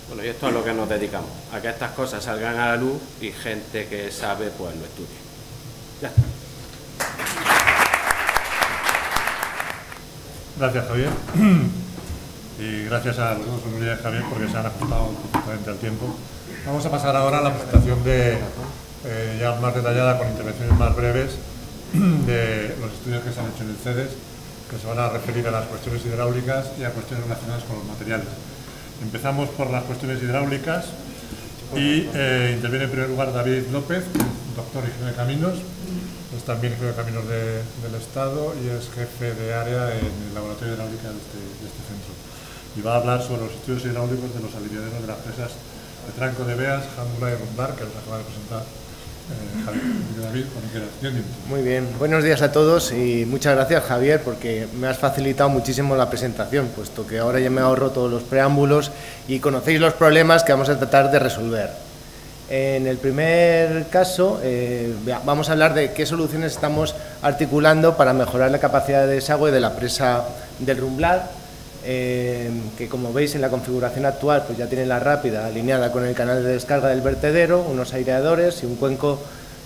Bueno, y esto es a lo que nos dedicamos, a que estas cosas salgan a la luz y gente que sabe pues lo estudie. Ya está. Gracias, Javier. Y gracias a los dos universidades, Javier, porque se han ajustado perfectamente al tiempo. Vamos a pasar ahora a la presentación ya más detallada, con intervenciones más breves, de los estudios que se han hecho en el CEDES, que se van a referir a las cuestiones hidráulicas y a cuestiones relacionadas con los materiales. Empezamos por las cuestiones hidráulicas y interviene en primer lugar David López, doctor ingeniero de caminos, es también ingeniero de caminos del Estado y es jefe de área en el laboratorio de hidráulica de este centro. Y va a hablar sobre los estudios hidráulicos de los aliviaderos de las presas de Tranco de Beas, Jándula y Rondar, que nos acaba de presentar David, cuando quieras. 10 minutos. Muy bien, buenos días a todos y muchas gracias, Javier, porque me has facilitado muchísimo la presentación, puesto que ahora ya me ahorro todos los preámbulos y conocéis los problemas que vamos a tratar de resolver. En el primer caso vamos a hablar de qué soluciones estamos articulando para mejorar la capacidad de desagüe de la presa del Rumblar, que como veis en la configuración actual pues ya tiene la rápida alineada con el canal de descarga del vertedero, unos aireadores y un cuenco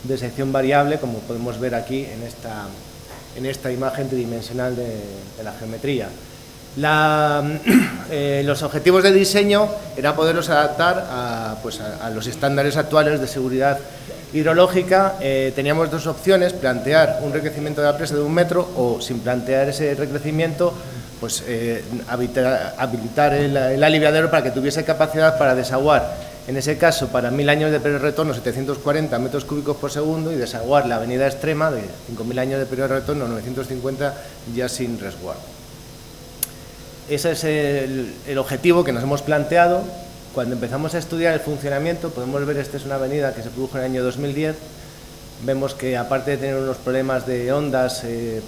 de sección variable, como podemos ver aquí en esta imagen tridimensional de la geometría. Los objetivos de diseño era poderlos adaptar a los estándares actuales de seguridad hidrológica. Teníamos dos opciones: plantear un recrecimiento de la presa de 1 metro o, sin plantear ese recrecimiento, pues habilitar el aliviadero para que tuviese capacidad para desaguar, en ese caso para 1000 años de periodo de retorno 740 metros cúbicos por segundo, y desaguar la avenida extrema de 5000 años de periodo de retorno 950 ya sin resguardo. Ese es el objetivo que nos hemos planteado. Cuando empezamos a estudiar el funcionamiento, podemos ver, esta es una avenida que se produjo en el año 2010, vemos que aparte de tener unos problemas de ondas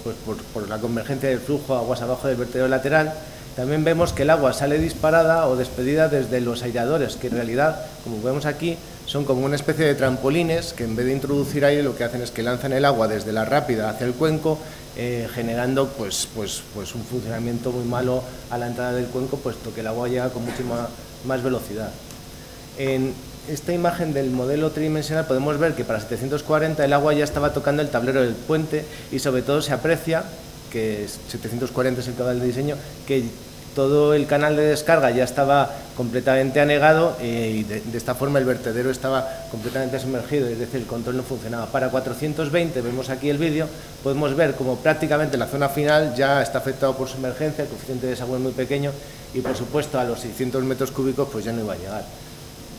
pues por la convergencia del flujo aguas abajo del vertedero lateral, también vemos que el agua sale disparada o despedida desde los aireadores, que en realidad, como vemos aquí, son como una especie de trampolines que, en vez de introducir aire, lo que hacen es que lanzan el agua desde la rápida hacia el cuenco, generando pues un funcionamiento muy malo a la entrada del cuenco, puesto que el agua llega con muchísima más velocidad. En esta imagen del modelo tridimensional podemos ver que para 740 el agua ya estaba tocando el tablero del puente, y sobre todo se aprecia que 740 es el caudal de diseño, que todo el canal de descarga ya estaba completamente anegado y de esta forma el vertedero estaba completamente sumergido, es decir, el control no funcionaba. Para 420, vemos aquí el vídeo, podemos ver como prácticamente la zona final ya está afectado por sumergencia, el coeficiente de desagüe es muy pequeño y, por supuesto, a los 600 metros cúbicos pues ya no iba a llegar.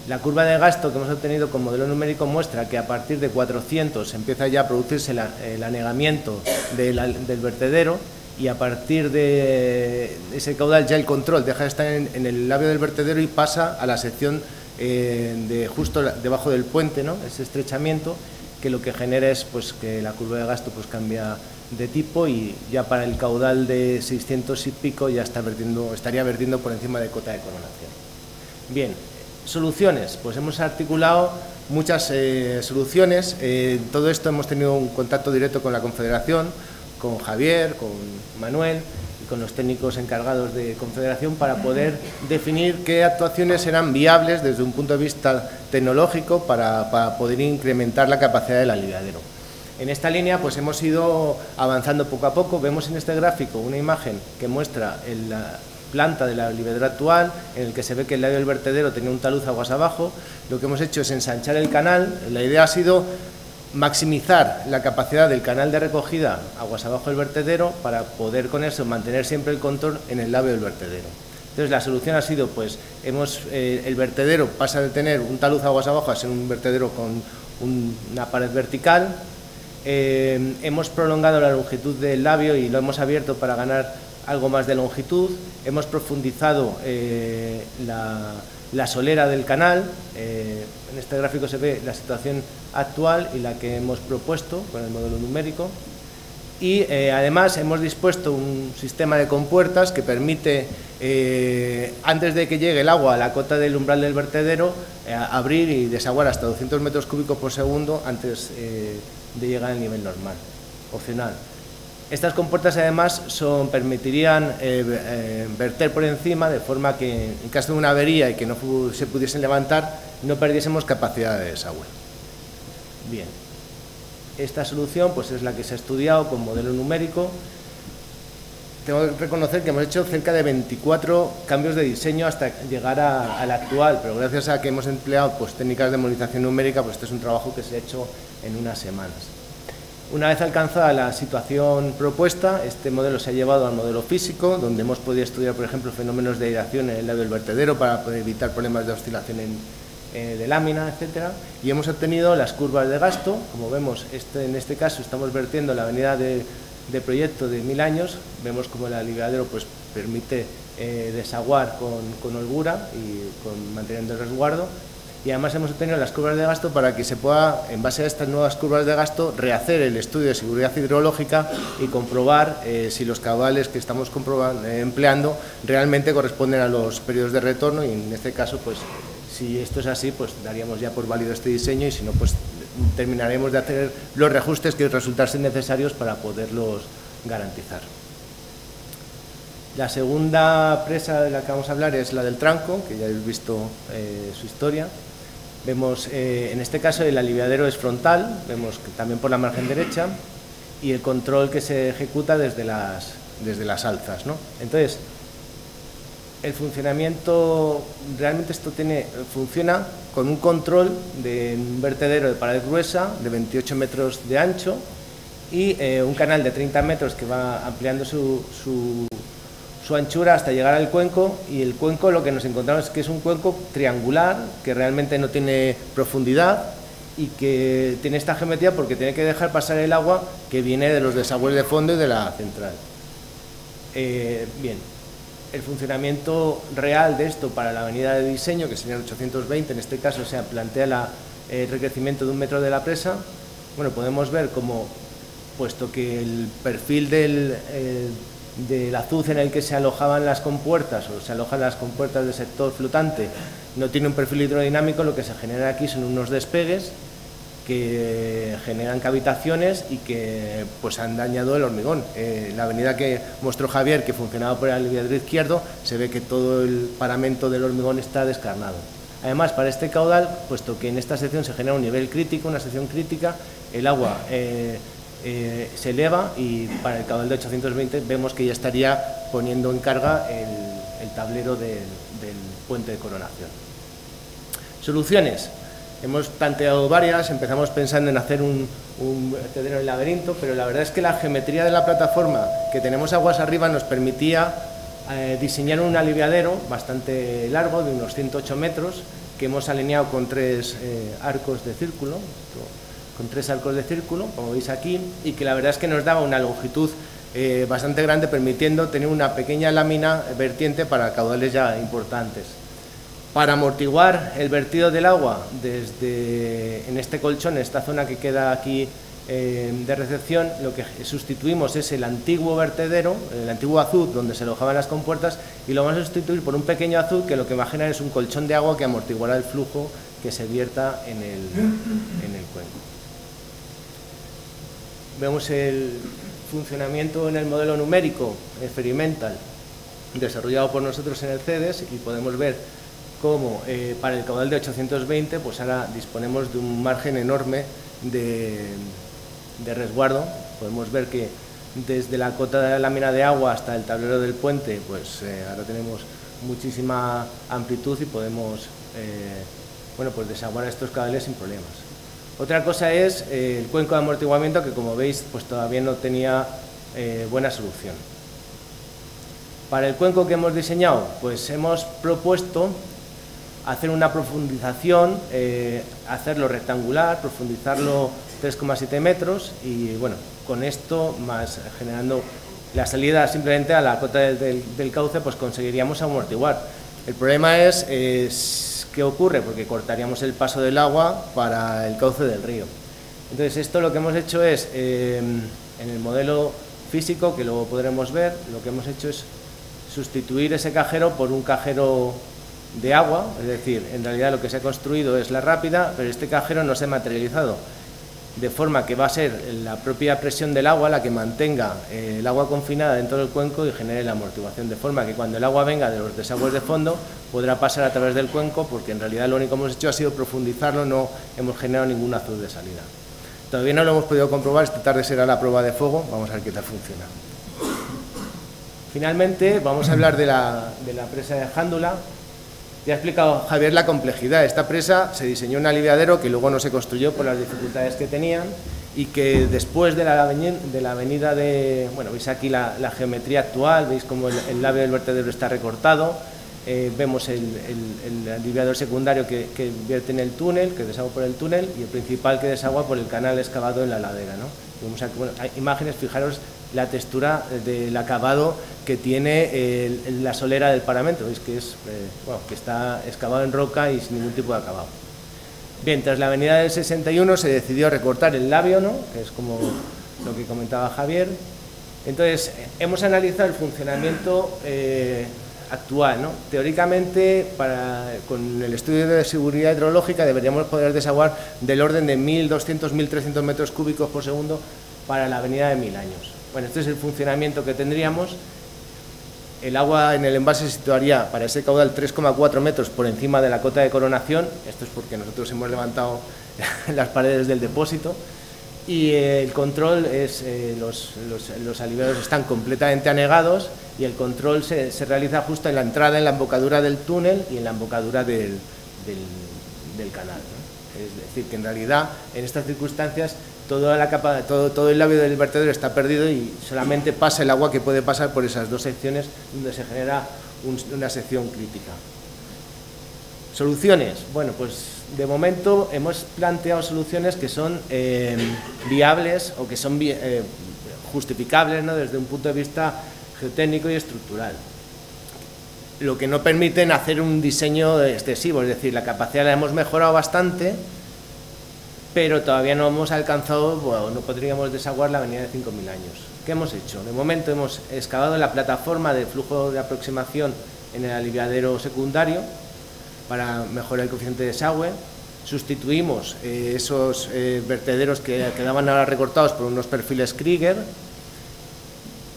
La curva de gasto que hemos obtenido con modelo numérico muestra que a partir de 400 empieza ya a producirse el anegamiento del vertedero, y a partir de ese caudal ya el control deja de estar en el labio del vertedero y pasa a la sección justo debajo del puente, ¿no? Ese estrechamiento, que lo que genera es pues que la curva de gasto pues cambia de tipo, y ya para el caudal de 600 y pico ya estaría vertiendo por encima de cota de coronación. Bien, soluciones, pues hemos articulado muchas soluciones. Todo esto hemos tenido un contacto directo con la Confederación, con Javier, con Manuel y con los técnicos encargados de Confederación, para poder definir qué actuaciones eran viables desde un punto de vista tecnológico para poder incrementar la capacidad del aliviadero. En esta línea pues hemos ido avanzando poco a poco. Vemos en este gráfico una imagen que muestra la planta del aliviadero actual, en el que se ve que el labio del vertedero tenía un talud aguas abajo. Lo que hemos hecho es ensanchar el canal. La idea ha sido maximizar la capacidad del canal de recogida aguas abajo del vertedero para poder con eso mantener siempre el control en el labio del vertedero. Entonces la solución ha sido, pues, el vertedero pasa de tener un talud aguas abajo a ser un vertedero con una pared vertical. Hemos prolongado la longitud del labio y lo hemos abierto para ganar algo más de longitud. Hemos profundizado la solera del canal. En este gráfico se ve la situación actual y la que hemos propuesto con el modelo numérico. Y además hemos dispuesto un sistema de compuertas que permite, antes de que llegue el agua a la cota del umbral del vertedero, abrir y desaguar hasta 200 metros cúbicos por segundo antes de llegar al nivel normal, opcional. Estas compuertas además permitirían verter por encima, de forma que en caso de una avería y que no se pudiesen levantar, no perdiésemos capacidad de desagüe. Bien. Esta solución, pues, es la que se ha estudiado con modelo numérico. Tengo que reconocer que hemos hecho cerca de 24 cambios de diseño hasta llegar al actual, pero gracias a que hemos empleado, pues, técnicas de modelización numérica, pues este es un trabajo que se ha hecho en unas semanas. Una vez alcanzada la situación propuesta, este modelo se ha llevado al modelo físico, donde hemos podido estudiar, por ejemplo, fenómenos de aireación en el labio del vertedero para poder evitar problemas de oscilación de lámina, etcétera, y hemos obtenido las curvas de gasto. Como vemos, en este caso estamos vertiendo la avenida de proyecto de 1000 años. Vemos como el aliviadero, pues, permite desaguar con holgura y manteniendo el resguardo, y además hemos obtenido las curvas de gasto para que se pueda, en base a estas nuevas curvas de gasto, rehacer el estudio de seguridad hidrológica y comprobar si los caudales que estamos empleando realmente corresponden a los periodos de retorno, y en este caso, pues, si esto es así, pues daríamos ya por válido este diseño, y si no, pues terminaremos de hacer los reajustes que resultasen necesarios para poderlos garantizar. La segunda presa de la que vamos a hablar es la del Tranco, que ya habéis visto su historia. Vemos, en este caso, el aliviadero es frontal, vemos que también por la margen derecha, y el control que se ejecuta desde las alzas, ¿no? Entonces, el funcionamiento, realmente esto funciona con un control de un vertedero de pared gruesa de 28 metros de ancho y un canal de 30 metros que va ampliando su anchura hasta llegar al cuenco, y el cuenco, lo que nos encontramos es que es un cuenco triangular que realmente no tiene profundidad y que tiene esta geometría porque tiene que dejar pasar el agua que viene de los desagües de fondo y de la central. Bien. El funcionamiento real de esto para la avenida de diseño, que sería el 820, en este caso se plantea el recrecimiento de 1 metro de la presa. Bueno, podemos ver cómo, puesto que el perfil del azud en el que se alojaban las compuertas, o se alojan las compuertas del sector flotante, no tiene un perfil hidrodinámico, lo que se genera aquí son unos despegues que generan cavitaciones y que, pues, han dañado el hormigón. La avenida que mostró Javier, que funcionaba por el aliviadero izquierdo, se ve que todo el paramento del hormigón está descarnado. Además, para este caudal, puesto que en esta sección se genera un nivel crítico, una sección crítica, el agua se eleva, y para el caudal de 820 vemos que ya estaría poniendo en carga el tablero del puente de coronación. Soluciones. Hemos planteado varias. Empezamos pensando en hacer un vertedero en laberinto, pero la verdad es que la geometría de la plataforma que tenemos aguas arriba nos permitía diseñar un aliviadero bastante largo, de unos 108 metros, que hemos alineado con 3 arcos de círculo, como veis aquí, y que la verdad es que nos daba una longitud bastante grande, permitiendo tener una pequeña lámina vertiente para caudales ya importantes. Para amortiguar el vertido del agua en este colchón, en esta zona que queda aquí de recepción, lo que sustituimos es el antiguo vertedero, el antiguo azud donde se alojaban las compuertas, y lo vamos a sustituir por un pequeño azud que lo que va a generar es un colchón de agua que amortiguará el flujo que se vierta en el cuenco. Vemos el funcionamiento en el modelo numérico experimental desarrollado por nosotros en el CEDES, y podemos ver cómo para el caudal de 820, pues ahora disponemos de un margen enorme de resguardo. Podemos ver que desde la cota de la lámina de agua hasta el tablero del puente, pues ahora tenemos muchísima amplitud y podemos, bueno, pues desaguar estos caudales sin problemas. Otra cosa es el cuenco de amortiguamiento, que como veis pues todavía no tenía buena solución. Para el cuenco que hemos diseñado, pues hemos propuesto hacer una profundización, hacerlo rectangular, profundizarlo 3,7 metros y bueno, con esto más generando la salida simplemente a la cota del cauce, pues conseguiríamos amortiguar. El problema es ¿qué ocurre? Porque cortaríamos el paso del agua para el cauce del río. Entonces esto lo que hemos hecho es, en el modelo físico, que luego podremos ver, lo que hemos hecho es sustituir ese cajero por un cajero de agua, es decir, en realidad lo que se ha construido es la rápida, pero este cajero no se ha materializado, de forma que va a ser la propia presión del agua la que mantenga el agua confinada dentro del cuenco y genere la amortiguación, de forma que cuando el agua venga de los desagües de fondo podrá pasar a través del cuenco, porque en realidad lo único que hemos hecho ha sido profundizarlo, no hemos generado ningún azud de salida. Todavía no lo hemos podido comprobar, esta tarde será la prueba de fuego, vamos a ver qué tal funciona. Finalmente vamos a hablar de la presa de Jándula. Ya ha explicado Javier la complejidad. Esta presa se diseñó un aliviadero que luego no se construyó por las dificultades que tenían y que después de la avenida de... Bueno, veis aquí la geometría actual, veis cómo el labio del vertedero está recortado, vemos el aliviador secundario que vierte en el túnel, que desagua por el túnel, y el principal que desagua por el canal excavado en la ladera, ¿no? Vemos aquí, bueno, hay imágenes, fijaros la textura del acabado que tiene la solera del paramento, veis que que está excavado en roca y sin ningún tipo de acabado. Bien, tras la avenida del 61 se decidió recortar el labio, ¿no? Que es como lo que comentaba Javier. Entonces, hemos analizado el funcionamiento actual, ¿no? Teóricamente, con el estudio de seguridad hidrológica deberíamos poder desaguar del orden de 1.200, 1.300 metros cúbicos por segundo para la avenida de 1000 años. Bueno, este es el funcionamiento que tendríamos. El agua en el envase se situaría para ese caudal 3,4 metros por encima de la cota de coronación. Esto es porque nosotros hemos levantado las paredes del depósito. Y el control es, los aliviaderos están completamente anegados y el control se realiza justo en la entrada, en la embocadura del túnel y en la embocadura del canal, ¿no? Es decir, que en realidad en estas circunstancias todo el labio del vertedero está perdido y solamente pasa el agua que puede pasar por esas dos secciones donde se genera una sección crítica. Soluciones. Bueno, pues de momento hemos planteado soluciones que son viables o que son justificables, ¿no? Desde un punto de vista geotécnico y estructural. Lo que no permiten hacer un diseño excesivo, es decir, la capacidad la hemos mejorado bastante, pero todavía no hemos alcanzado, bueno, no podríamos desaguar la avenida de 5.000 años. ¿Qué hemos hecho? De momento hemos excavado la plataforma de flujo de aproximación en el aliviadero secundario para mejorar el coeficiente de desagüe. Sustituimos esos vertederos que quedaban ahora recortados por unos perfiles Krieger.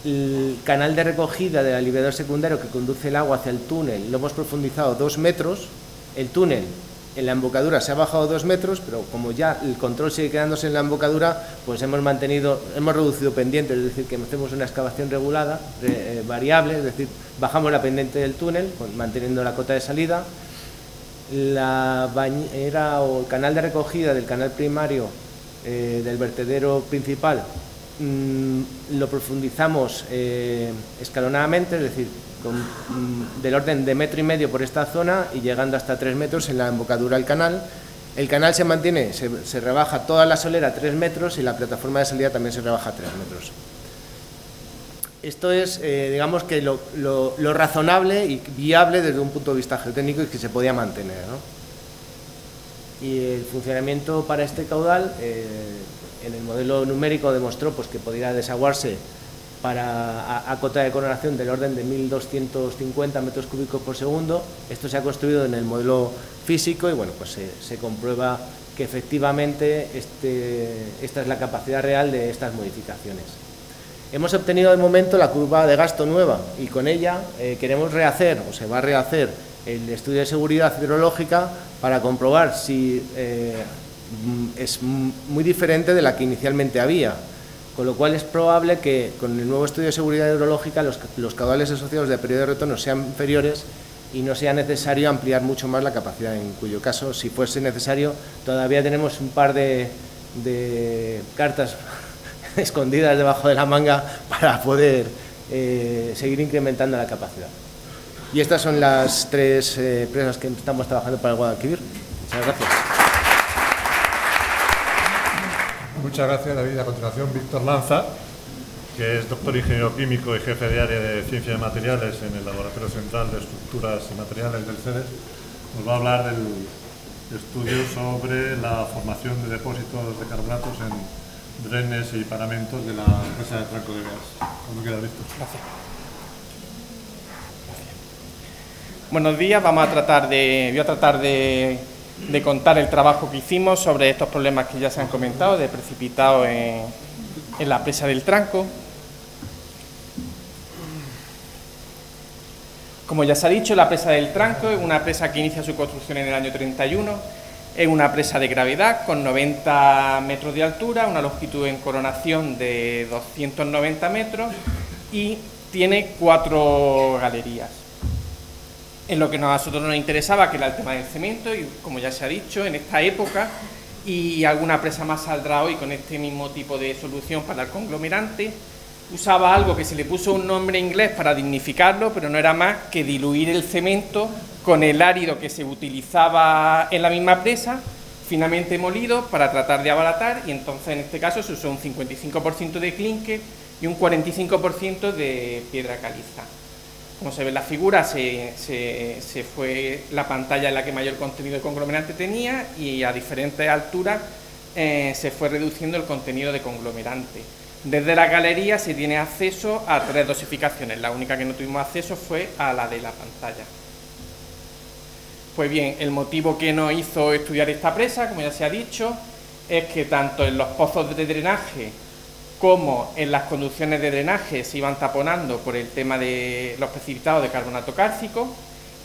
El canal de recogida del aliviadero secundario que conduce el agua hacia el túnel lo hemos profundizado 2 metros. El túnel en la embocadura se ha bajado 2 metros, pero como ya el control sigue quedándose en la embocadura, pues hemos reducido pendientes, es decir, que hacemos una excavación regulada, variable, es decir, bajamos la pendiente del túnel, manteniendo la cota de salida. La bañera o el canal de recogida del canal primario del vertedero principal lo profundizamos escalonadamente, es decir, del orden de 1,5 metros por esta zona y llegando hasta 3 metros en la embocadura del canal. El canal se mantiene, se rebaja toda la solera 3 metros y la plataforma de salida también se rebaja 3 metros. Esto es, digamos que lo razonable y viable desde un punto de vista geotécnico y que se podía mantener, ¿no? Y el funcionamiento para este caudal, en el modelo numérico demostró pues, que podría desaguarse a cota de coronación del orden de 1.250 metros cúbicos por segundo. Esto se ha construido en el modelo físico y bueno, pues se comprueba que efectivamente esta es la capacidad real de estas modificaciones. Hemos obtenido de momento la curva de gasto nueva y con ella queremos rehacer, o se va a rehacer, el estudio de seguridad hidrológica para comprobar si es muy diferente de la que inicialmente había, con lo cual es probable que con el nuevo estudio de seguridad hidrológica los caudales asociados de periodo de retorno sean inferiores y no sea necesario ampliar mucho más la capacidad, en cuyo caso, si fuese necesario, todavía tenemos un par de cartas escondidas debajo de la manga para poder seguir incrementando la capacidad. Y estas son las 3 presas que estamos trabajando para el Guadalquivir. Muchas gracias. Muchas gracias, David. A continuación, Víctor Lanza, que es doctor ingeniero químico y jefe de área de ciencia de materiales en el Laboratorio Central de Estructuras y Materiales del CEDES. Nos va a hablar del estudio sobre la formación de depósitos de carbonatos en drenes y paramentos de la presa de Tranco de Beas. Cuando quiera, Víctor. Gracias. Buenos días, voy a tratar de contar el trabajo que hicimos sobre estos problemas que ya se han comentado, de precipitado en la presa del Tranco. Como ya se ha dicho, la presa del Tranco es una presa que inicia su construcción en el año 31, es una presa de gravedad con 90 metros de altura, una longitud en coronación de 290 metros y tiene 4 galerías. En lo que a nosotros nos interesaba, que era el tema del cemento, y como ya se ha dicho, en esta época, y alguna presa más saldrá hoy con este mismo tipo de solución para el conglomerante, usaba algo que se le puso un nombre inglés para dignificarlo, pero no era más que diluir el cemento con el árido que se utilizaba en la misma presa, finamente molido, para tratar de abaratar, y entonces en este caso se usó un 55% de clinker y un 45% de piedra caliza. Como se ve en la figura, se fue la pantalla en la que mayor contenido de conglomerante tenía y a diferentes alturas se fue reduciendo el contenido de conglomerante. Desde la galería se tiene acceso a 3 dosificaciones, la única que no tuvimos acceso fue a la de la pantalla. Pues bien, el motivo que nos hizo estudiar esta presa, como ya se ha dicho, es que tanto en los pozos de drenaje como en las conducciones de drenaje se iban taponando por el tema de los precipitados de carbonato cálcico,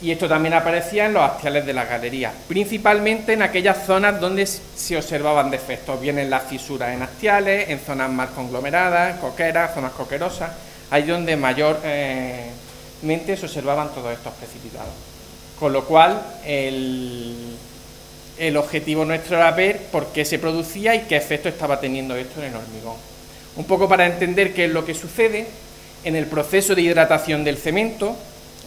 y esto también aparecía en los hastiales de las galerías, principalmente en aquellas zonas donde se observaban defectos, bien en las fisuras en hastiales, en zonas más conglomeradas, coqueras, zonas coquerosas, ahí donde mayormente se observaban todos estos precipitados. Con lo cual, el objetivo nuestro era ver por qué se producía y qué efecto estaba teniendo esto en el hormigón. Un poco para entender qué es lo que sucede, en el proceso de hidratación del cemento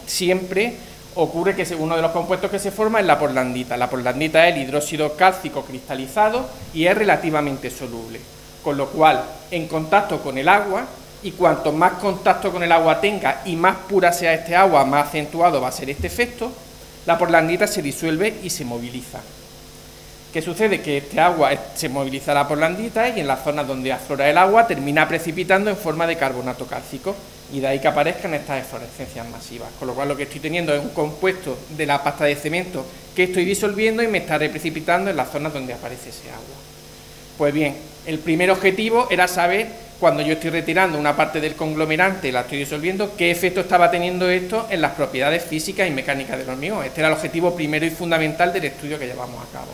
siempre ocurre que uno de los compuestos que se forma es la portlandita. La portlandita es el hidróxido cálcico cristalizado y es relativamente soluble, con lo cual en contacto con el agua, y cuanto más contacto con el agua tenga y más pura sea este agua, más acentuado va a ser este efecto, la portlandita se disuelve y se moviliza. ¿Qué sucede? Que este agua se moviliza la portlandita y en las zonas donde aflora el agua termina precipitando en forma de carbonato cálcico, y de ahí que aparezcan estas eflorescencias masivas. Con lo cual lo que estoy teniendo es un compuesto de la pasta de cemento que estoy disolviendo y me está reprecipitando en las zonas donde aparece ese agua. Pues bien, el primer objetivo era saber, cuando yo estoy retirando una parte del conglomerante y la estoy disolviendo, qué efecto estaba teniendo esto en las propiedades físicas y mecánicas del hormigón. Este era el objetivo primero y fundamental del estudio que llevamos a cabo.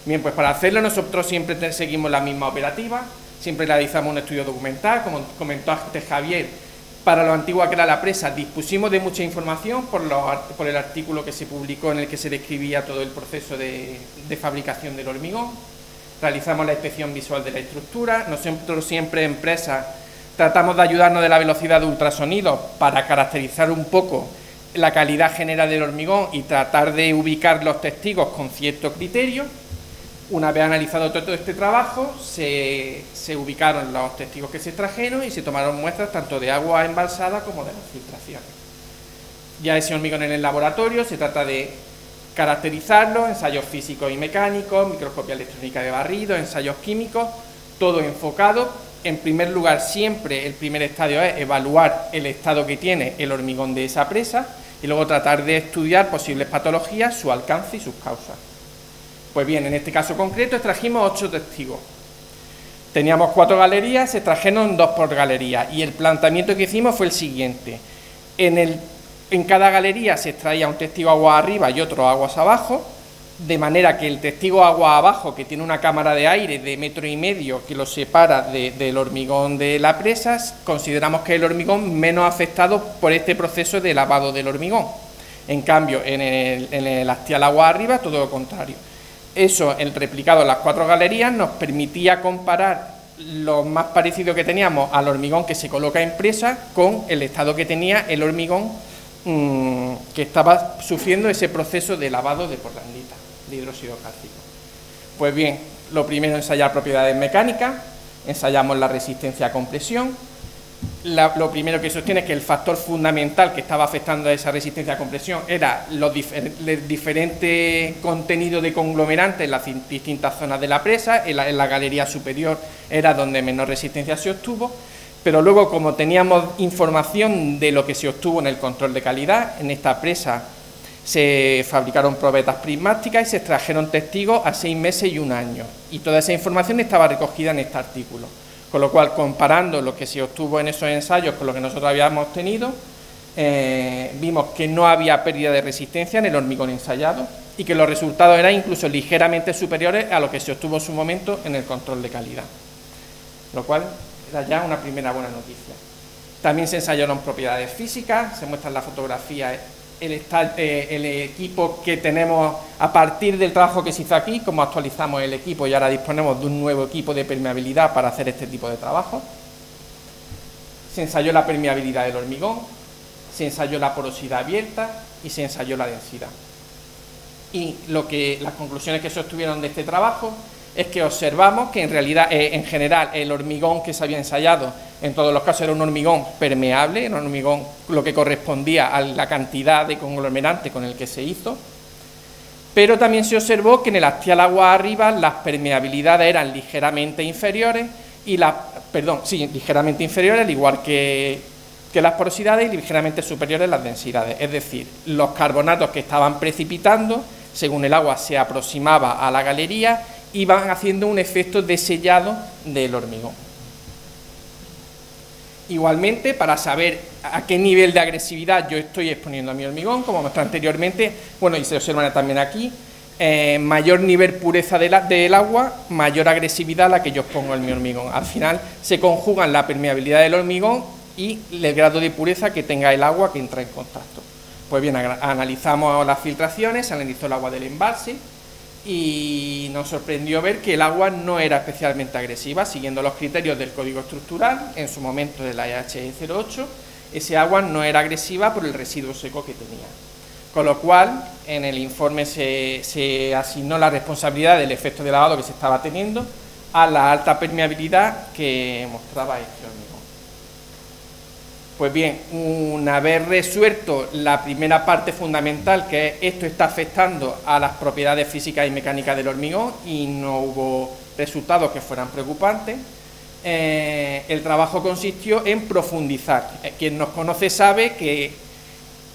Bien, pues para hacerlo nosotros siempre seguimos la misma operativa, siempre realizamos un estudio documental, como comentó antes Javier. Para lo antiguo que era la presa, dispusimos de mucha información por el artículo que se publicó en el que se describía todo el proceso de fabricación del hormigón. Realizamos la inspección visual de la estructura. Nosotros siempre en presa tratamos de ayudarnos de la velocidad de ultrasonido para caracterizar un poco la calidad general del hormigón y tratar de ubicar los testigos con cierto criterio. Una vez analizado todo este trabajo, se ubicaron los testigos que se extrajeron y se tomaron muestras tanto de agua embalsada como de las filtraciones. Ya ese hormigón en el laboratorio se trata de caracterizarlo, ensayos físicos y mecánicos, microscopía electrónica de barrido, ensayos químicos, todo enfocado. En primer lugar, siempre el primer estadio es evaluar el estado que tiene el hormigón de esa presa y luego tratar de estudiar posibles patologías, su alcance y sus causas. Pues bien, en este caso concreto extrajimos 8 testigos. Teníamos 4 galerías, se extrajeron 2 por galería y el planteamiento que hicimos fue el siguiente. En cada galería se extraía un testigo agua arriba y otro aguas abajo, de manera que el testigo agua abajo, que tiene una cámara de aire de 1,5 metros que lo separa del hormigón de la presa, consideramos que es el hormigón menos afectado por este proceso de lavado del hormigón. En cambio, en el hastial agua arriba, todo lo contrario. Eso, el replicado en las 4 galerías, nos permitía comparar lo más parecido que teníamos al hormigón que se coloca en presa con el estado que tenía el hormigón que estaba sufriendo ese proceso de lavado de portlandita, de hidróxido cálcico. Pues bien, lo primero, ensayar propiedades mecánicas, ensayamos la resistencia a compresión. Lo primero que sostiene es que el factor fundamental que estaba afectando a esa resistencia a compresión era los diferentes contenidos de conglomerantes en las distintas zonas de la presa. En la galería superior era donde menor resistencia se obtuvo, pero luego, como teníamos información de lo que se obtuvo en el control de calidad, en esta presa se fabricaron probetas prismáticas y se extrajeron testigos a 6 meses y 1 año, y toda esa información estaba recogida en este artículo. Con lo cual, comparando lo que se obtuvo en esos ensayos con lo que nosotros habíamos tenido, vimos que no había pérdida de resistencia en el hormigón ensayado y que los resultados eran incluso ligeramente superiores a lo que se obtuvo en su momento en el control de calidad. Lo cual era ya una primera buena noticia. También se ensayaron propiedades físicas, se muestra en la fotografía el equipo que tenemos a partir del trabajo que se hizo aquí, cómo actualizamos el equipo y ahora disponemos de un nuevo equipo de permeabilidad para hacer este tipo de trabajo. Se ensayó la permeabilidad del hormigón, se ensayó la porosidad abierta y se ensayó la densidad. Y las conclusiones que se obtuvieron de este trabajo es que observamos que en realidad, en general, el hormigón que se había ensayado, en todos los casos era un hormigón permeable, era un hormigón lo que correspondía a la cantidad de conglomerante con el que se hizo, pero también se observó que en el hastial agua arriba las permeabilidades eran ligeramente inferiores, ligeramente inferiores, al igual que las porosidades, y ligeramente superiores las densidades. Es decir, los carbonatos que estaban precipitando, según el agua se aproximaba a la galería, iban haciendo un efecto de sellado del hormigón. Igualmente, para saber a qué nivel de agresividad yo estoy exponiendo a mi hormigón, como mostré anteriormente, bueno, y se observa también aquí, mayor nivel pureza del agua, mayor agresividad a la que yo expongo en mi hormigón. Al final se conjugan la permeabilidad del hormigón y el grado de pureza que tenga el agua que entra en contacto. Pues bien, analizamos las filtraciones, se analizó el agua del embalse, y nos sorprendió ver que el agua no era especialmente agresiva, siguiendo los criterios del código estructural, en su momento de la EHE 08, ese agua no era agresiva por el residuo seco que tenía. Con lo cual, en el informe se asignó la responsabilidad del efecto de lavado que se estaba teniendo a la alta permeabilidad que mostraba este hormigón. Pues bien, una vez resuelto la primera parte fundamental, que es esto está afectando a las propiedades físicas y mecánicas del hormigón y no hubo resultados que fueran preocupantes, el trabajo consistió en profundizar. Quien nos conoce sabe que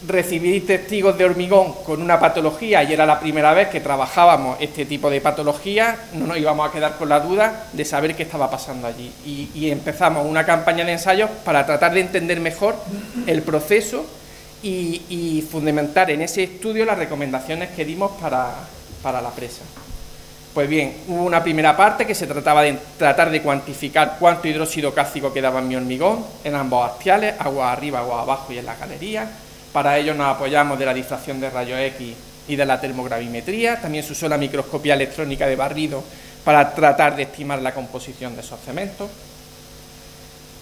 recibir testigos de hormigón con una patología, y era la primera vez que trabajábamos este tipo de patología, no nos íbamos a quedar con la duda de saber qué estaba pasando allí. Y empezamos una campaña de ensayos para tratar de entender mejor el proceso y fundamentar en ese estudio las recomendaciones que dimos para la presa. Pues bien, hubo una primera parte que se trataba de tratar de cuantificar cuánto hidróxido cálcico quedaba en mi hormigón, en ambos hastiales, agua arriba, agua abajo y en la galería. Para ello nos apoyamos de la difracción de rayos X y de la termogravimetría. También se usó la microscopía electrónica de barrido para tratar de estimar la composición de esos cementos.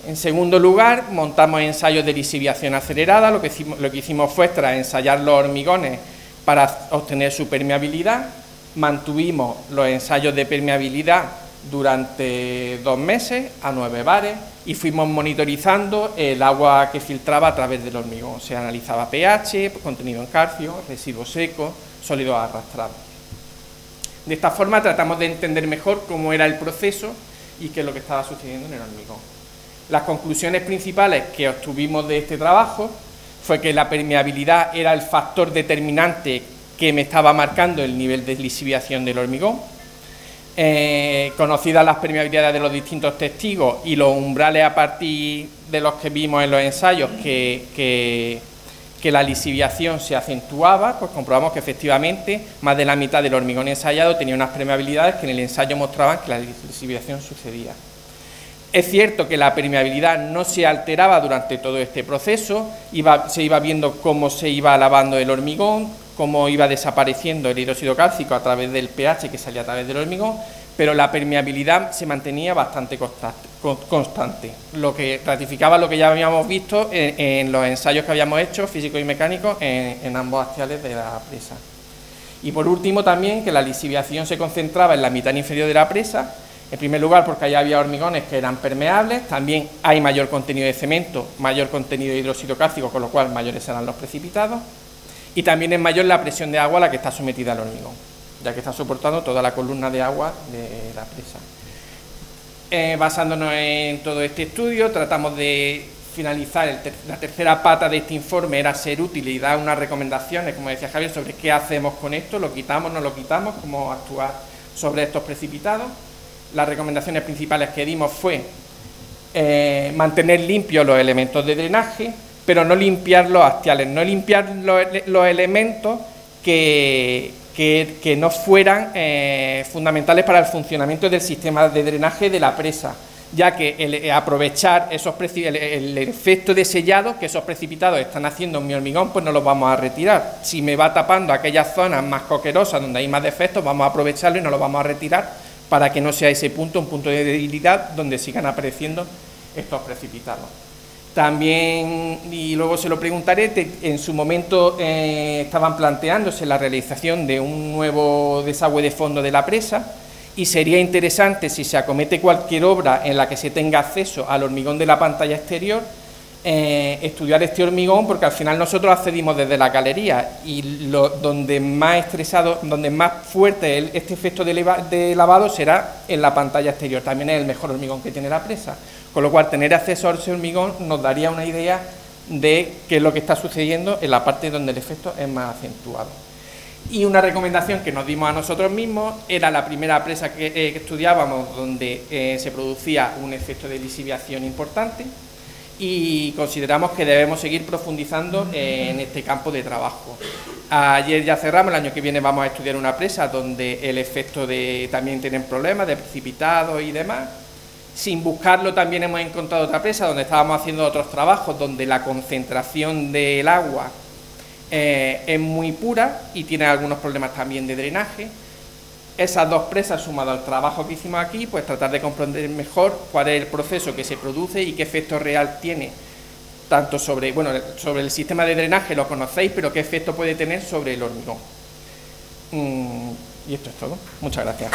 En segundo lugar, montamos ensayos de lisiviación acelerada. Lo que hicimos fue ensayar los hormigones para obtener su permeabilidad. Mantuvimos los ensayos de permeabilidad durante 2 meses a 9 bares y fuimos monitorizando el agua que filtraba a través del hormigón. Se analizaba pH, contenido en calcio, residuos secos, sólidos arrastrados. De esta forma tratamos de entender mejor cómo era el proceso y qué es lo que estaba sucediendo en el hormigón. Las conclusiones principales que obtuvimos de este trabajo fue que la permeabilidad era el factor determinante que me estaba marcando el nivel de lisiviación del hormigón. Conocidas las permeabilidades de los distintos testigos y los umbrales a partir de los que vimos en los ensayos que la lisiviación se acentuaba, pues comprobamos que efectivamente más de la mitad del hormigón ensayado tenía unas permeabilidades que en el ensayo mostraban que la lisiviación sucedía. Es cierto que la permeabilidad no se alteraba durante todo este proceso, se iba viendo cómo se iba lavando el hormigón, cómo iba desapareciendo el hidróxido cálcico a través del pH que salía a través del hormigón, pero la permeabilidad se mantenía bastante constante, lo que ratificaba lo que ya habíamos visto en los ensayos que habíamos hecho, físicos y mecánicos, en ambos axiales de la presa. Y por último también que la lisiviación se concentraba en la mitad inferior de la presa, en primer lugar porque allá había hormigones que eran permeables, también hay mayor contenido de cemento, mayor contenido de hidróxido cálcico, con lo cual mayores serán los precipitados, y también es mayor la presión de agua a la que está sometida el hormigón, ya que está soportando toda la columna de agua de la presa. Basándonos en todo este estudio, tratamos de finalizar la tercera pata de este informe, era ser útil y dar unas recomendaciones, como decía Javier, sobre qué hacemos con esto, lo quitamos, no lo quitamos, cómo actuar sobre estos precipitados. Las recomendaciones principales que dimos fue mantener limpios los elementos de drenaje, pero no limpiar los axiales, no limpiar los elementos que no fueran fundamentales para el funcionamiento del sistema de drenaje de la presa, ya que aprovechar el efecto de sellado que esos precipitados están haciendo en mi hormigón, pues no los vamos a retirar. Si me va tapando aquellas zonas más coquerosas donde hay más defectos, vamos a aprovecharlo y no los vamos a retirar para que no sea ese punto un punto de debilidad donde sigan apareciendo estos precipitados. También, y luego se lo preguntaré, en su momento estaban planteándose la realización de un nuevo desagüe de fondo de la presa, y sería interesante, si se acomete cualquier obra en la que se tenga acceso al hormigón de la pantalla exterior, estudiar este hormigón, porque al final nosotros accedimos desde la galería y donde más estresado, donde más fuerte este efecto de lavado será en la pantalla exterior. También es el mejor hormigón que tiene la presa, con lo cual tener acceso a ese hormigón nos daría una idea de qué es lo que está sucediendo en la parte donde el efecto es más acentuado. Y una recomendación que nos dimos a nosotros mismos era la primera presa que estudiábamos, donde se producía un efecto de lisiviación importante, y consideramos que debemos seguir profundizando en este campo de trabajo. Ayer ya cerramos, el año que viene vamos a estudiar una presa donde el efecto de también tienen problemas de precipitados y demás. Sin buscarlo también hemos encontrado otra presa donde estábamos haciendo otros trabajos donde la concentración del agua es muy pura y tiene algunos problemas también de drenaje. Esas dos presas, sumado al trabajo que hicimos aquí, pues tratar de comprender mejor cuál es el proceso que se produce y qué efecto real tiene, tanto sobre el sistema de drenaje, lo conocéis, pero qué efecto puede tener sobre el hormigón. Y esto es todo. Muchas gracias.